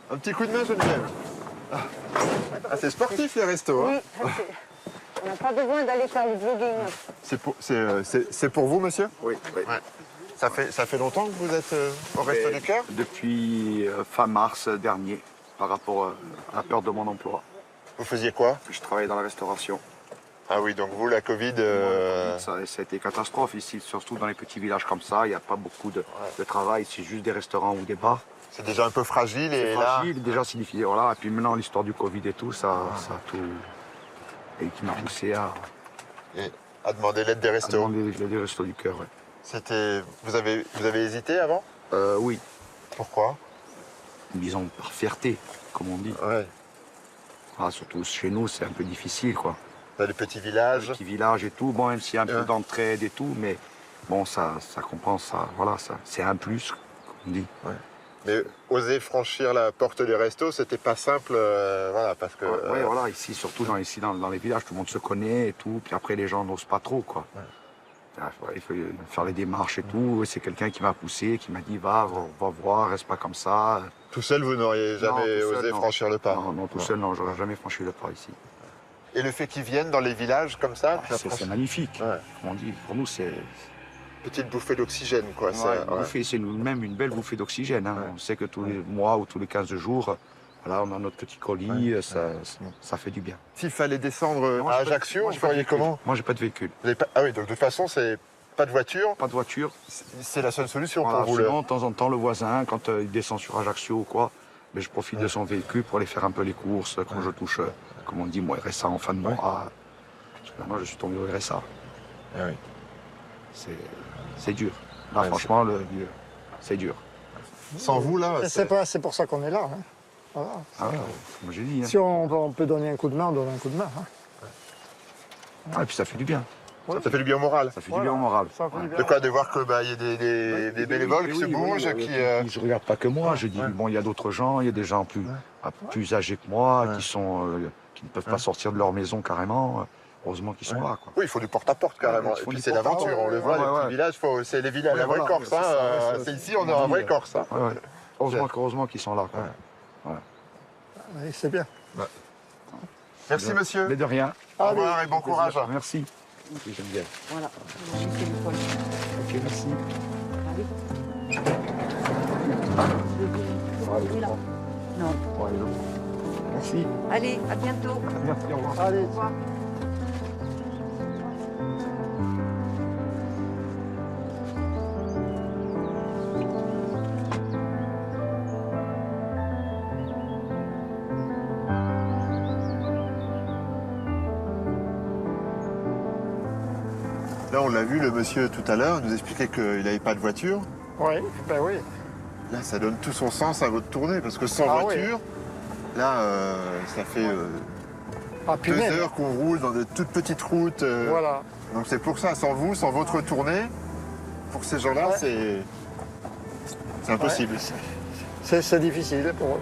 Un petit coup de main, Geneviève. Ah, c'est sportif, les restos. Hein? Oui, on n'a pas besoin d'aller faire le jogging. C'est pour vous, monsieur? Oui. Ouais. Ça fait longtemps que vous êtes au Resto du Cœur? Depuis fin mars dernier, par rapport à la perte de mon emploi. Vous faisiez quoi? Je travaillais dans la restauration. Ah oui, donc vous, la Covid... Ça a été catastrophe ici, surtout dans les petits villages comme ça. Il n'y a pas beaucoup de travail, c'est juste des restaurants ou des bars. C'est déjà un peu fragile et fragile, là... déjà signifié, voilà. Et puis maintenant, l'histoire du Covid et tout, ça a tout... Et qui m'a poussé à demander l'aide des restos. À demander l'aide des restos du cœur, ouais. C'était... Vous avez hésité avant? Oui. Pourquoi? Disons, par fierté, comme on dit. Ouais. Ah, surtout chez nous, c'est un peu difficile, quoi. Dans les petits villages. Les petits villages et tout, bon, même s'il y a un peu d'entraide et tout, mais bon, ça compense, ça, voilà, c'est un plus, comme on dit. Ouais. Mais oser franchir la porte des restos, c'était pas simple, voilà, parce que... Ouais, voilà, ici, surtout dans les villages, tout le monde se connaît et tout, puis après, les gens n'osent pas trop, quoi. Ouais. Il faut faire les démarches et tout, et c'est quelqu'un qui m'a poussé, qui m'a dit, va voir, reste pas comme ça. Tout seul, vous n'auriez jamais osé franchir le pas? Non, tout seul, non, j'aurais jamais franchi le pas ici. Et le fait qu'ils viennent dans les villages comme ça, c'est magnifique. Ouais. Comme on dit, pour nous, c'est... Petite bouffée d'oxygène, quoi. Ouais, c'est nous-mêmes une belle bouffée d'oxygène. Hein. Ouais. On sait que tous les mois ou tous les 15 jours, voilà, on a notre petit colis, ça fait du bien. S'il fallait descendre à Ajaccio, vous feriez comment? Moi, j'ai pas de véhicule. Ah oui, donc de toute façon, c'est pas de voiture? Pas de voiture. C'est la seule solution voilà, pour vous. Sinon, de temps en temps, le voisin, quand il descend sur Ajaccio ou quoi, mais je profite de son véhicule pour aller faire un peu les courses quand je touche, comme on dit, mon RSA en fin de mois. Parce que maintenant, je suis tombé au RSA. Ah oui. C'est dur. Là, franchement, c'est dur. Sans vous, là... C'est pour ça qu'on est là. Hein. Voilà. Ah ouais, comme j'ai dit. Hein. Si on peut donner un coup de main, on donne un coup de main. Hein. Ah, et puis ça fait du bien. Ça fait du bien au moral. Ça fait du bien au moral. De quoi? De voir qu'il y a des bénévoles qui se bougent, qui... Je ne regarde pas que moi, je dis, bon, il y a d'autres gens, il y a des gens plus âgés que moi, qui ne peuvent pas sortir de leur maison carrément. Heureusement qu'ils sont là. Quoi. Oui, il faut du porte-à-porte carrément. Et puis c'est l'aventure, on le voit, les petits villages, c'est les villages, la vraie Corse. C'est ici, on a un vrai Corse. Heureusement qu'ils sont là. Oui, c'est bien. Merci monsieur. Mais de rien. Au revoir et bon courage. Merci. J'aime bien. Voilà, j'ai fait le poil. Ok, merci. Non. Merci. Allez, à bientôt. Merci, au revoir. Allez. Au revoir. Là, on l'a vu, le monsieur tout à l'heure nous expliquait qu'il n'avait pas de voiture. Oui, ben oui. Là, ça donne tout son sens à votre tournée, parce que sans voiture, là, ça fait 2 heures qu'on roule dans de toutes petites routes. Voilà. Donc c'est pour ça, sans vous, sans votre tournée, pour ces gens-là, c'est impossible. C'est difficile pour eux.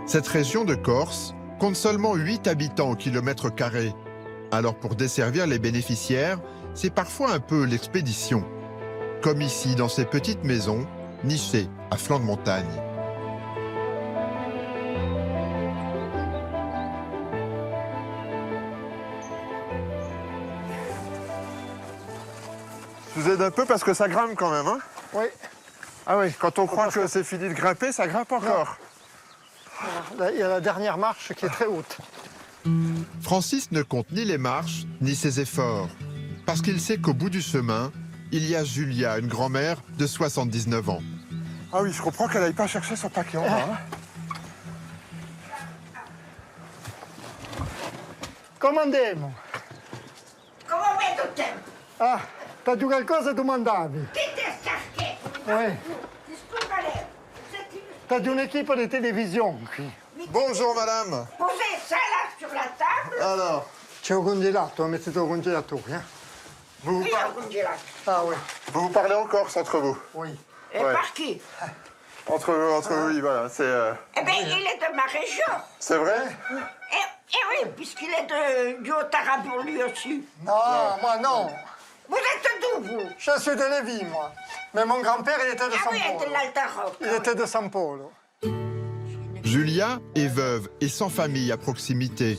Cette région de Corse compte seulement 8 habitants au kilomètre carré. Alors pour desservir les bénéficiaires, c'est parfois un peu l'expédition. Comme ici, dans ces petites maisons, nichées à flanc de montagne. Je vous aide un peu parce que ça grimpe quand même, hein? Oui. Ah oui, quand on croit que c'est fini de grimper, ça grimpe encore. Là, il y a la dernière marche qui est très haute. Francis ne compte ni les marches, ni ses efforts. Parce qu'il sait qu'au bout du chemin, il y a Julia, une grand-mère de 79 ans. Ah oui, je comprends qu'elle n'aille pas chercher son paquet en bas. Hein. Come andiamo? Come vedo te? Ah, t'as dit quelque chose, domandavi? Chi ti sta scherzo? Oui. Scusa lei. T'as d'une équipe de télévision qui. Bonjour madame. Cos'è sala sur la table? Alors? C'è un congelato, mettete un congelatore. Hein? Vous, Io ho congelato. Ah oui. vous parlez en corse entre vous? Oui. Et par qui? Entre vous, oui, voilà, c'est... Eh bien, il est de ma région. C'est vrai? Eh oui, puisqu'il est du Haut-Arabon lui aussi. Non, moi non. Vous êtes d'où, vous? Je suis de Lévis, moi. Mais mon grand-père, il était de San oui, Polo. de l'Alta Il était de San Polo. Julia est veuve et sans famille à proximité.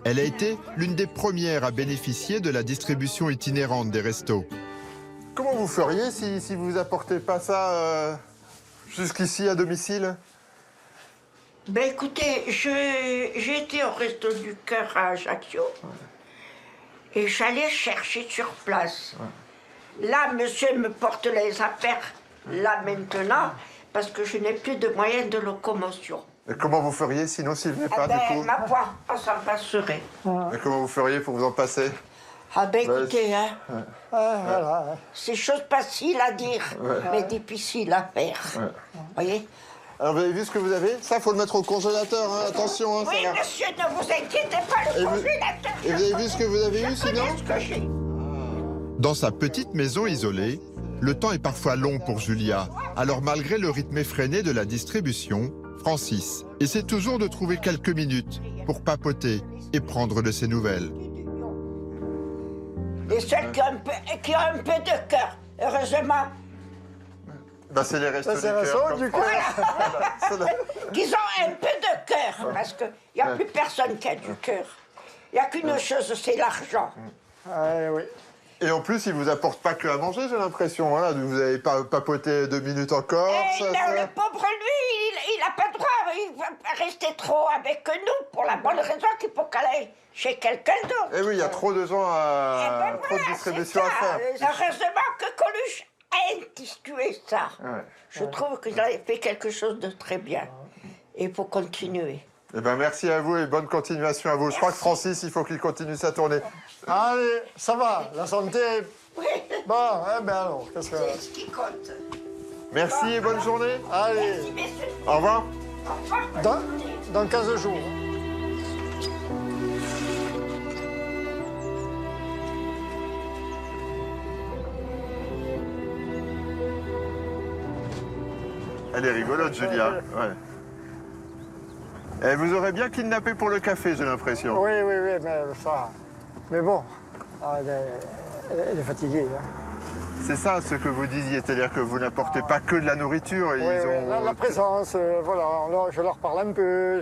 Elle a été l'une des premières à bénéficier de la distribution itinérante des restos. Comment vous feriez si vous apportez pas ça jusqu'ici à domicile? Ben écoutez, j'ai été au Resto du Cœur à Ajaccio et j'allais chercher sur place. Là, monsieur me porte les affaires, là maintenant, parce que je n'ai plus de moyens de locomotion. Et comment vous feriez sinon s'il venait pas, ben, du coup? ma foi, on s'en passerait. Et comment vous feriez pour vous en passer? Ah ben écoutez, hein, voilà. c'est chose facile à dire, mais difficile à faire. Voyez? Alors vous avez vu ce que vous avez? Ça, faut le mettre au congélateur, hein. Attention. Hein, Oui, ça va. monsieur, ne vous inquiétez pas, le congélateur. Et vous avez vu ce que vous avez eu sinon? Ce que j'ai. Dans sa petite maison isolée, le temps est parfois long pour Julia. Alors malgré le rythme effréné de la distribution, Francis essaie toujours de trouver quelques minutes pour papoter et prendre de ses nouvelles. Et ceux qui ont un peu de cœur, heureusement. Bah, c'est les restos C'est les restos du cœur. Qu'ils ont un peu de cœur, parce qu'il n'y a plus personne qui a du cœur. Il n'y a qu'une chose, c'est l'argent. Oui. Et en plus, ils vous apportent pas que à manger, j'ai l'impression. Voilà, vous n'avez pas papoté 2 minutes encore. Le pauvre, lui, il n'a pas le droit. Il va rester trop avec nous pour la bonne raison qu'il faut qu'elle aille chez quelqu'un d'autre. Eh oui, il y a trop de gens à... trop de distribution à faire. Heureusement que Coluche a institué ça. Ouais. Je trouve qu'il a fait quelque chose de très bien. Et il faut continuer. Eh ben, merci à vous et bonne continuation à vous. Je crois que Francis, il faut qu'il continue sa tournée. Allez, ça va, la santé. Oui. Bon, eh ben alors, qu'est-ce que... C'est ce qui compte. Merci et bonne journée. Allez. Merci, messieurs. Au revoir. Au revoir. Dans 15 jours. Elle est rigolote, Julia. Ouais. Elle vous aurait bien kidnappé pour le café, j'ai l'impression. Oui, mais ça... Mais bon, elle est fatiguée. Hein. C'est ça ce que vous disiez, c'est-à-dire que vous n'apportez pas que de la nourriture. Oui, la présence, voilà, je leur parle un peu.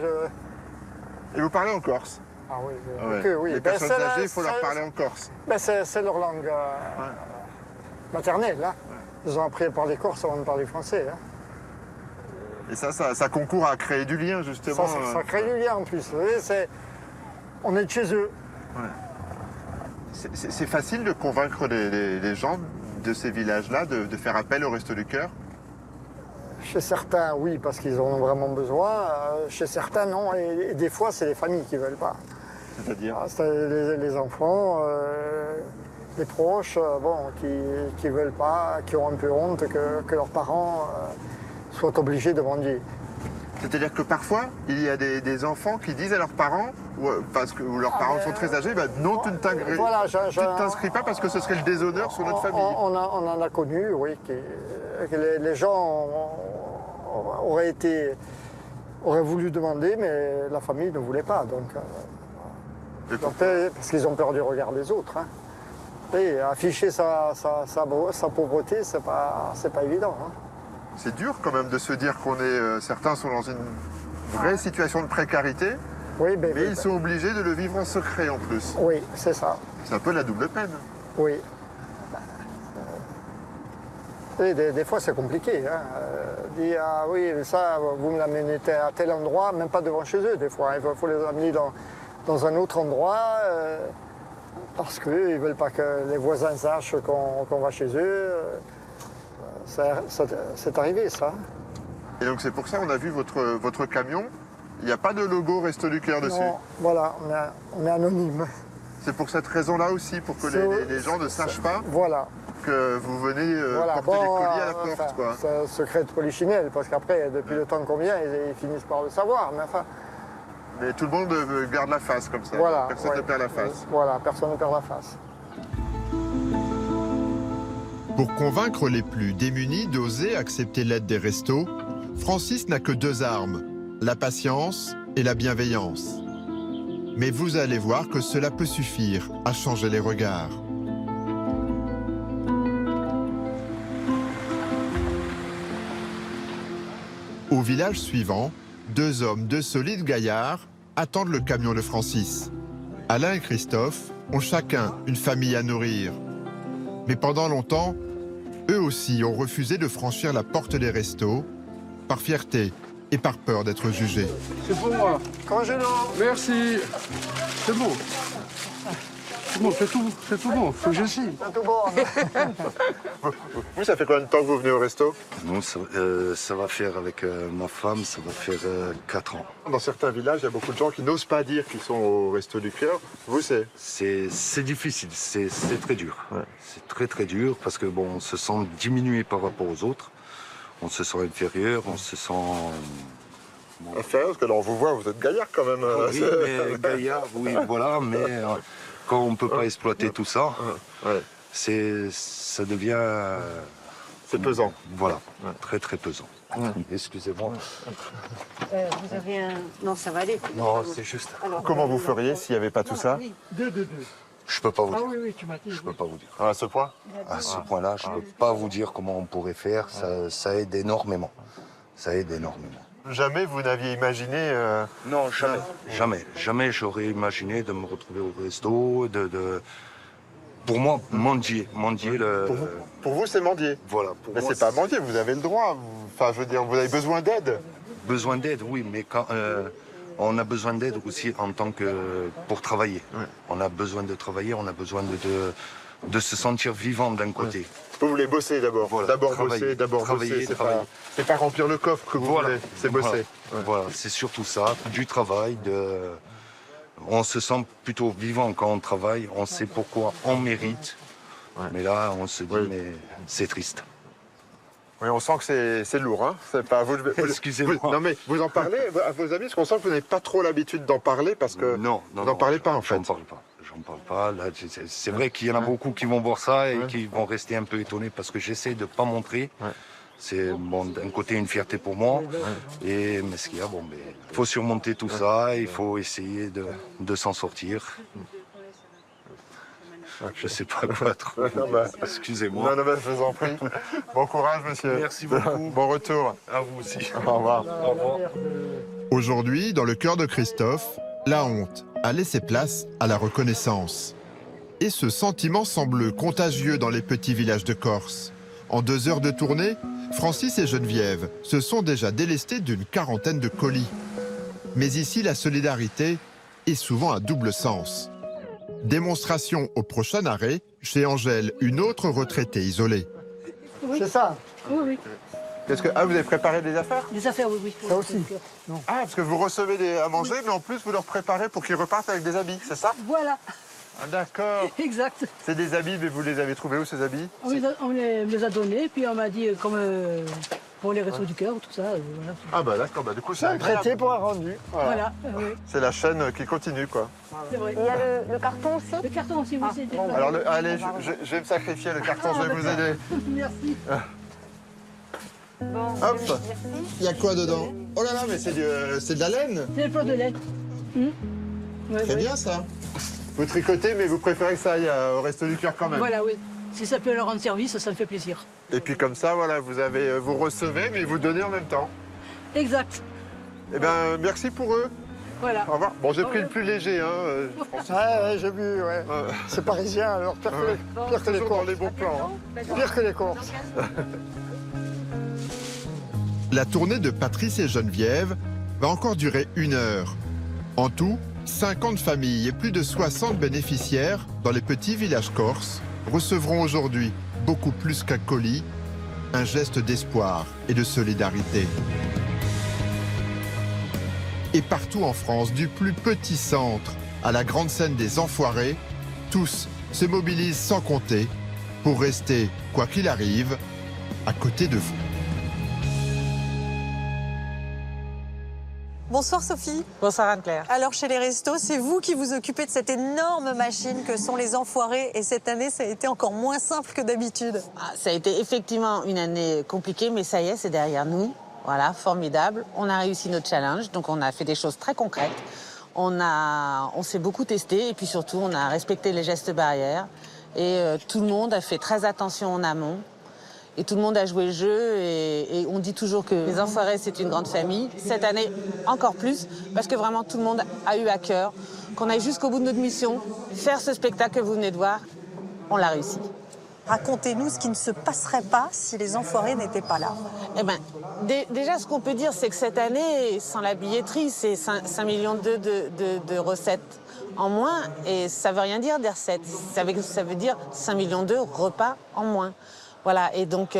Et vous parlez en corse? Ah oui, oui. Les personnes âgées, il faut leur parler en corse. C'est leur langue maternelle. Hein. Ils ont appris à parler corse avant de parler français. Hein. Et ça concourt à créer du lien, justement. Ça crée du lien en plus. Vous voyez, on est de chez eux. Ouais. C'est facile de convaincre les gens de ces villages-là de faire appel au Resto du Cœur? Chez certains, oui, parce qu'ils en ont vraiment besoin. Chez certains, non. Et des fois, c'est les familles qui ne veulent pas. C'est-à-dire les enfants, les proches, qui ne veulent pas, qui ont un peu honte que leurs parents soient obligés de mendier. C'est-à-dire que parfois, il y a des enfants qui disent à leurs parents, parce que leurs parents sont très âgés, non, tu ne t'inscris pas parce que ce serait le déshonneur sur notre famille. On en a connu, oui, que les gens auraient voulu demander, mais la famille ne voulait pas. Parce qu'ils ont peur du regard des autres. Hein. Et afficher sa pauvreté, c'est pas évident. Hein. C'est dur quand même de se dire certains sont dans une vraie situation de précarité, mais ils sont obligés de le vivre en secret en plus. Oui, c'est ça. C'est un peu la double peine. Oui. Et des fois c'est compliqué. Hein. Dire ah oui, ça, vous me l'amenez à tel endroit, même pas devant chez eux des fois. Il faut les amener dans un autre endroit parce qu'ils ne veulent pas que les voisins sachent qu'on va chez eux. C'est arrivé, ça. Et donc c'est pour ça qu'on a vu votre camion. Il n'y a pas de logo Resto du Cœur dessus. Non, voilà, on est anonyme. C'est pour cette raison-là aussi, pour que les gens ne sachent pas que vous venez porter des colis à la porte. Quoi. C'est un secret de polichinelle, parce qu'après, depuis le temps qu'on vient, ils finissent par le savoir. Mais tout le monde garde la face comme ça. Voilà, personne ne perd la face. Voilà, personne ne perd la face. Pour convaincre les plus démunis d'oser accepter l'aide des restos, Francis n'a que 2 armes, la patience et la bienveillance. Mais vous allez voir que cela peut suffire à changer les regards. Au village suivant, 2 hommes, 2 solides gaillards, attendent le camion de Francis. Alain et Christophe ont chacun une famille à nourrir. Mais pendant longtemps, eux aussi ont refusé de franchir la porte des restos, par fierté et par peur d'être jugés. C'est pour moi. Congélo. Merci. C'est bon. C'est bon, c'est tout bon. Faut que je signe. C'est tout bon. Vous, ça fait combien de temps que vous venez au resto? Nous, ça va faire avec ma femme, ça va faire 4 ans. Dans certains villages, il y a beaucoup de gens qui n'osent pas dire qu'ils sont au Resto du Cœur. Vous, c'est difficile, c'est très dur. Ouais. C'est très très dur parce que bon, on se sent diminué par rapport aux autres. On se sent inférieur, on se sent... Inférieur, parce que là, on vous voit, vous êtes gaillard quand même. Oui, mais gaillard, oui, voilà, mais quand on ne peut pas exploiter tout ça, ça devient... c'est pesant. Voilà, très très pesant. Excusez-moi. Vous avez un... Non, ça va aller. Non, c'est juste... Alors, comment vous feriez s'il n'y avait pas tout ça? Je peux pas vous dire. Ah oui, tu m'as dit. Je peux pas vous dire. À ce point? À ce point-là, je peux pas vous dire comment on pourrait faire. Ça aide énormément. Ça aide énormément. Jamais vous n'aviez imaginé... Non, jamais. Jamais j'aurais imaginé de me retrouver au resto, Pour moi, mendier Pour vous, c'est mendier. Voilà. Mais c'est pas mendier, vous avez le droit. Enfin, je veux dire, vous avez besoin d'aide. Besoin d'aide, oui, mais quand... on a besoin d'aide aussi en tant que pour travailler. Ouais. On a besoin de travailler, on a besoin de se sentir vivant d'un côté. Vous voulez bosser d'abord. Voilà, d'abord bosser. C'est pas remplir le coffre que vous voulez, c'est bosser. Voilà, c'est surtout ça, du travail. On se sent plutôt vivant quand on travaille, on sait pourquoi on mérite. Ouais. Mais là, on se dit, mais c'est triste. Oui, on sent que c'est lourd, hein. C'est pas vous. Excusez-moi. Non, mais vous en parlez à vos amis, parce qu'on sent que vous n'avez pas trop l'habitude d'en parler, parce que non, vous n'en parlez pas en fait. J'en parle pas. Là, c'est vrai qu'il y en a beaucoup qui vont voir ça et qui vont rester un peu étonnés parce que j'essaie de pas montrer. Ouais. C'est bon, d'un côté une fierté pour moi, mais ce qu'il y a, il faut surmonter tout ça, il faut essayer de s'en sortir. Je sais pas quoi trop. Excusez-moi. Non, je vous en prie. Bon courage, monsieur. Merci beaucoup. Bon retour. À vous aussi. Au revoir. Au revoir. Aujourd'hui, dans le cœur de Christophe, la honte a laissé place à la reconnaissance. Et ce sentiment semble contagieux dans les petits villages de Corse. En 2 heures de tournée, Francis et Geneviève se sont déjà délestés d'une 40aine de colis. Mais ici, la solidarité est souvent à double sens. Démonstration au prochain arrêt, chez Angèle, une autre retraitée isolée. C'est ça? Oui. Vous avez préparé des affaires? Des affaires, oui. Ça aussi. Ah, parce que vous recevez à manger, mais en plus vous leur préparez pour qu'ils repartent avec des habits, c'est ça? Voilà. Ah, d'accord. Exact. C'est des habits, mais vous les avez trouvés où, ces habits? On les a donnés, puis on m'a dit, comme pour les Restos du Cœur, tout ça. Voilà. Ah bah d'accord, du coup c'est Un traité pour un rendu. Voilà. Oui. C'est la chaîne qui continue, quoi. C'est vrai. Il y a le carton aussi? Le carton aussi, oui. Alors, allez, je vais me sacrifier, le carton, je vais vous aider. Merci. Hop. Il y a quoi dedans? Oh là là, mais c'est de la laine. C'est le pot de laine. Très bien, ça. Vous tricotez, mais vous préférez que ça aille au Resto du Cœur quand même. Voilà, oui. Si ça peut leur rendre service, ça me fait plaisir. Et puis comme ça, voilà, vous recevez, mais vous donnez en même temps. Exact. Eh bien, merci pour eux. Voilà. Au revoir. Bon, j'ai pris le plus léger, hein. Ouais, j'ai vu, ouais. C'est parisien, alors pire que les Toujours Corses. dans les bons plans. Hein. Pire que les Corses. La tournée de Patrice et Geneviève va encore durer 1 heure. En tout, 50 familles et plus de 60 bénéficiaires dans les petits villages corses recevront aujourd'hui, beaucoup plus qu'un colis, un geste d'espoir et de solidarité. Et partout en France, du plus petit centre à la grande scène des Enfoirés, tous se mobilisent sans compter pour rester, quoi qu'il arrive, à côté de vous. Bonsoir Sophie. Bonsoir Anne-Claire. Alors chez les Restos, c'est vous qui vous occupez de cette énorme machine que sont les Enfoirés. Et cette année, ça a été encore moins simple que d'habitude. Ça a été effectivement une année compliquée, mais ça y est, c'est derrière nous. Voilà, formidable. On a réussi notre challenge, donc on a fait des choses très concrètes. On s'est beaucoup testé et puis surtout, on a respecté les gestes barrières. Et tout le monde a fait très attention en amont. Et tout le monde a joué le jeu et on dit toujours que les Enfoirés, c'est une grande famille. Cette année, encore plus, parce que vraiment tout le monde a eu à cœur qu'on aille jusqu'au bout de notre mission, faire ce spectacle que vous venez de voir. On l'a réussi. Racontez-nous ce qui ne se passerait pas si les Enfoirés n'étaient pas là. Eh ben, déjà, ce qu'on peut dire, c'est que cette année, sans la billetterie, c'est 5,2 millions de recettes en moins. Et ça ne veut rien dire des recettes. Ça veut dire 5,2 millions de repas en moins. Voilà, et donc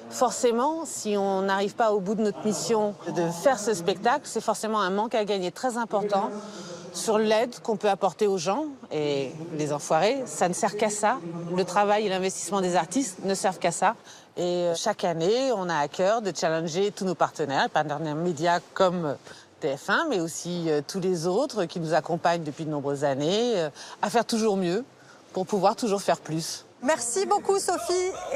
forcément, si on n'arrive pas au bout de notre mission de faire ce spectacle, c'est forcément un manque à gagner très important sur l'aide qu'on peut apporter aux gens. Et les Enfoirés, ça ne sert qu'à ça. Le travail et l'investissement des artistes ne servent qu'à ça. Et chaque année, on a à cœur de challenger tous nos partenaires médias comme TF1, mais aussi tous les autres qui nous accompagnent depuis de nombreuses années, à faire toujours mieux pour pouvoir toujours faire plus. Merci beaucoup Sophie.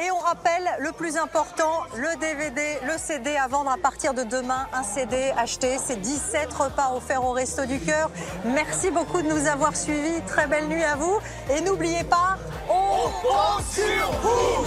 Et on rappelle le plus important, le DVD, le CD à vendre à partir de demain. Un CD acheté, c'est 17 repas offerts au Resto du Cœur. Merci beaucoup de nous avoir suivis. Très belle nuit à vous. Et n'oubliez pas, on compte sur vous.